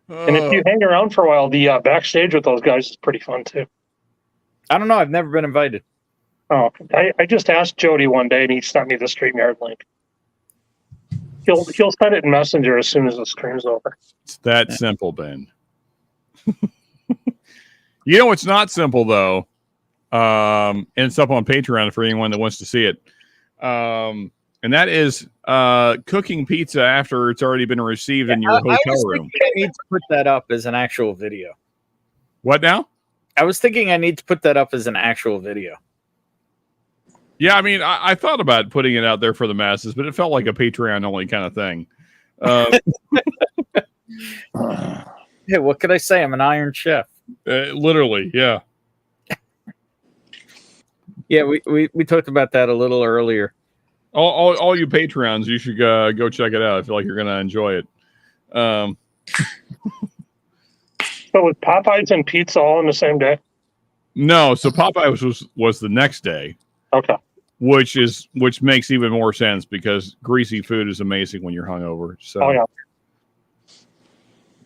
And if you hang around for a while, the backstage with those guys is pretty fun too. I don't know. I've never been invited. Oh, I just asked Jody one day, and he sent me the StreamYard link. He'll send it in Messenger as soon as the stream's over. It's that simple, Ben. You know what's not simple though, and it's up on Patreon for anyone that wants to see it. And that is cooking pizza after it's already been received in your hotel room. I need to put that up as an actual video. What now? I was thinking I need to put that up as an actual video. Yeah, I mean, I thought about putting it out there for the masses, but it felt like a Patreon only kind of thing. Hey, what could I say? I'm an Iron Chef. Literally, yeah. Yeah, we talked about that a little earlier. All you Patreons, you should go check it out. I feel like you're going to enjoy it. So with Popeyes and pizza all on the same day? No, so Popeyes was the next day. Okay. Which makes even more sense because greasy food is amazing when you're hungover. So, yeah.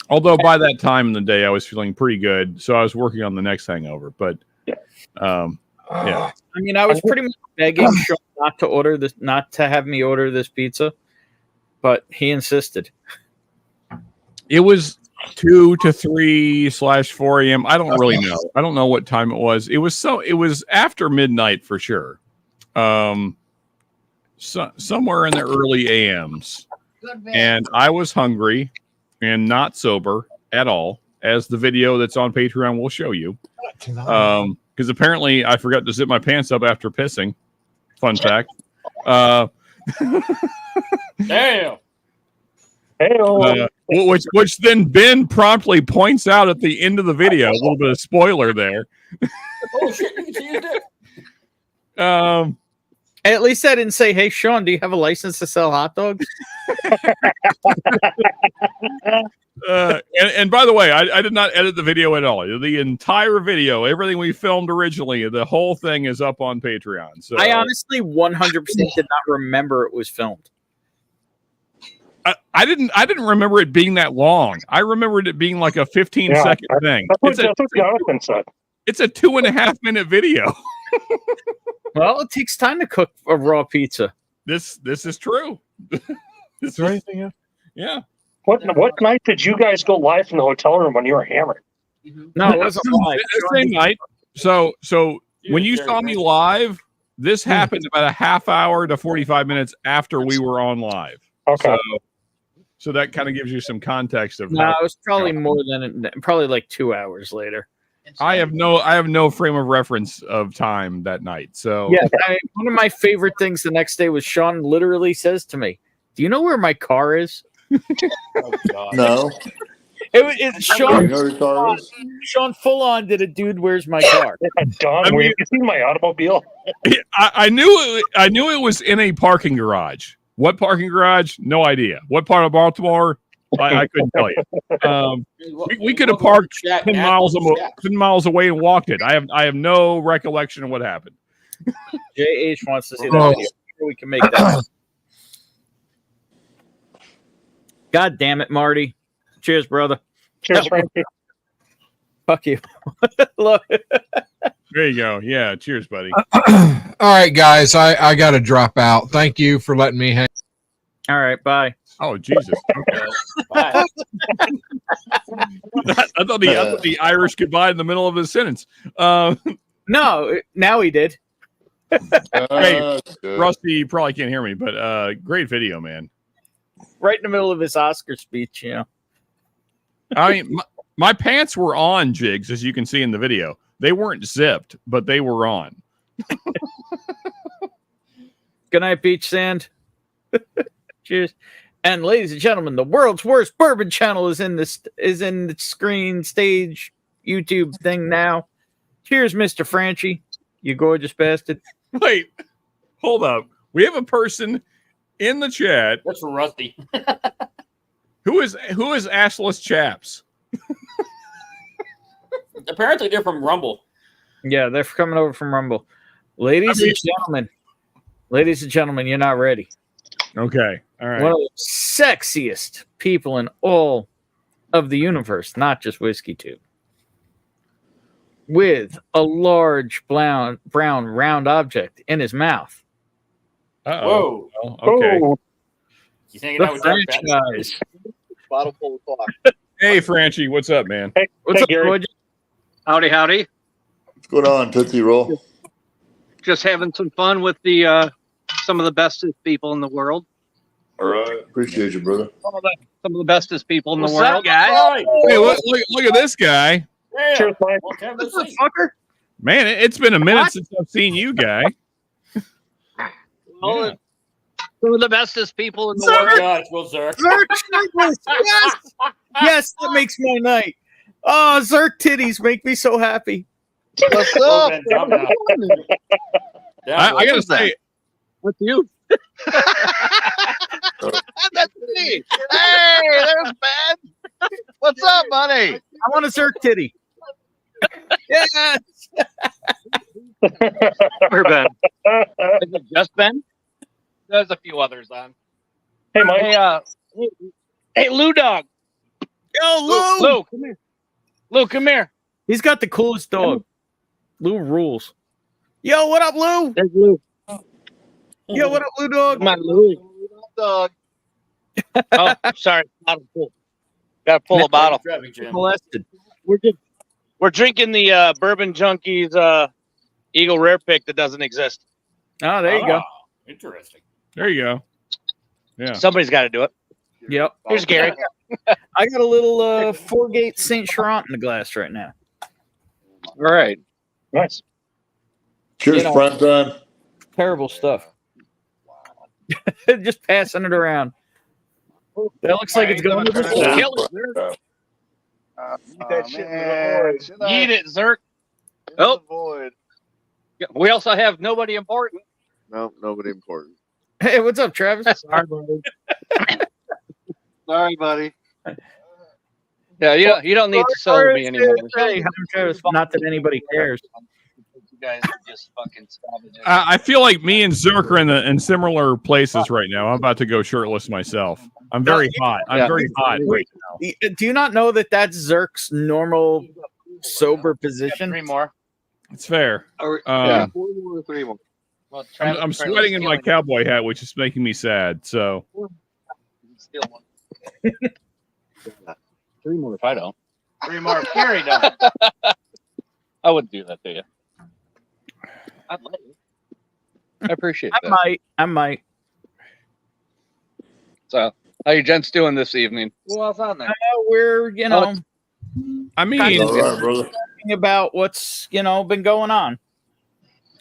Although by that time in the day I was feeling pretty good, so I was working on the next hangover. But yeah. I mean, I was pretty much begging Sean not to have me order this pizza, but he insisted. It was 2 to 3/4 a.m. I don't really know. I don't know what time it was. It was after midnight for sure. Somewhere in the early AMs. And I was hungry and not sober at all, as the video that's on Patreon will show you. Because apparently I forgot to zip my pants up after pissing. Fun fact. Damn. Which then Ben promptly points out at the end of the video. A little bit of spoiler there. Oh shit! You can see his dick. At least I didn't say, "Hey, Sean, do you have a license to sell hot dogs?" And by the way, I did not edit the video at all. The entire video, everything we filmed originally, the whole thing is up on Patreon. So I honestly 100% did not remember it was filmed. I didn't remember it being that long. I remembered it being like a 15-second thing. That's what Jonathan said. It's a 2.5 minute video. Well, it takes time to cook a raw pizza. This is true. Is there anything else? Yeah. What night did you guys go live in the hotel room when you were hammered? No, it wasn't live. The same night. So when you saw me live, this happened about a half hour to 45 minutes after we were on live. Okay. So that kind of gives you some context of. No, it was probably more than probably like 2 hours later. I have no frame of reference of time that night. So yeah, one of my favorite things the next day was Sean literally says to me, "Do you know where my car is?" Oh, God. No. It's Sean. You know where your car is? Sean full on did a dude. Where's my car? Don, where you see my automobile? I knew it was in a parking garage. What parking garage? No idea. What part of Baltimore? I couldn't tell you. We could have parked 10 miles away and walked it. I have no recollection of what happened. JH wants to see that video. We can make that. God damn it, Marty. Cheers, brother. Cheers, Frankie. Fuck you. Look. There you go. Yeah. Cheers, buddy. All right, guys. I got to drop out. Thank you for letting me hang. All right. Bye. Oh, Jesus. Okay. Bye. I thought the Irish goodbye in the middle of his sentence. No, now he did. Hey, Rusty, you probably can't hear me, but great video, man. Right in the middle of his Oscar speech, you know. I mean, my pants were on, Jigs, as you can see in the video. They weren't zipped, but they were on. Good night, Beach Sand. Cheers. And ladies and gentlemen, the world's worst bourbon channel is in the screen stage YouTube thing now. Cheers, Mr. Franchi, you gorgeous bastard. Wait, hold up. We have a person in the chat. That's Rusty. Who is assless chaps? Apparently, they're from Rumble. Yeah, they're coming over from Rumble. Ladies and gentlemen, you're not ready. Okay, all right. One of the sexiest people in all of the universe, not just Whiskeytube, with a large brown round object in his mouth. Uh-oh. Whoa. Well, okay. Oh, He's hanging out The with that fat- franchise. Bottle full of clock. Hey, Franchi, what's up, man? hey, What's hey, up, Gary. gorgeous? Howdy, howdy. What's going on, Tootsie Roll? Just having some fun with the some of the bestest people in the world. All right. Appreciate you, brother. Some of the bestest people in What's the world. up, guys? Hey, look at this guy. Yeah. Cheers, Mike. Well, have a What's up, seat. fucker? Man, it's been a minute since I've seen you, guy. Well, Yeah. Some of the bestest people in the Oh, world. God, it's Will Zerk. Zerk titties. Yes. Yes, that makes my night. Oh, Zerk titties make me so happy. What's Oh, up? man, down now. I gotta say, With you. That's me. Hey, there's Ben. What's up, buddy? I want a Zerk titty. Yes. Where Ben? Is it just Ben? There's a few others on. Hey, Mike. Hey, Lou Dog. Yo, Lou. Lou, come here. Lou, come here. He's got the coolest dog. Lou rules. Yo, what up, Lou? There's Lou. Yo, what up, Lou dog? Come on, Lou. Dog. Oh, sorry. Bottle full. Got to pull a bottle. Traffic jam. Molested. We're drinking the Bourbon Junkies Eagle Rare Pick that doesn't exist. Oh, there you go. Interesting. there you go. Yeah. Somebody's got to do it. Yep. Here's Gary. I got a little Four-Gate Saint Charant in the glass right now. All right. Nice. Cheers, You know- prime time. Terrible stuff. Just passing it around. That looks like it's going to the Kill it, Zerk. Eat it, Zerk. Oh. We also have nobody important. No, nobody important. Hey, what's up, Travis? Sorry, buddy. Sorry, buddy. Yeah, you don't need to sell me anymore. Hey, I'm Travis. Not that anybody cares. You guys are just fucking savages. I feel like me and Zerk are in similar places right now. I'm about to go shirtless myself. I'm very hot. I'm very hot right now. Do you not know that that's Zerk's normal sober position? 3 more. It's fair. Yeah. 4 more or 3 more. Well, I'm sweating in my cowboy hat, which is making me sad. So Steal one. 3 more if I don't. 3 more if Gary don't. I wouldn't do that to you. I'd let you. I appreciate that. I might. So, how you gents doing this evening? Who else on there? We're, I mean, All right, brother. talking about what's, been going on.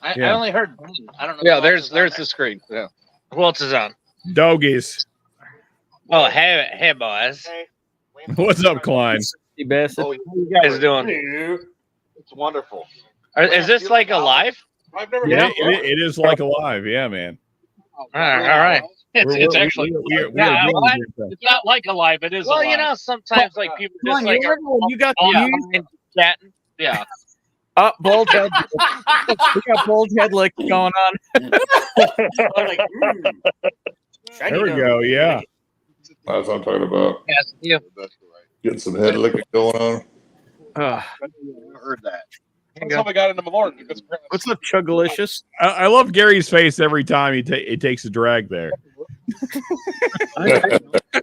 I Yeah. only heard. I don't know. Yeah, there's the screen. Yeah. Who else is on? doggies. Oh, hey, boys. What's up, Klein? You bastard. How you guys doing? It's wonderful. Is this like a live? I've never Yeah, been before. it is like alive. Yeah, man. All right. It's actually. we're Yeah, doing what? good stuff. It's not like a live. It is. Well, sometimes like people Come just on, like you remember when you got the news? chatting. Yeah. Bald head. We got bald head lick going on. I'm like, shiny There we nose. go. Yeah. That's what I'm talking about. Yes, you. That's right. Getting some head licking going on. I heard that. That's how I got into Malort. Because What's up, Chugalicious? I love Gary's face every time he takes a drag there. I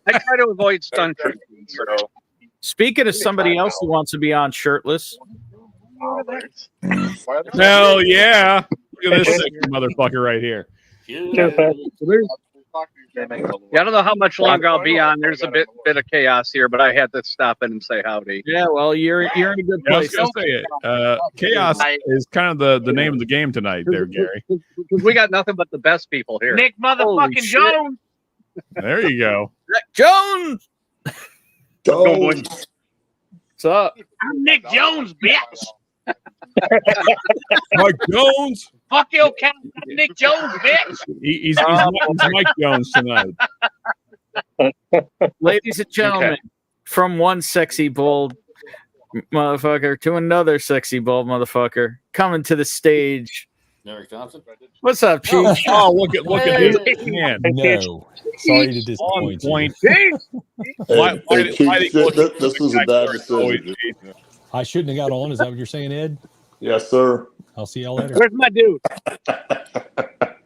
try to avoid stunt treatment, so. Speaking of somebody else who wants to be on shirtless. Hell yeah. Look at this sexy motherfucker right here. Yeah, I don't know how much longer I'll be on. There's a bit of chaos here, but I had to stop in and say howdy. Yeah, well, you're in a good Yeah, I was place. gonna say it. Chaos is kind of the name of the game tonight, there, Gary. We got nothing but the best people here. Nick motherfucking Jones. There you go. Jones. Jones. What's up? I'm Nick Jones, bitch. Mike Jones. Fuck your cat. I'm Nick Jones, bitch. He's Mike Jones tonight. Ladies and gentlemen, from one sexy bold motherfucker to another sexy bold motherfucker, coming to the stage. Derek Thompson. What's up, Chief? Oh, look at this man. No, sorry to disappoint point. you. This was a bad decision. I shouldn't have got on. Is that what you're saying, Ed? Yes, sir. I'll see y'all later. Where's my dude?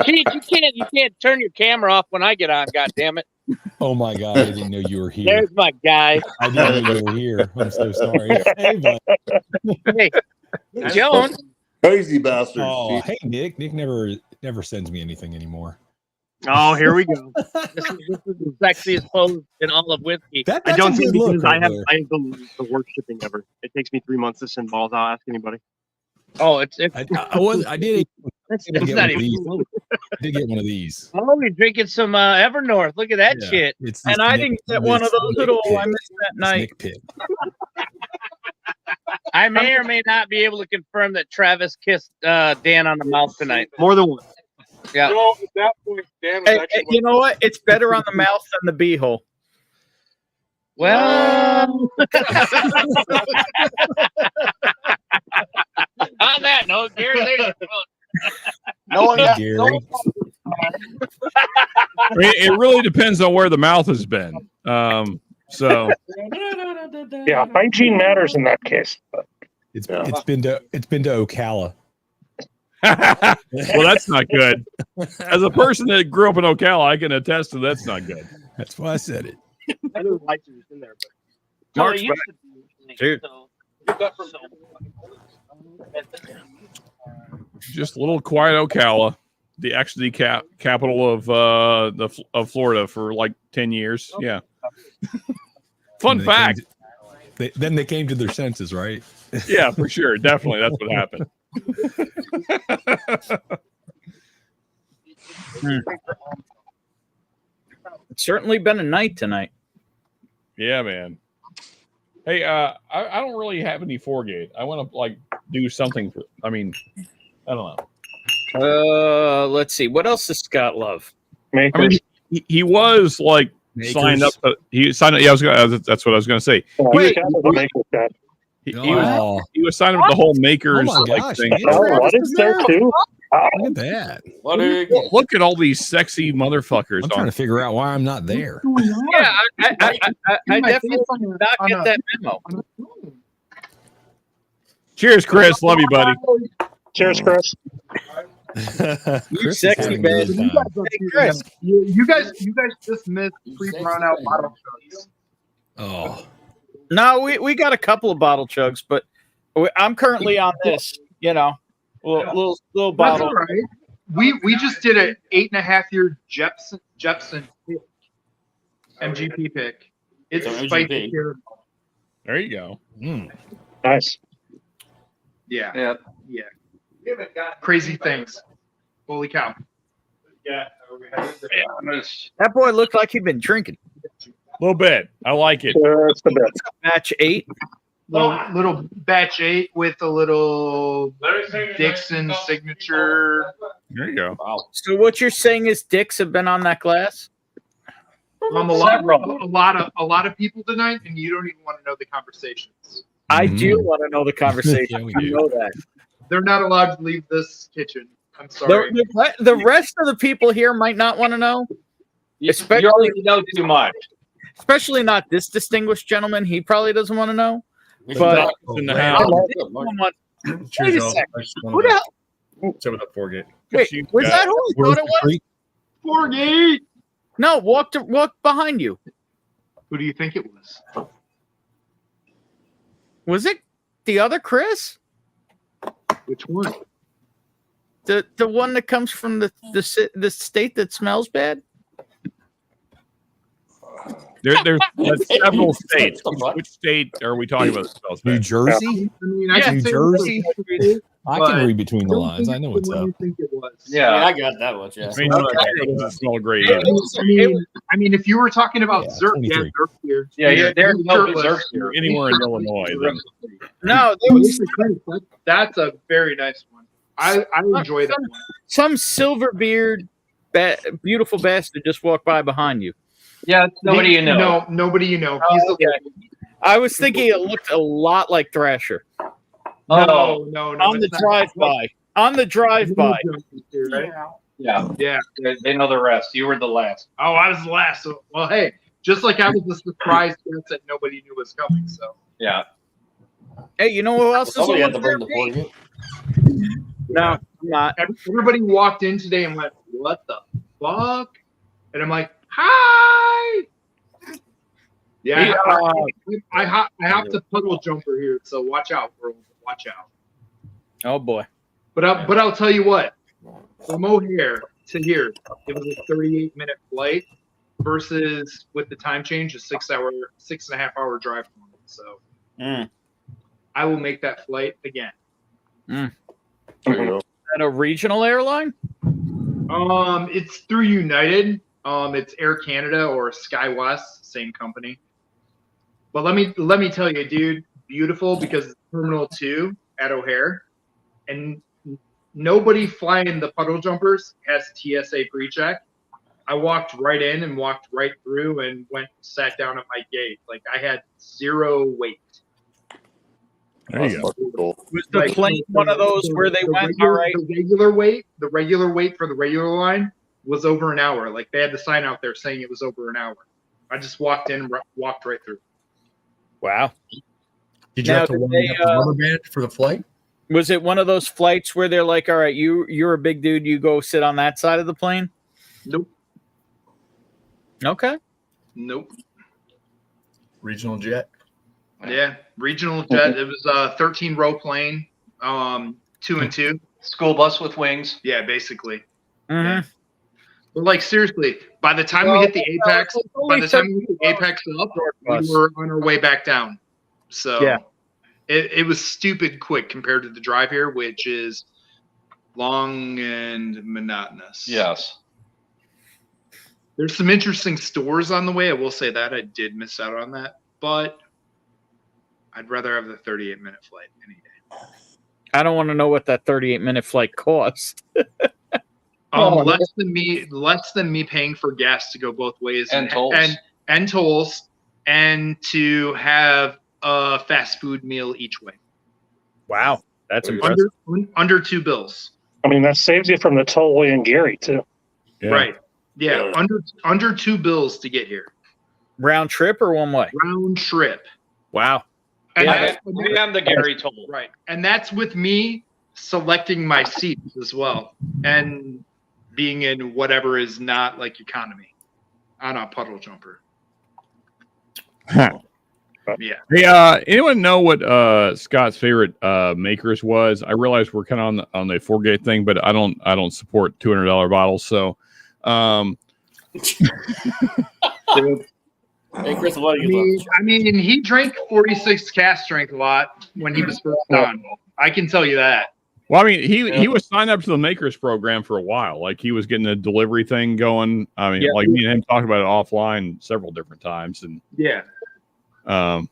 Keith, you can't turn your camera off when I get on. God damn it! Oh my God, I didn't know you were here. There's my guy. I didn't know you were here. I'm so sorry. Hey, bud. Hey, Jones. Crazy bastard. Oh, hey, Nick. Nick never sends me anything anymore. Oh, here we go. This is the sexiest pose in all of whiskey. I don't see because I have the worst shipping ever. It takes me 3 months to send balls. I'll ask anybody. Oh, it's I did get one of these. Oh, you're drinking some Evernorth. Look at that shit. And I didn't get one of those at all. I missed that night. I may or may not be able to confirm that Travis kissed Dan on the mouth tonight. More than one. Yeah. Well, at that point, Dan was Hey, you know what? It's better on the mouth than the beehole. Well, on that note, Gary, there's no one got Gary. I mean, it really depends on where the mouth has been. So Yeah, hygiene matters in that case. But, It's been to Ocala. well, that's not good. As a person that grew up in Ocala, I can attest to that's not good. That's why I said it. I know lights are in there, but Mark's back. Dude. Just a little quiet Ocala, the capital of Florida for like 10 years. Yeah. Fun fact. Then they came to their senses, right? Yeah, for sure. Definitely. That's what happened. It's certainly been a night tonight. Yeah, man. Hey, I don't really have any 4-gate. I want to like do something for. I mean, I don't know. Let's see. What else does Scott love? I mean, he was like signed up. He signed up. Yeah, that's what I was going to say. He was signed up with the whole makers thing. What is there too? Look at that. Look at all these sexy motherfuckers. I'm trying to figure out why I'm not there. Yeah, I definitely did not get that memo. Cheers, Chris. Love you, buddy. Cheers, Chris. You sexy man. Chris, you guys just missed pre-brown out bottle chugs. Oh. No, we got a couple of bottle chugs, but I'm currently on this, little bottle. That's all right. We just did an 8.5-year Jepson pick, MGP pick. It's spicy. There you go. Nice. Yeah. Crazy things. Holy cow. That boy looked like he'd been drinking. A little bit. I like it. Batch 8. Little batch 8 with a little Dixon signature. There you go. Wow. So what you're saying is dicks have been on that glass? A lot of people tonight, and you don't even want to know the conversations. I do want to know the conversation. Yeah, you know that. They're not allowed to leave this kitchen. I'm sorry. The rest of the people here might not want to know. You already know too much. especially not this distinguished gentleman. He probably doesn't want to know. Mr. But Doc- in the house. wait a second. Who the hell? What's up with the Forgate? Wait, was that who we thought it was? Forgate. No, walk behind you. Who do you think it was? Was it the other Chris? Which one? The one that comes from the state that smells bad? There's several states. Which state are we talking about? that smells New bad? Jersey? I mean, Yeah, New Jersey? I but can read between the don't lines. think I know it's what's the one up. you think it was. Yeah. I got that one. Yeah. I mean, it doesn't smell great. either. I mean, if you were talking about Yeah, Zerk, 23. Zerk here. Yeah, there's no shirtless. reserves here. Anywhere in Illinois, then. No, there was That's a very nice one. I enjoy that one. some silver-beard, beautiful bastard just walked by behind you. Yeah, it's nobody you know. No, nobody you know. He's okay. I was thinking it looked a lot like Thrasher. Oh, no. On the drive-by. On the drive-by. Right? yeah. They know the rest. You were the last. Oh, I was the last. So, well, hey, just like I was the surprise guest that nobody knew was coming. So Yeah. Hey, you know who else is Somebody had over to bring the there? Forgate. No, I'm not. everybody walked in today and went, "What the fuck?" And I'm like, "Hi." Yeah, I have to puddle jumper here, so watch out, bro. Watch out. Oh boy. But I'll tell you what, from O'Hare to here, it was a 38-minute flight versus with the time change, a 6.5 hour drive for me. So I will make that flight again. There you go. Is that a regional airline? It's through United. It's Air Canada or SkyWest, same company. But let me tell you, dude, beautiful because it's Terminal 2 at O'Hare, and nobody flying the puddle jumpers has TSA pre-check. I walked right in and walked right through and sat down at my gate. Like I had zero wait. There you go. Was the plane one of those where they went, all right? The regular wait for the regular line was over an hour. Like they had the sign out there saying it was over an hour. I just walked in, walked right through. Wow. Did you Now, have to did warm they, up the rubber band for the flight? Was it one of those flights where they're like, all right, you're a big dude, you go sit on that side of the plane? Nope. Okay. Nope. Regional jet. Yeah, regional jet. It was a 13-row plane, 2 and 2. School bus with wings. Yeah, basically. Mm-hmm. Yeah. But like seriously, by the time we hit the apex, up, we were on our way back down. So yeah, it was stupid quick compared to the drive here, which is long and monotonous. Yes. There's some interesting stores on the way. I will say that I did miss out on that, but I'd rather have the 38-minute flight any day. I don't want to know what that 38-minute flight costs. Less than me paying for gas to go both ways and tolls and tolls, and to have a fast food meal each way. Wow, that's impressive. Under $2. I mean, that saves you from the tollway in Gary too. Yeah. Right. Yeah, under $2 to get here. Round trip or one way? Round trip. Wow. And and the Gary toll. Right. And that's with me selecting my seats as well. And being in whatever is not like economy on a puddle jumper. Huh. Yeah. Hey, anyone know what Scott's favorite makers was? I realize we're kind of on the Forgate thing, but I don't support $200 bottles. So, Hey, Chris, I mean, he drank 46 cast strength a lot when he was first on. I can tell you that. Well, I mean, he was signed up to the makers program for a while. Like he was getting the delivery thing going. I mean, like me and him talked about it offline several different times. And yeah. There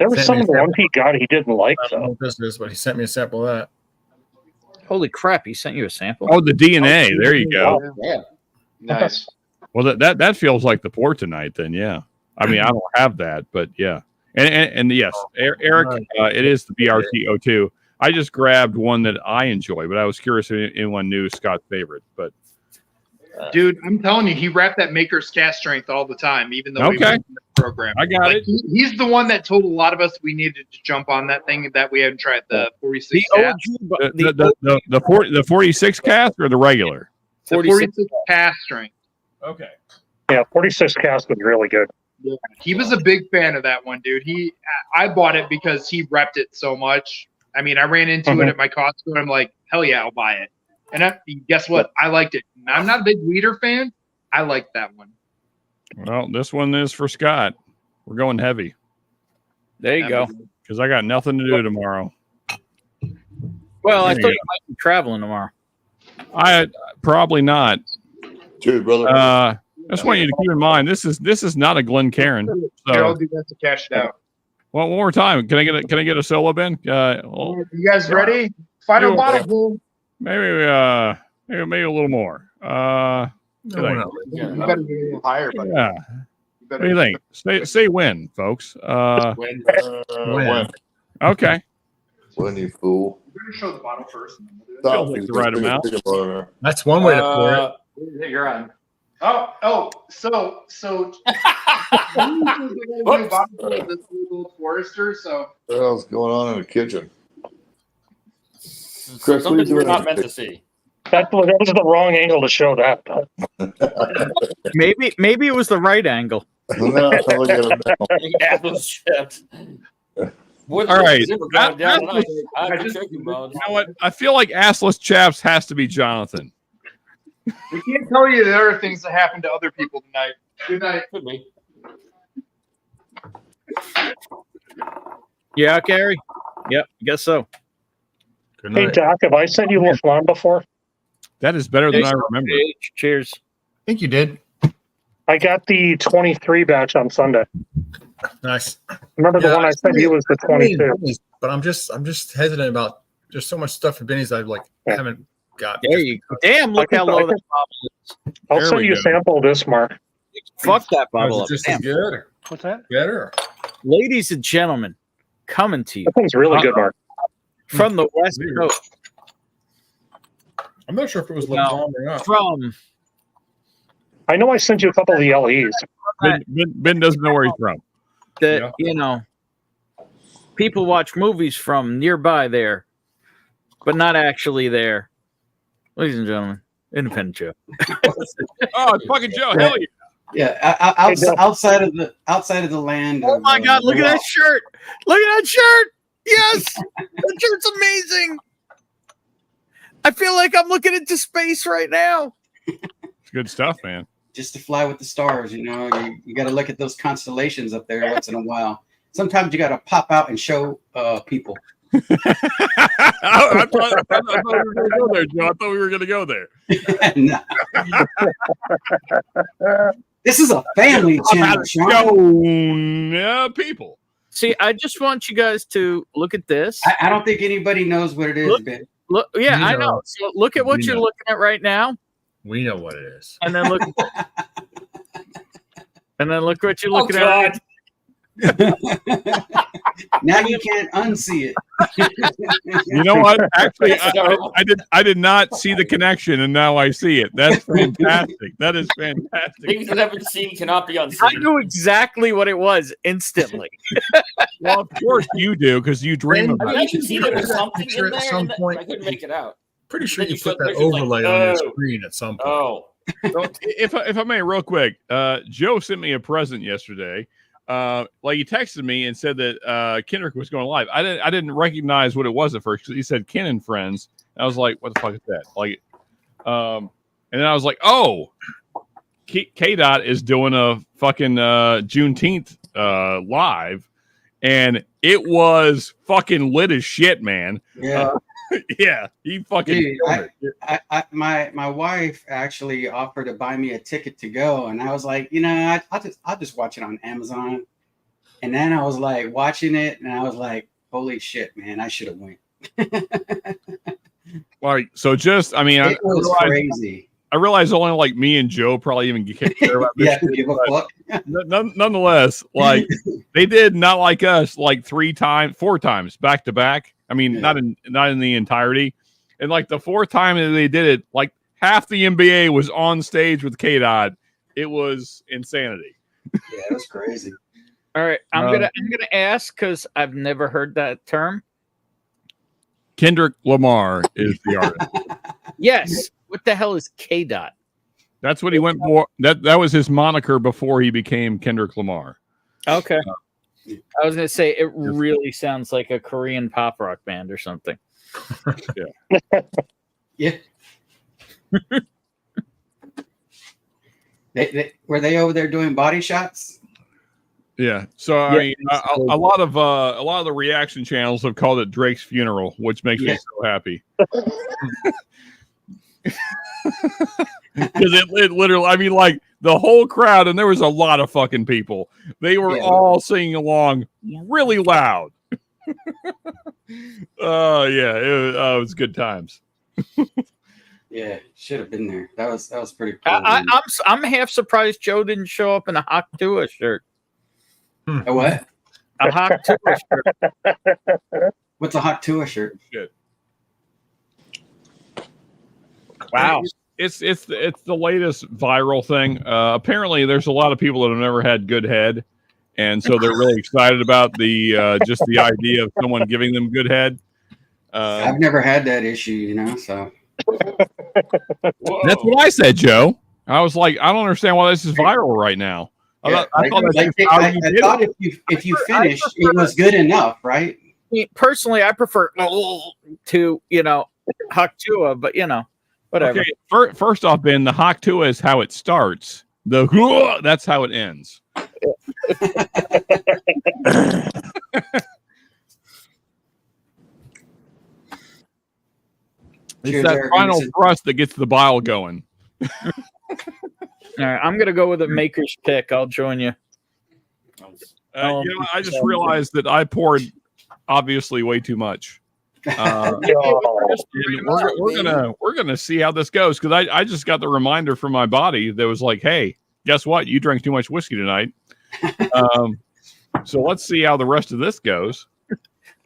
was some of the ones he got he didn't like I don't know what this is, but he sent me a sample of that. Holy crap! He sent you a sample. Oh, the DNA. There you go. Yeah. Nice. Well, that feels like the pour tonight. Then, yeah. I mean, I don't have that, but yeah. And yes, Eric, it is the BRT02. I just grabbed one that I enjoy, but I was curious if anyone knew Scott's favorite. But Dude, I'm telling you, he rapped that Maker's cast strength all the time, even though we Okay. were in the program. I got it. He's the one that told a lot of us we needed to jump on that thing that we hadn't tried, the 46 The cast. OG, The 46 cast or the regular? The 46 cast strength. Okay. Yeah, 46 cast was really good. Yeah. He was a big fan of that one, dude. I bought it because he repped it so much. I mean, I ran into it at my Costco, and I'm like, hell yeah, I'll buy it. And guess what? I liked it. I'm not a big leader fan. I liked that one. Well, this one is for Scott. We're going heavy. There you go. Because I got nothing to do tomorrow. Well, I There thought you you might be traveling tomorrow. I probably not. Cheers, brother. I just want you to keep in mind this is not a Glen Cairn. Here, I'll So, do that to cash it out. well, one more time. Can I get a solo, Ben? You guys ready? Final bottle. Maybe a little more. You better get a little higher, buddy. Yeah. What do you think? Say when, folks. When. Okay. When, you fool. We're going to show the bottle first. And then we'll do it. Feels like the right amount. That's one way to pour it. You're on. So this little Forester, so What the hell's going on in the kitchen? Chris, what are you Something you're doing? not meant to see. That was the wrong angle to show that. Maybe it was the right angle. No, I'm looking at him now. Yeah, those chips. All right. Zipper going down tonight. I I'm just- checking, bro. You know what? I feel like assless chaps has to be Jonathan. we can't tell you there are things that happen to other people tonight. Good night. Could be. Yeah, Gary. Yep, I guess so. Good Hey, night. Doc, have I sent you Laflamme before? That is better than I remember. Cheers. I think you did. I got the 23 batch on Sunday. Nice. Remember the one I sent you was the 22. But I'm just hesitant about. There's so much stuff for Benny's I haven't got. There you go. Damn, look how low that bottle is. I'll There send we you a go. sample of this, Mark. Fuck that Was bottle it up. just Damn. as good? Or What's that? better? Ladies and gentlemen, coming to you That thing's really good, Mark. from the West Weird. Coast, I'm not sure if it was No. Laflamme or not. from I know I sent you a couple of the LEs. Ben doesn't know where he's from. that, people watch movies from nearby there, but not actually there. Ladies and gentlemen, Independent Joe. Oh, it's fucking Joe. Hell yeah. Yeah, outside of the land. Oh my God! Look at that shirt! Look at that shirt! Yes, that shirt's amazing. I feel like I'm looking into space right now. It's good stuff, man. Just to fly with the stars, you got to look at those constellations up there once in a while. Sometimes you got to pop out and show people. I thought we were going to go there, Joe. I thought we were going to go there. No. This is a family channel, Sean. People. See, I just want you guys to look at this. I don't think anybody knows what it is, Ben. Look, yeah, We I know. know. So look at what We you're know. looking at right now, We know what it is. and then look, and then look what you're Oh, looking God. at. Now you can't unsee it. You know what? Actually, I did not see the connection, and now I see it. That's fantastic. That is fantastic. Things that haven't seen cannot be I unseen. knew exactly what it was instantly. Well, of course you do, because you dream I about mean, I it. could see there was something Picture in at there, some and point. I couldn't make it out. Pretty sure Then you you put showed that pictures like, overlay on your oh. screen at some point. Oh, So, if I may, real quick, Joe sent me a present yesterday. Like he texted me and said that Kendrick was going live. I didn't recognize what it was at first because he said Ken and Friends. And I was like, what the fuck is that? Like, and then I was like, oh, K Dot is doing a fucking Juneteenth live, and it was fucking lit as shit, man. Yeah. Yeah, he fucking. Dude, killed it. my wife actually offered to buy me a ticket to go, and I was like, I'll just watch it on Amazon. And then I was like watching it, and I was like, holy shit, man, I should have went. Like, so just, I mean, It was crazy. I realize only like me and Joe probably even care about this. Yeah, shit, give a but fuck. nonetheless, like they did not like us like 4 times back to back. I mean, not in the entirety. And like the 4th time that they did it, like half the NBA was on stage with K-Dot. It was insanity. Yeah, it was crazy. All right, I'm gonna ask because I've never heard that term. Kendrick Lamar is the artist. Yes. What the hell is K-Dot? That's what he went for. That was his moniker before he became Kendrick Lamar. Okay. I was gonna say it really sounds like a Korean pop rock band or something. Yeah. Yeah. Were they over there doing body shots? Yeah. So I mean, a lot of the reaction channels have called it Drake's funeral, which makes me so happy. Because it literally, I mean, like the whole crowd, and there was a lot of fucking people. They were all singing along really loud. It was good times. Yeah, should have been there. That was pretty cool. I'm half surprised Joe didn't show up in a Hawk Tua shirt. A what? A Hawk Tua shirt. What's a Hawk Tua shirt? Shit. Wow. It's the latest viral thing. Apparently, there's a lot of people that have never had good head, and so they're really excited about the just the idea of someone giving them good head. I've never had that issue, so. That's what I said, Joe. I was like, I don't understand why this is viral right now. Yeah, I thought if you finished, it was good enough, right? Personally, I prefer to Hawk Tua, but whatever. Okay, first off, Ben, the Hawk Tua is how it starts. That's how it ends. It's that final thrust that gets the bile going. All right, I'm gonna go with a maker's pick. I'll join you. I just realized that I poured obviously way too much. We're gonna see how this goes because I just got the reminder from my body that was like, hey, guess what? You drank too much whiskey tonight. So let's see how the rest of this goes.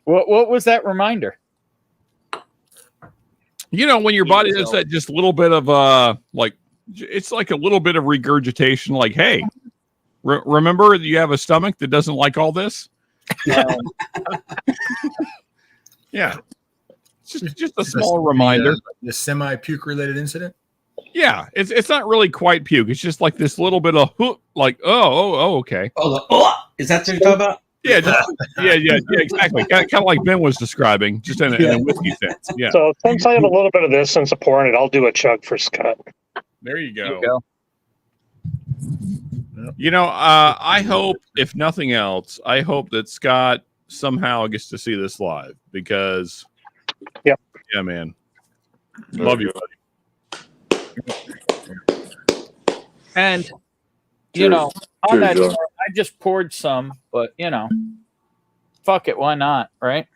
What was that reminder? When your body does that just a little bit of it's like a little bit of regurgitation, like, hey, remember that you have a stomach that doesn't like all this? Yeah. It's just a small reminder. The semi-puke related incident? Yeah. It's not really quite puke. It's just like this little bit of like, okay. Is that what you're talking about? Yeah, exactly. Kind of like Ben was describing, just in a whiskey sense. Yeah. So since I have a little bit of this, since I'm pouring it, I'll do a chug for Scott. There you go. I hope, if nothing else, I hope that Scott somehow gets to see this live because, yeah, man, love you, buddy. And on that note, I just poured some, but fuck it, why not, right?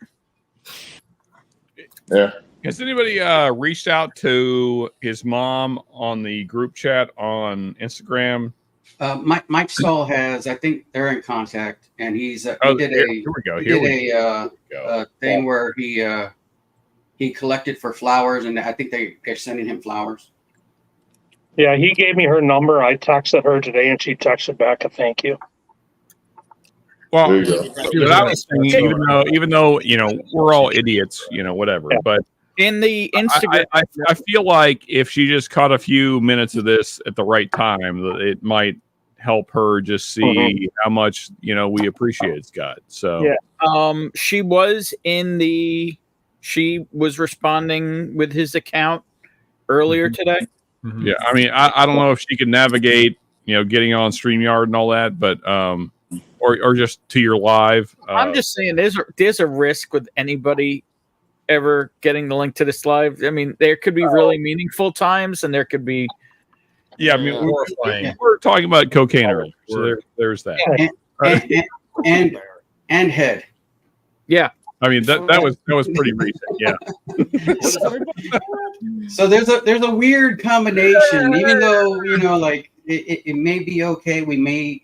Yeah. Has anybody reached out to his mom on the group chat on Instagram? Mike Stoll has. I think they're in contact, and he did a thing where he collected for flowers, and I think they're sending him flowers. Yeah, he gave me her number. I texted her today, and she texted back a thank you. Well, I was saying, even though we're all idiots, whatever, but. In the Instagram, I feel like if she just caught a few minutes of this at the right time, it might help her just see how much we appreciate Scott. So she was responding with his account earlier today. Yeah, I mean, I don't know if she could navigate, getting on StreamYard and all that, but or just to your live. I'm just saying, there's a risk with anybody ever getting the link to this live. I mean, there could be really meaningful times, and there could be. Yeah, I mean, we're talking about cocaine earlier, so there's that. And head. Yeah, I mean that was pretty recent. Yeah. So there's a weird combination, even though like it may be okay. We may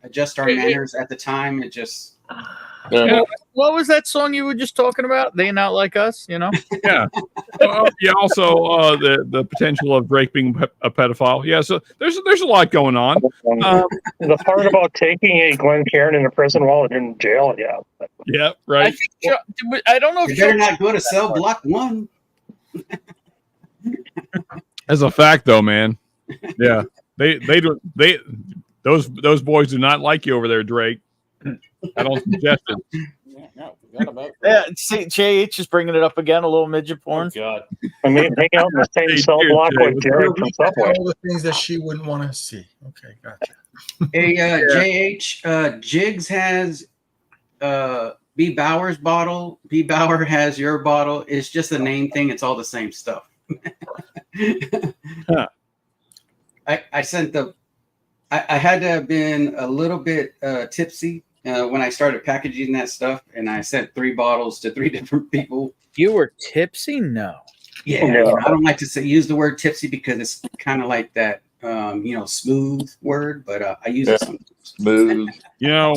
adjust our manners at the time. It just. Yeah. What was that song you were just talking about? They Not Like Us, you know? Yeah. Yeah. Also, the potential of Drake being a pedophile. Yeah. So there's a lot going on. The part about taking a Glenn Cairn into prison while in jail, yeah. Yeah. Right. I don't know if You better not go to cell block 1. As a fact, though, man. Yeah. Those boys do not like you over there, Drake. I don't suggest it. Yeah, see, JH is bringing it up again, a little midget porn. God. I mean, hang out in the same cell block with Jared from Subway. All the things that she wouldn't want to see. Okay, gotcha. Hey, JH, Jigs has B. Bauer's bottle. B. Bauer has your bottle. It's just a name thing. It's all the same stuff. Huh. I sent the. I had to have been a little bit tipsy when I started packaging that stuff, and I sent 3 bottles to 3 different people. You were tipsy? No. Yeah, No. I don't like to use the word tipsy because it's kind of like that, smooth word, but I use it sometimes. Smooth. You know,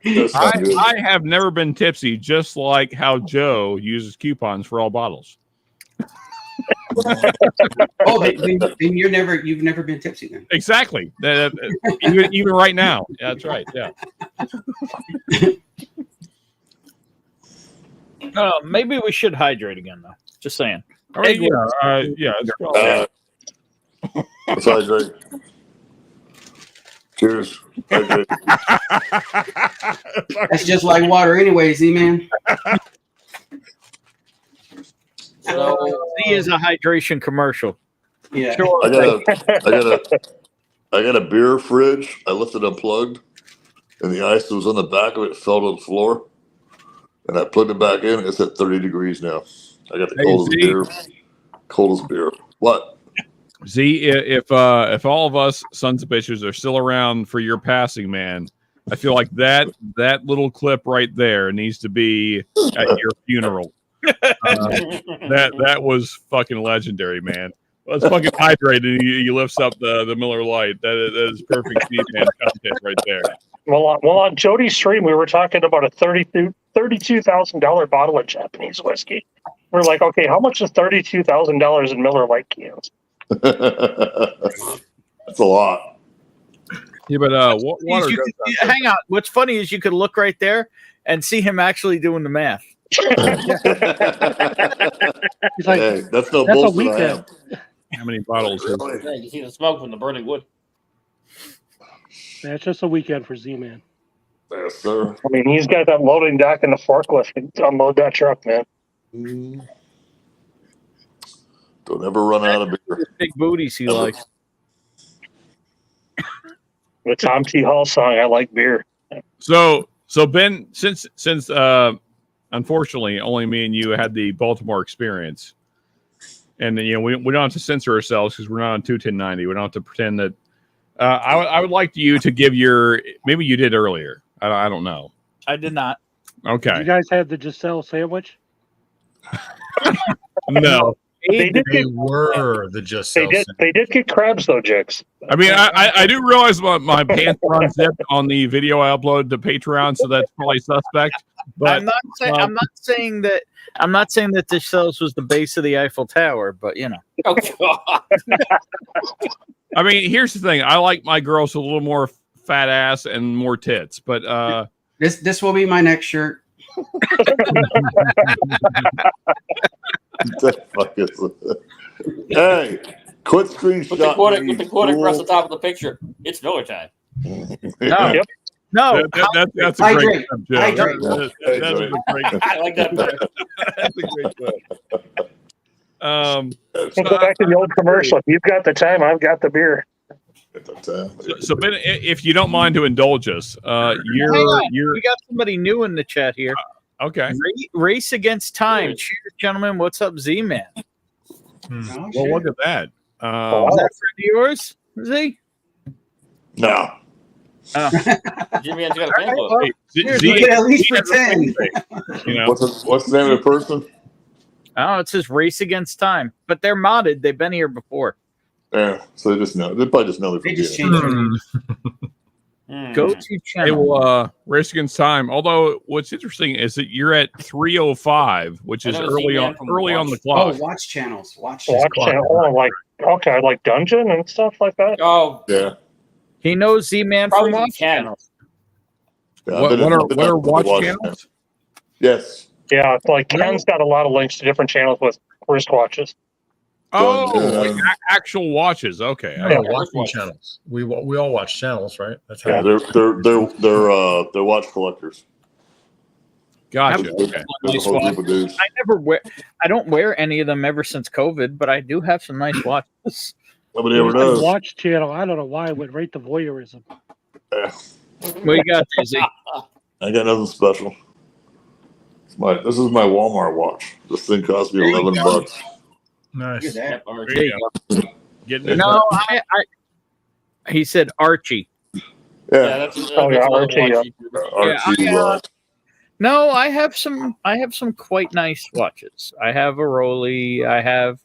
That sounds good. I have never been tipsy, just like how Joe uses coupons for all bottles. Oh, then you've never been tipsy then. Exactly. Even right now. Yeah, that's right. Yeah. Maybe we should hydrate again, though. Just saying. All right, yeah. Let's hydrate. Cheers. Hydrate. That's just like water anyway, Z-Man. So Z is a hydration commercial. Yeah. Sure. I got a beer fridge. I left it unplugged, and the ice that was on the back of it fell to the floor. And I plugged it back in. It's at 30 degrees now. I got the coldest beer. Coldest beer. What? Z, if all of us sons of bitches are still around for your passing, man, I feel like that little clip right there needs to be at your funeral. That was fucking legendary, man. Let's fucking hydrate, and you lifts up the Miller Lite. That is perfect man content right there. Well, on Jody's stream, we were talking about a $32,000 bottle of Japanese whiskey. We're like, okay, how much is $32,000 in Miller Lite cans? That's a lot. Yeah, but water. Hang on. What's funny is you could look right there and see him actually doing the math. He's like, hey, that's no bullshit. I have. How many bottles? Yeah, you see the smoke from the burning wood. That's just a weekend for Z-Man. Yes, sir. I mean, he's got that loading dock and the forklift to unload that truck, man. Don't ever run out of beer. Big booties he likes. The Tom T. Hall song, I like beer. So Ben, since unfortunately only me and you had the Baltimore experience, and we don't have to censor ourselves because we're not on 21090. We don't have to pretend that. I would like you to give your, maybe you did earlier. I don't know. I did not. Okay. You guys had the Giselle sandwich? No. They were the Giselle. They did get crabs though, Jix. I mean, I do realize my pants are unzipped on the video I uploaded to Patreon, so that's probably suspect. But I'm not saying that the Giselles was the base of the Eiffel Tower, but you know. Oh God. I mean, here's the thing. I like my girls with a little more fat ass and more tits, but this will be my next shirt. Hey, quit screenshot. With the quote across the top of the picture. It's Miller time. No. Yep. No, that's a great clip, Joe. That's a great clip. I like that. That's a great clip. We'll go back to the old commercial. You've got the time, I've got the beer. So Ben, if you don't mind to indulge us, Hang on. We got somebody new in the chat here. Okay. Race against time. Cheers, gentlemen. What's up, Z-Man? Oh, well, look at that. Is that friend of yours, Z? No. Oh. Jimmy has got a fan club. You can at least pretend. You know, what's the name of the person? Oh, it says Race Against Time, but they're modded. They've been here before. Yeah, so they probably just know They just changed it. Go-to Hey, channel. well, Race Against Time. Although, what's interesting is that you're at 3:05, which is I know early Z-Man on from the Watch- clock. Oh, watch channels. Watch Watch channel. Oh, like okay, like dungeon and stuff like that. Oh, Yeah. He knows Z-Man Probably from Watch 10. channels. Yeah, What I've are been watch watching channels? it. Yes. Yeah, it's like Ken's got a lot of links to different channels with wristwatches. Oh, Dungeon. like actual watches. Okay. No, watching channels. We all watch channels, right? That's how. Yeah, they're watch collectors. Gotcha. There's Okay. a whole group of dudes. I don't wear any of them ever since COVID, but I do have some nice watches. Nobody ever does. Watch channel. I don't know why it went right to voyeurism. Yeah. What you got, Dizzy? I got nothing special. This is my Walmart watch. This thing cost me $11. Nice. There There you go. Getting it. No, he said Archie. Yeah. That's Archie. Yeah. Archie watch. No, I have some quite nice watches. I have a Rolly, I have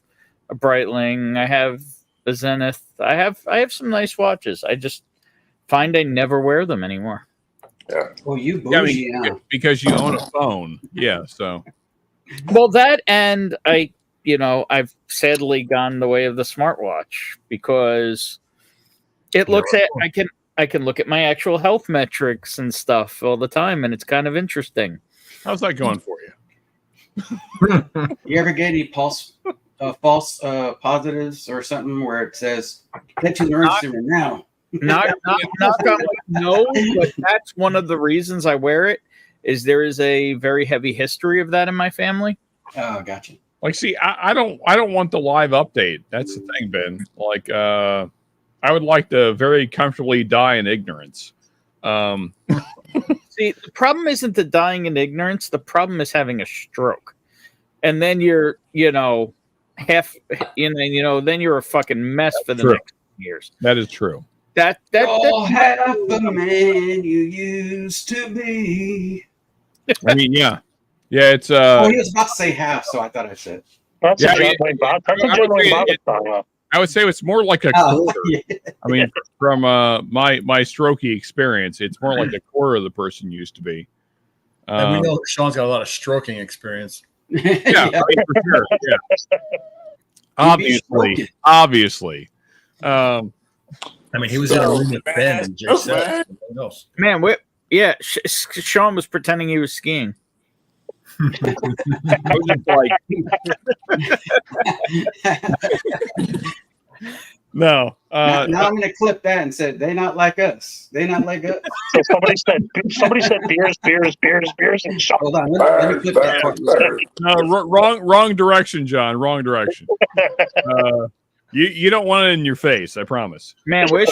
a Breitling, I have a Zenith. I have some nice watches. I just find I never wear them anymore. Yeah. Well, you Yeah, I bougie mean, now. because you own a phone. Yeah. So. Well, that and I've sadly gone the way of the smartwatch because it looks at I can look at my actual health metrics and stuff all the time, and it's kind of interesting. How's that going for you? You ever get any false positives or something where it says "Get to the emergency room now"? Knock on wood, no, but that's one of the reasons I wear it. Is there is a very heavy history of that in my family. Oh, gotcha. Like, see, I don't want the live update. That's the thing, Ben. Like, I would like to very comfortably die in ignorance. See, the problem isn't the dying in ignorance. The problem is having a stroke, and then you're, then you're a fucking mess for the True. next years. That is true. That Oh, half the man you used to be. I mean, yeah, it's Oh, he was about to say half, so I thought I said. That's Yeah, a John Wayne Bob. That's a John Wayne Bobbitt song. I would say it's more like a Oh, quarter. yeah. I mean, from my strokey experience, it's more like a quarter of the person used to be. And we know Sean's got a lot of stroking experience. Yeah, I mean, for sure. Yeah. Obviously. I mean, he was in a room with Ben and Jay Seth. Man, Sean was pretending he was skiing. I was just like, no. Now I'm going to clip that and say they not like us. They not like us. So somebody said beers, and Sean. Hold on, let me clip that part. No, wrong direction, John. Wrong direction. You don't want it in your face. I promise. Man, wish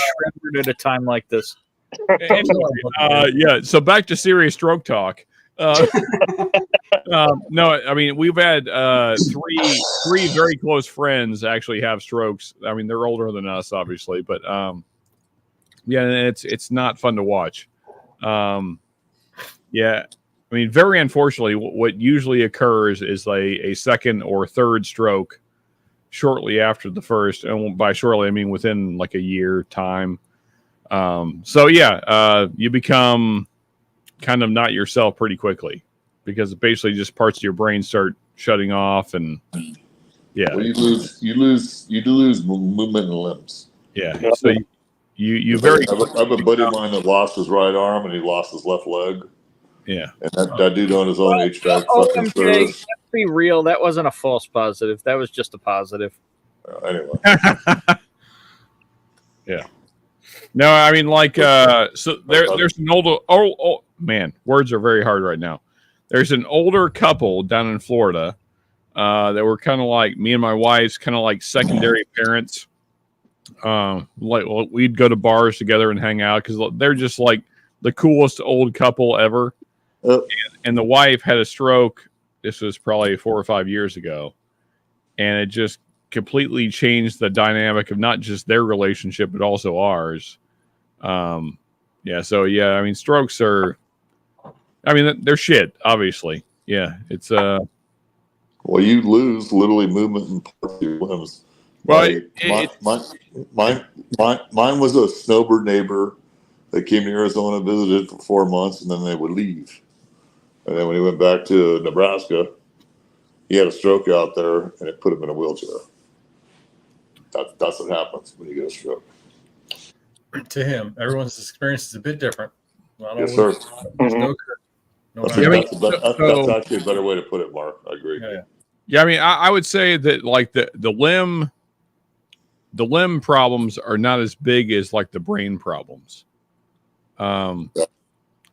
at a time like this. Anyway, yeah. So back to serious stroke talk. No, I mean we've had three very close friends actually have strokes. I mean they're older than us, obviously, but yeah, it's not fun to watch. Yeah, I mean very unfortunately, what usually occurs is a second or third stroke shortly after the first, and by shortly I mean within like a year time. So yeah, you become kind of not yourself pretty quickly because basically just parts of your brain start shutting off, and yeah, well, you lose movement in limbs. Yeah, so you very. I have a buddy of mine that lost his right arm and he lost his left leg. Yeah, and that dude on his own HVAC fucking OMG, service. let's be real. That wasn't a false positive. That was just a positive. Anyway. Yeah. No, I mean, like, so there's an older. Oh, man, words are very hard right now. There's an older couple down in Florida that were kind of like me and my wife's kind of like secondary parents. We'd go to bars together and hang out because they're just like the coolest old couple ever. And the wife had a stroke. This was probably 4 or 5 years ago, and it just completely changed the dynamic of not just their relationship but also ours. Yeah, so yeah, I mean strokes are, I mean they're shit, obviously. Yeah, it's well, you lose literally movement in parts of your limbs. Well, mine was a snowbird neighbor They came to Arizona, visited for 4 months, and then they would leave. And then when he went back to Nebraska, he had a stroke out there, and it put him in a wheelchair. That's what happens when you get a stroke. To him, everyone's experience is a bit different. Not Yes, always- sir. there's Mm-hmm. no- no That's, matter- that's actually a better way to put it, Mark. I agree. Yeah, I mean, I would say that like the limb problems are not as big as like the brain problems. I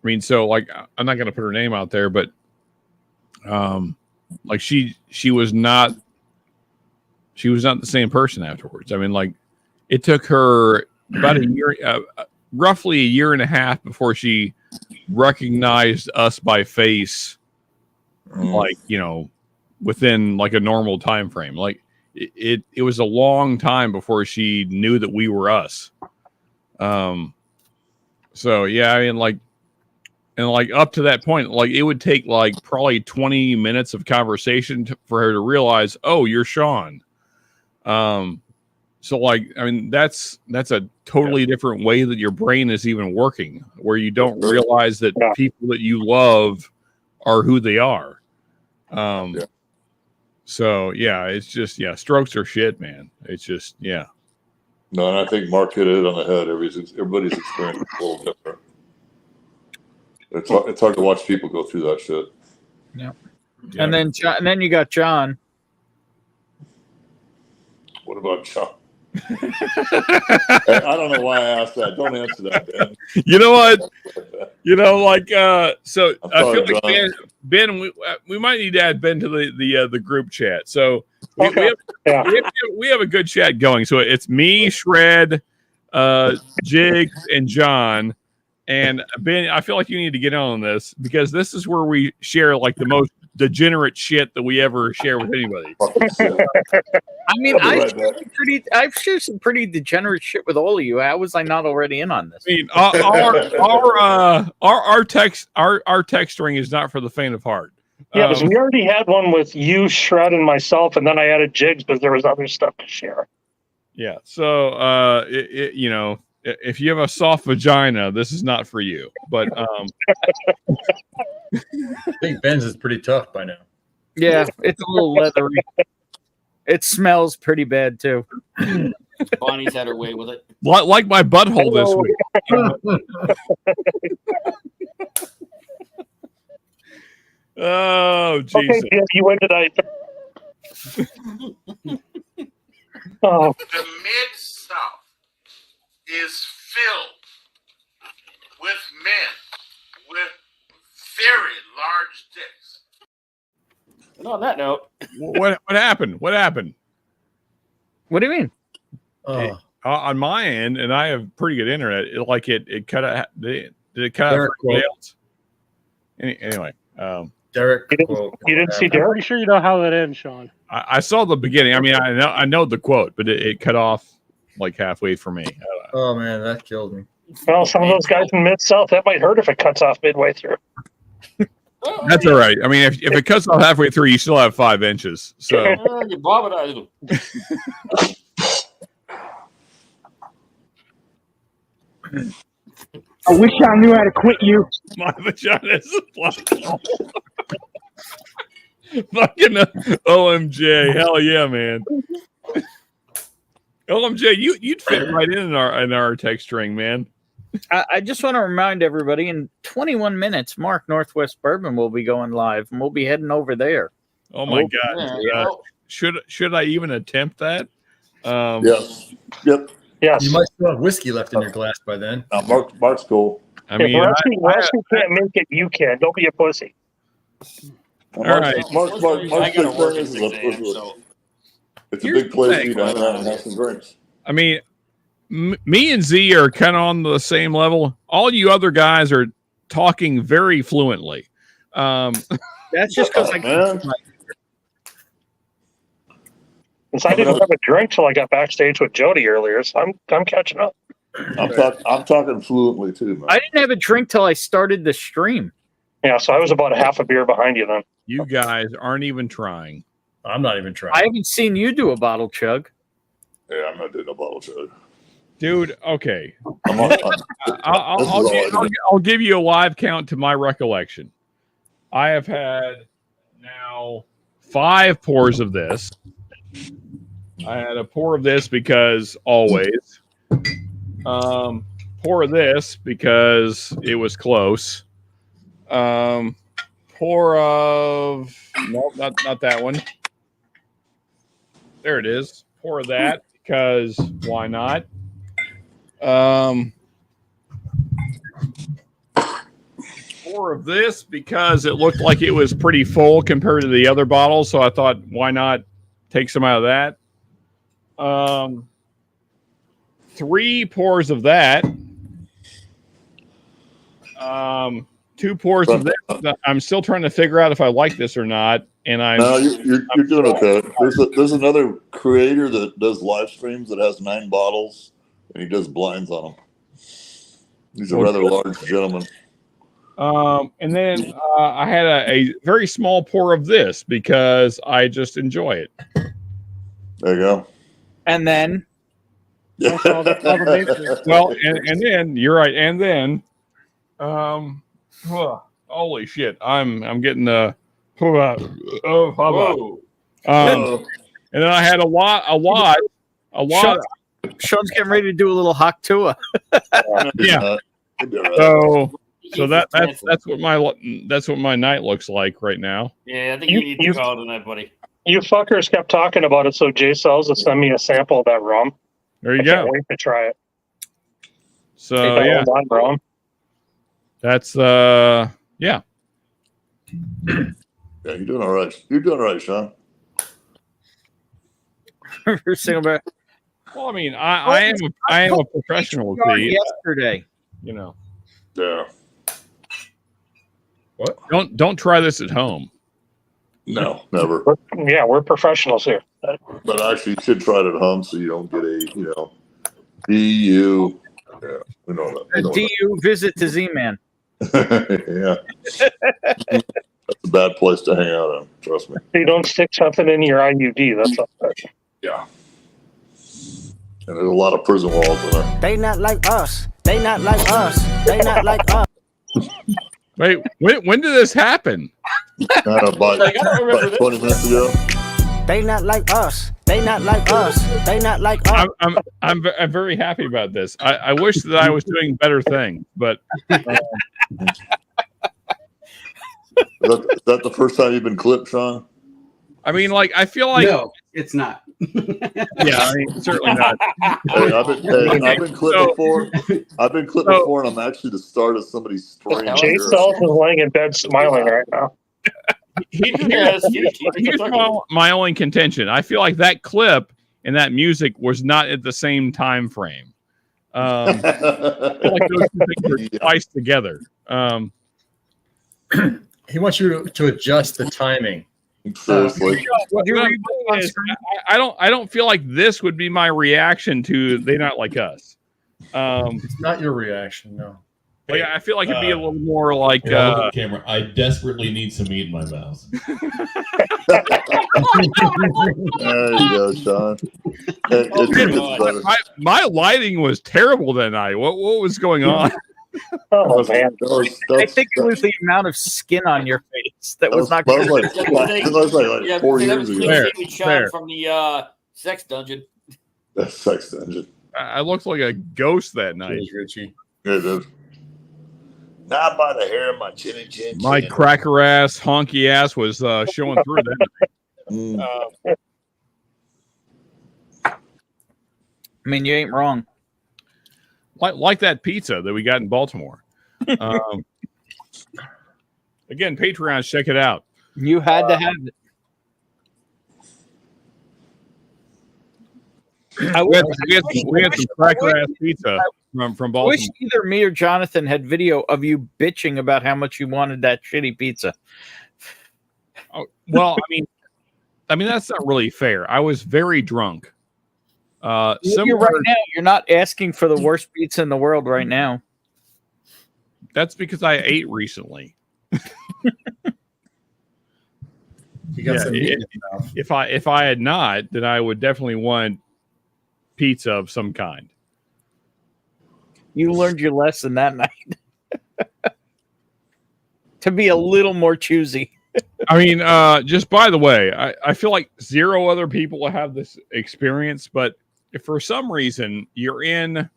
mean, so like I'm not going to put her name out there, but like she was not the same person afterwards. I mean, like it took her about a year, roughly a year and a half before she recognized us by face, like, you know, within like a normal time frame. Like it was a long time before she knew that we were us. So yeah, I mean, like, and like up to that point, like it would take like probably 20 minutes of conversation for her to realize, oh, you're Sean. So like, I mean, that's a totally different way that your brain is even working, where you don't realize that people that you love are who they are. So yeah, it's just, strokes are shit, man. It's just, No, and I think Mark hit it on the head. Everybody's experience is a little different. It's hard to watch people go through that shit. Yeah. And then you got John. What about John? I don't know why I asked that. Don't answer that, Ben. You know what? You know, like so I feel sorry, like Ben, we might need to add Ben to the group chat. So we have a good chat going. So it's me, Shred, Jigs, and John. And Ben, I feel like you need to get on this because this is where we share like the most degenerate shit that we ever share with anybody. I mean, I've shared some pretty degenerate shit with all of you. How was I not already in on this? I mean, our text string is not for the faint of heart. Yeah, because we already had one with you, Shred, and myself, and then I added Jigs, but there was other stuff to share. Yeah, so you know, if you have a soft vagina, this is not for you. But I think Ben's is pretty tough by now. Yeah, it's a little leathery. It smells pretty bad too. Bonnie's had her way with it. Like my butthole this week. Oh, Jesus. Okay, you went tonight. Oh. The Mid-South is filled with men with very large dicks. And on that note, what happened? What happened? What do you mean? On my end, and I have pretty good internet. It cut out. Did it cut out? Anyway, Derek, you didn't see Derek? I'm pretty sure you know how that ends, Sean. I saw the beginning. I mean, I know the quote, but it cut off like halfway for me. Oh man, that killed me. Well, some of those guys in Mid-South, that might hurt if it cuts off midway through. That's all right. I mean, if it cuts off halfway through, you still have 5 inches. So you bobbled them. I wish I knew how to quit you. My vagina is a black hole. Fucking OMJ. Hell yeah, man. OMJ, you'd fit right in our text string, man. I just want to remind everybody in 21 minutes, Mark Northwest Bourbon will be going live, and we'll be heading over there. Oh my God! Should I even attempt that? Yes. Yep. Yes. You might still have whiskey left in your glass by then. Mark's cool. I mean, if Rusty can't make it, you can. Don't be a pussy. All right. Mark's I got a big working thing is exam, so it's a big place for you to hang out and have some drinks. I mean, me and Z are kind of on the same level. All you other guys are talking very fluently. That's just because I didn't have a drink till I got backstage with Jody earlier, so I'm catching up. I'm talking fluently too, man. I didn't have a drink till I started the stream. Yeah, so I was about a half a beer behind you then. You guys aren't even trying. I'm not even trying. I haven't seen you do a bottle chug. Yeah, I'm not doing a bottle chug. Dude, okay. I'm on, I'll give you a live count to my recollection. I have had now 5 pours of this. I had a pour of this because always. Pour of this because it was close. Pour of no, not that one. There it is. Pour of that because why not? Pour of this because it looked like it was pretty full compared to the other bottles, so I thought, why not take some out of that? 3 pours of that. 2 pours of this. I'm still trying to figure out if I like this or not. And you're doing okay. There's another creator that does live streams that has 9 bottles, and he does blinds on them. He's a rather large gentleman. And then I had a very small pour of this because I just enjoy it. There you go. And then, well, and then you're right. And then, holy shit, I'm getting the. Whoa. And then I had a lot. Sean's getting ready to do a little Haktua. Yeah. So that's what my night looks like right now. Yeah, I think you need to call it tonight, buddy. You fuckers kept talking about it, so Jay Sells will send me a sample of that rum. There you I go. Can't wait to try it. So yeah, rum. That's yeah. Yeah, you're doing all right. You're doing all right, Sean. Well, I mean, I am a professional. Yesterday, you know. Yeah. What? Don't try this at home. No, never. We're professionals here. But actually, you should try it at home so you don't get a DU. Yeah, we know that. DU visit to Z-Man. Yeah. That's a bad place to hang out in. Trust me. You don't stick something in your IUD. That's all right. Yeah. And there's a lot of prison walls in there. They not like us. They not like us. They not like us. Wait, when did this happen? About 20 minutes ago. They not like us. They not like us. They not like us. I'm very happy about this. I wish that I was doing better things, but Is that the first time you've been clipped, Sean? I mean, like, I feel like No, it's not. Yeah, I mean, certainly not. Hey, I've been clipped before. I've been clipped before, and I'm actually the start of somebody's stream. Jay Sells is laying in bed smiling right now. Here's my only contention. I feel like that clip and that music was not at the same time frame. I feel like those two things were spiced together. He wants you to adjust the timing. Seriously. I don't feel like this would be my reaction to They Not Like Us. It's not your reaction, no. Well, yeah, I feel like it'd be a little more like Look at the camera. I desperately need some meat in my mouth. There you go, Sean. My lighting was terrible that night. What was going on? Oh man! I think it was the amount of skin on your face that was not good. Like 4 years ago. Sean from the sex dungeon. That sex dungeon. I looked like a ghost that night. Richie. Yeah, it did. Not by the hair of my chinny chin. My cracker ass, honky ass was showing through that night. I mean, you ain't wrong. Like that pizza that we got in Baltimore. Again, Patreon, check it out. You had to have it. We had some cracker ass pizza from Baltimore. I wish either me or Jonathan had video of you bitching about how much you wanted that shitty pizza. Oh, well, I mean that's not really fair. I was very drunk. You're right now. You're not asking for the worst pizza in the world right now. That's because I ate recently. You got some meat in your mouth. If I had not, then I would definitely want pizza of some kind. You learned your lesson that night. To be a little more choosy. I mean, just by the way, I feel like 0 other people have this experience, but if for some reason you're in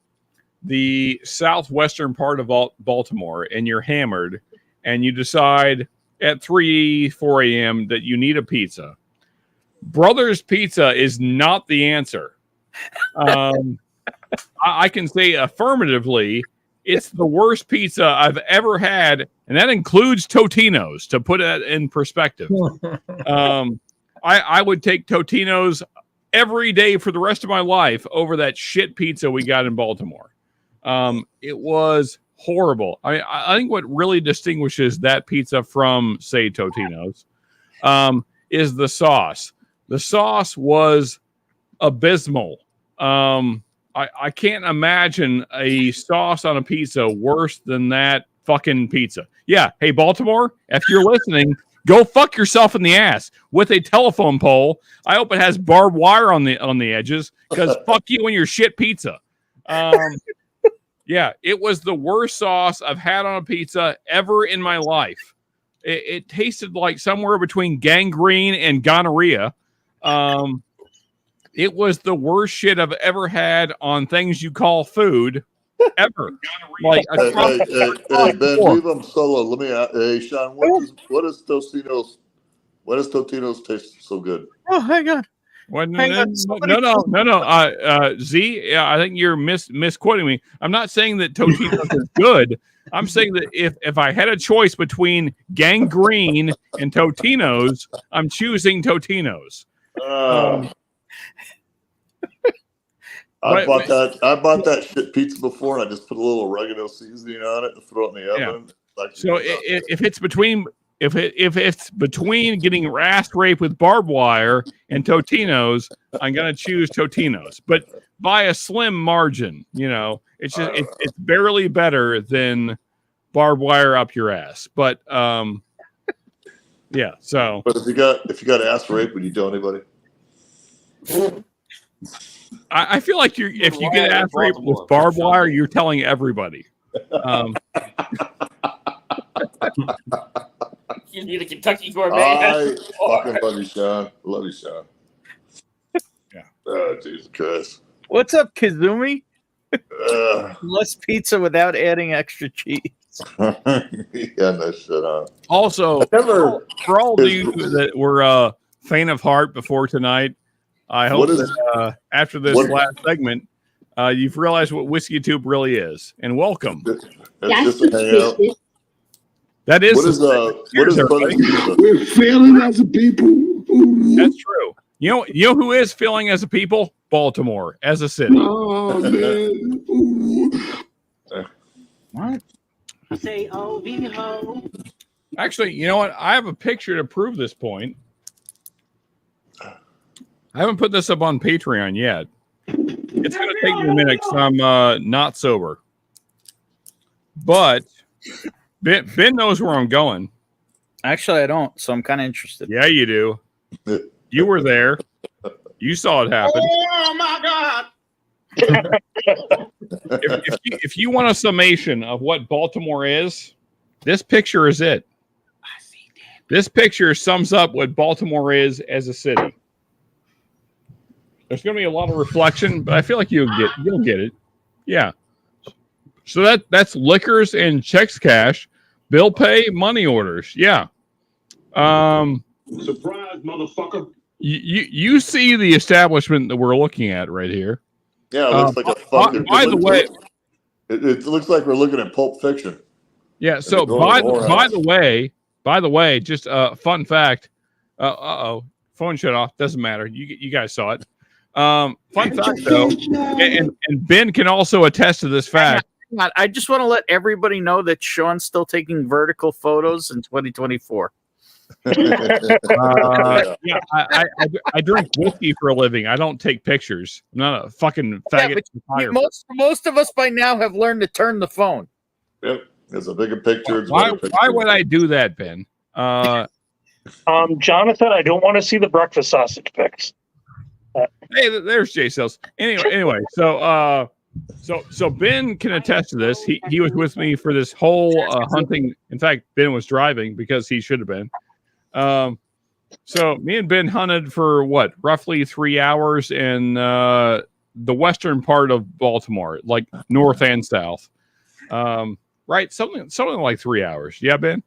the southwestern part of Baltimore and you're hammered and you decide at 4 a.m. that you need a pizza, Brothers Pizza is not the answer. I can say affirmatively, it's the worst pizza I've ever had, and that includes Totino's, to put it in perspective. I would take Totino's every day for the rest of my life over that shit pizza we got in Baltimore. It was horrible. I think what really distinguishes that pizza from, say, Totino's is the sauce. The sauce was abysmal. I can't imagine a sauce on a pizza worse than that fucking pizza. Yeah. Hey, Baltimore, if you're listening, go fuck yourself in the ass with a telephone pole. I hope it has barbed wire on the edges, because fuck you and your shit pizza. Yeah, it was the worst sauce I've had on a pizza ever in my life. It tasted like somewhere between gangrene and gonorrhea. It was the worst shit I've ever had on things you call food ever. Like, hey, Ben, leave them solo. Let me ask, hey, Sean, what does Totino's taste so good? Oh, hang on. Well, no. Z, I think you're misquoting me. I'm not saying that Totino's is good. I'm saying that if I had a choice between gangrene and Totino's, I'm choosing Totino's. I bought that shit pizza before, and I just put a little oregano seasoning on it and throw it in the oven. Like, so if it's between getting ass raped with barbed wire and Totino's, I'm gonna choose Totino's, but by a slim margin. You know, it's just it's barely better than barbed wire up your ass. But yeah. So, but if you got ass raped, would you tell anybody? I feel like if you get ass raped with barbed wire, you're telling everybody. You need a Kentucky gourmet. I fucking love you, Sean. Love you, Sean. Yeah. Oh, Jesus Christ. What's up, Kazumi? Less pizza without adding extra cheese. Yeah, no shit on. Also, for all of you that were faint of heart before tonight, I hope that after this last segment, you've realized what Whiskeytube really is. And welcome. It's just a hangout. That is. What is We're failing as a people. That's true. You know who is failing as a people? Baltimore as a city. Oh man. What? Say oh ho. Actually, you know what? I have a picture to prove this point. I haven't put this up on Patreon yet. It's going to take me a minute because I'm not sober. But Ben knows where I'm going. Actually, I don't, so I'm kind of interested. Yeah, you do. You were there. You saw it happen. Oh my God! If you want a summation of what Baltimore is, this picture is it. This picture sums up what Baltimore is as a city. There's going to be a lot of reflection, but I feel like you'll get it. Yeah. So that's liquors and checks cash, bill pay, money orders. Yeah. Surprise, motherfucker. You see the establishment that we're looking at right here. Yeah, it looks like a fucking. By the way, it looks like we're looking at Pulp Fiction. Yeah. So by the way, just a fun fact. Phone shut off. Doesn't matter. You guys saw it. Fun fact though, and Ben can also attest to this fact. I just want to let everybody know that Sean's still taking vertical photos in 2024. Yeah, I drink whiskey for a living. I don't take pictures. I'm not a fucking faggot. Yeah, most of us by now have learned to turn the phone. Yep, there's a bigger picture. Why would I do that, Ben? Jonathan, I don't want to see the breakfast sausage pics. Hey, there's Jay Sales. Anyway, so So Ben can attest to this. He was with me for this whole hunting. In fact, Ben was driving because he should have been. So me and Ben hunted for what, roughly 3 hours in the western part of Baltimore, like north and south. Right, something like 3 hours. Yeah, Ben.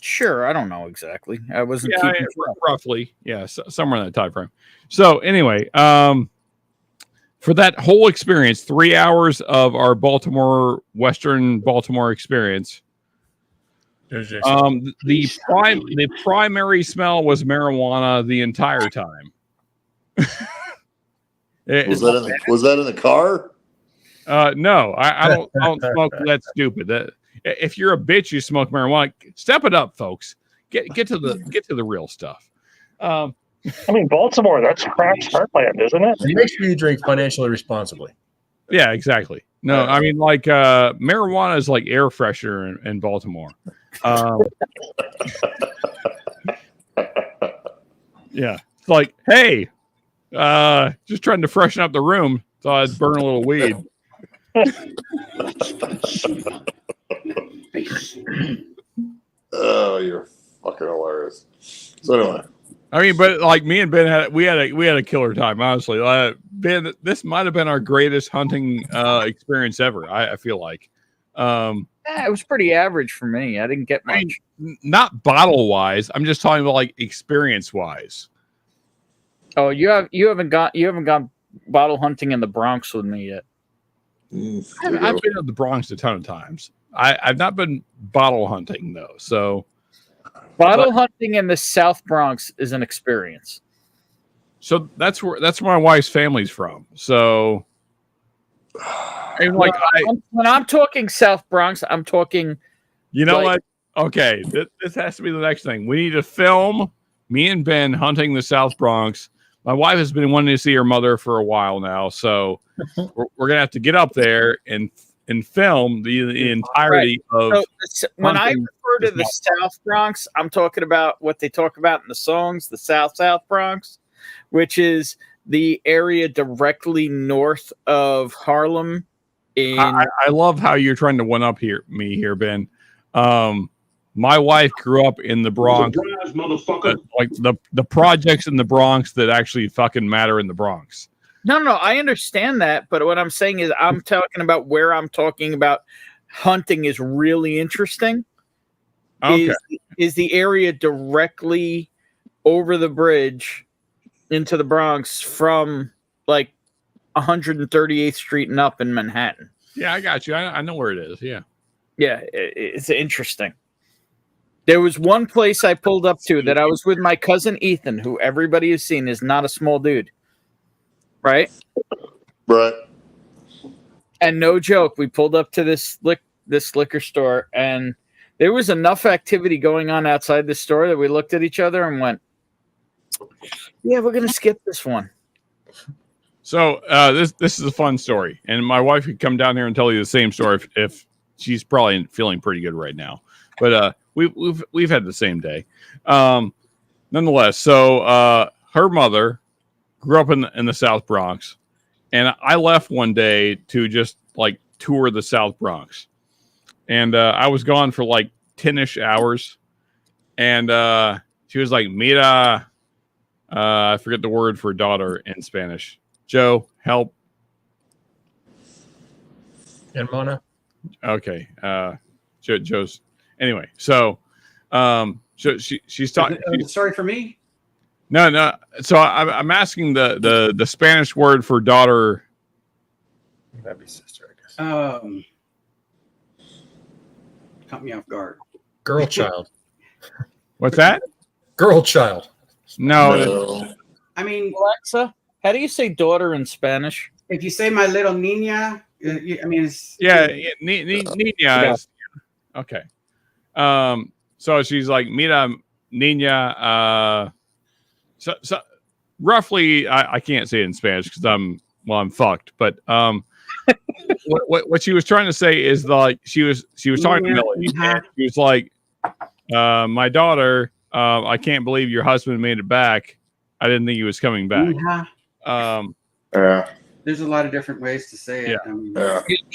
Sure, I don't know exactly. I wasn't keeping track. Roughly. Yeah, somewhere in that time frame. So anyway, for that whole experience, 3 hours of our Western Baltimore experience, the primary smell was marijuana the entire time. Was that in the car? No, I don't smoke that stupid. If you're a bitch, you smoke marijuana. Step it up, folks. Get to the real stuff. I mean, Baltimore, that's crack's heartland, isn't it? Make sure you drink financially responsibly. Yeah, exactly. No, I mean, like marijuana is like air freshener in Baltimore. Yeah, it's like, hey, just trying to freshen up the room. Thought I'd burn a little weed. Oh, you're fucking hilarious. So anyway, I mean, but like me and Ben had a killer time. Honestly, Ben, this might have been our greatest hunting experience ever. I feel like. It was pretty average for me. I didn't get much. I mean, not bottle wise. I'm just talking about like experience wise. Oh, you haven't gone bottle hunting in the Bronx with me yet. I've been in the Bronx a ton of times. I've not been bottle hunting though. So bottle hunting in the South Bronx is an experience. So that's where my wife's family's from. So and like when I'm talking South Bronx, I'm talking. You know what? Okay, this has to be the next thing. We need to film me and Ben hunting the South Bronx. My wife has been wanting to see her mother for a while now, so we're gonna have to get up there and film the entirety of. So when I refer to the South Bronx, I'm talking about what they talk about in the songs, the South Bronx, which is the area directly north of Harlem. I love how you're trying to one up me here, Ben. My wife grew up in the Bronx, like the projects in the Bronx that actually fucking matter in the Bronx. No, I understand that, but what I'm saying is I'm talking about where I'm talking about hunting is really interesting. Okay. Is the area directly over the bridge into the Bronx from like 138th Street and up in Manhattan. Yeah, I got you. I know where it is. Yeah. Yeah, it's interesting. There was one place I pulled up to that I was with my cousin Ethan, who everybody has seen is not a small dude. Right? Right. And no joke, we pulled up to this liquor store, and there was enough activity going on outside the store that we looked at each other and went, yeah, we're going to skip this one. So this is a fun story, and my wife could come down here and tell you the same story if she's probably feeling pretty good right now. But we've had the same day. Nonetheless, so her mother grew up in the South Bronx, and I left one day to just like tour the South Bronx, and I was gone for like 10-ish hours, and she was like, "Mira," I forget the word for daughter in Spanish. Joe, help. Hermana. Okay. Joe's. Anyway, so she's talking. Sorry for me. No. So I'm asking the Spanish word for daughter. That'd be sister, I guess. Caught me off guard. Girl child. What's that? Girl child. No. I mean, Alexa, how do you say daughter in Spanish? If you say my little niña, I mean, it's niña. Is, okay. So she's like, "Mira, niña." So roughly, I can't say it in Spanish because I'm fucked. But what she was trying to say is like she was talking to Millie. She was like, "My daughter, I can't believe your husband made it back. I didn't think he was coming back." Yeah. There's a lot of different ways to say it. Yeah. I mean,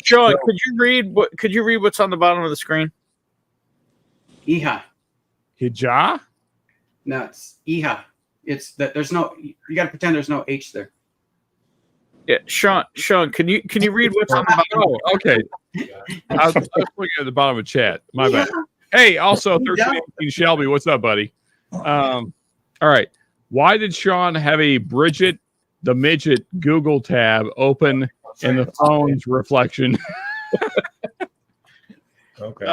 Sean, could you read what's on the bottom of the screen? Iha. Hijah? No, it's Iha. It's that there's no. You got to pretend there's no H there. Yeah, Sean, can you read what's on the bottom? Oh, okay. I was looking at the bottom of chat. My bad. Hey, also 1318 Shelby, what's up, buddy? All right. Why did Sean have a Bridget the Midget Google tab open in the phone's reflection? Okay.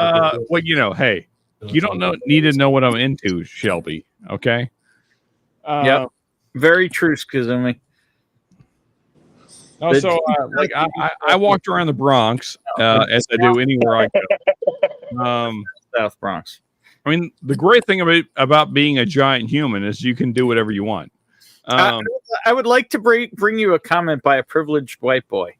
Well, you know, hey, you don't need to know what I'm into, Shelby. Okay. Yep. Very true, Skizumi. Also, like I walked around the Bronx as I do anywhere I go. South Bronx. I mean, the great thing about being a giant human is you can do whatever you want. I would like to bring you a comment by a privileged white boy.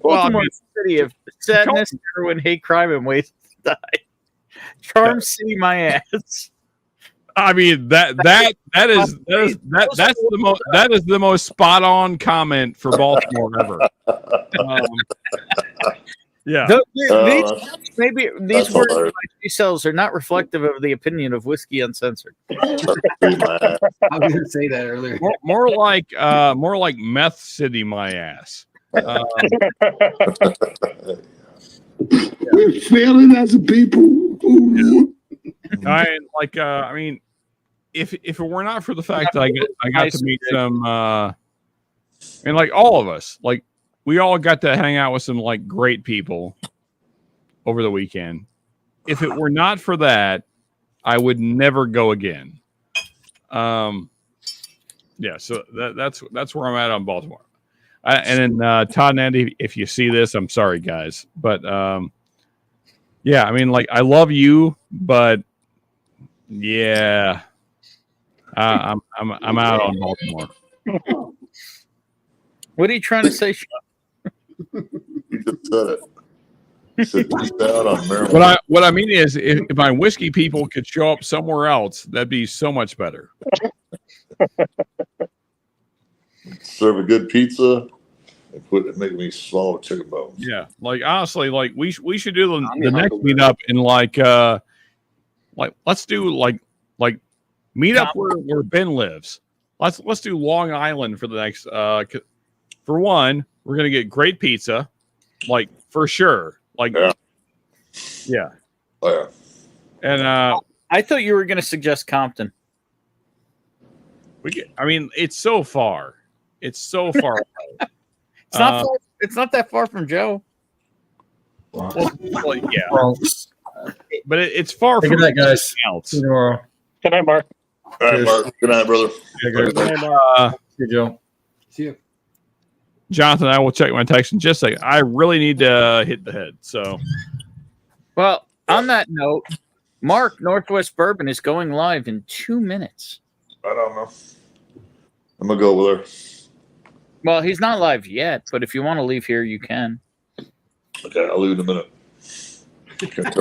Baltimore City of sadness, heroin, hate crime, and ways to die. Charm City, my ass. I mean that is the most spot on comment for Baltimore ever. Yeah. These words by yourselves are not reflective of the opinion of Whiskey Uncensored. I was going to say that earlier. More like Meth City, my ass. We're failing as a people. I mean, if it were not for the fact that I got to meet some, and like all of us, like we all got to hang out with some like great people over the weekend. If it were not for that, I would never go again. Yeah, so that's where I'm at on Baltimore. And then Todd and Andy, if you see this, I'm sorry, guys, but yeah, I mean, like I love you, but yeah, I'm out on Baltimore. What are you trying to say, Sean? You just said it. You said he's out on Maryland. What I mean is, if my whiskey people could show up somewhere else, that'd be so much better. Serve a good pizza and make me swallow chicken bones. Yeah, like honestly, like we should do the next meetup in like let's do like meet up where Ben lives. Let's do Long Island for the next. For one, we're gonna get great pizza, like for sure. Like, yeah. Oh, yeah. And I thought you were gonna suggest Compton. I mean, it's so far. It's so far away. It's not. It's not that far from Joe. Well, yeah. But it's far from good night, guys. Else. See you tomorrow. Good night, Mark. All right, Mark. Good night, brother. Good night, See you, Joe. See you. Jonathan, I will check my text in just a second. I really need to hit the head. So, well, on that note, Mark, Northwest Bourbon is going live in 2 minutes. I don't know. I'm gonna go over there. Well, he's not live yet, but if you want to leave here, you can. Okay, I'll leave in a minute. Can't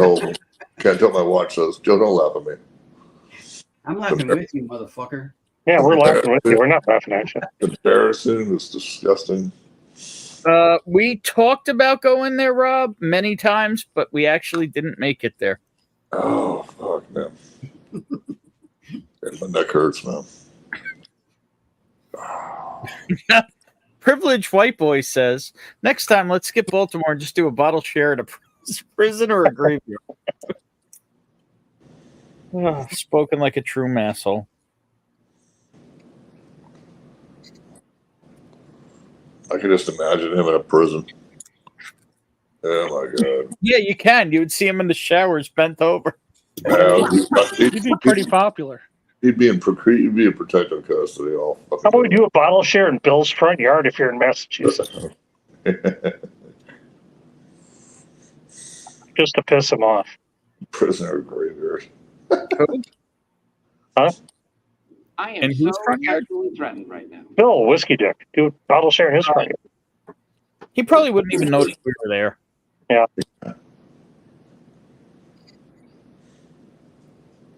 tell my watch says. Joe, don't laugh at me. I'm laughing with you, motherfucker. Yeah, we're laughing with you. We're not laughing at you. Embarrassing. It's disgusting. We talked about going there, Rob, many times, but we actually didn't make it there. Oh, fuck, man. My neck hurts, man. Privileged White Boy says, next time, let's skip Baltimore and just do a bottle share at a prison or a graveyard. Spoken like a true asshole. I can just imagine him in a prison. Oh, my God. Yeah, you can. You would see him in the showers bent over. He'd be pretty popular. He'd be in protective custody. All How about we do a bottle share in Bill's front yard if you're in Massachusetts? Just to piss him off. Prisoner graveyard. Huh? I am so actually threatened right now. Bill, Whiskey Dick. Do a bottle share in his front yard. He probably wouldn't even notice we were there. Yeah.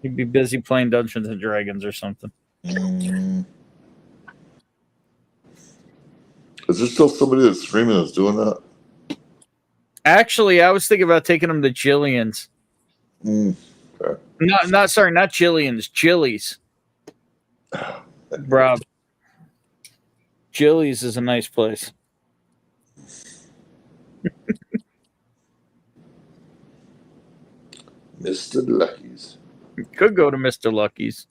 He'd be busy playing Dungeons and Dragons or something. Is there still somebody that's streaming that's doing that? Actually, I was thinking about taking them to Jillian's. Okay. Not Jillian's, Jilly's. Bro. Jilly's is a nice place. Mr. Lucky's. You could go to Mr. Lucky's.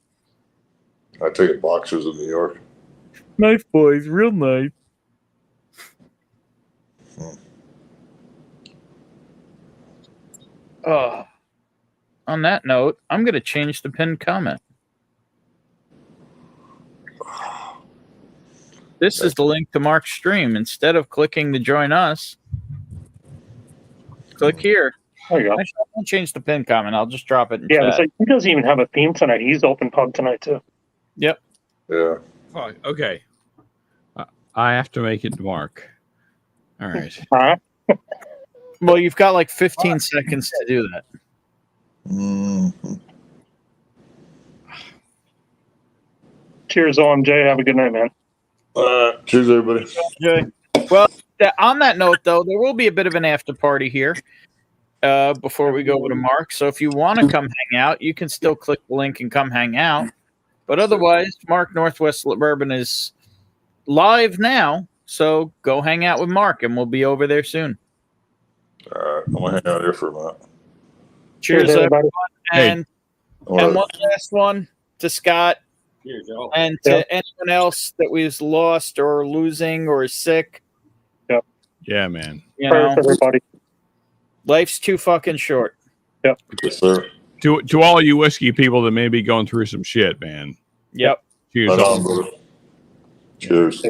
I take it boxers in New York. Nice boys, real nice. On that note, I'm going to change the pinned comment. This is the link to Mark's stream. Instead of clicking to join us, click here. There you go. Actually, I won't change the pinned comment. I'll just drop it in Yeah, chat. it's like, he doesn't even have a theme tonight. He's open pub tonight too. Yep. Yeah. Fuck, okay. I have to make it Mark. All right. Huh? Well, you've got like 15 seconds to do that. Cheers, OMJ. Have a good night, man. Cheers, everybody. Okay. Well, on that note, though, there will be a bit of an after party here before we go over to Mark. So if you want to come hang out, you can still click the link and come hang out. But otherwise, Mark Northwest Suburban is live now. So go hang out with Mark, and we'll be over there soon. All right. I'm going to hang out here for a minute. Cheers, everyone. And All right. one last one to Scott. Cheers, y'all. And to anyone else that was lost or losing or sick. Yep. Yeah, man. You know, everybody. Life's too fucking short. Yep. Yes, sir. To all you whiskey people that may be going through some shit, man. Yep. Cheers. Right on, brother. Cheers.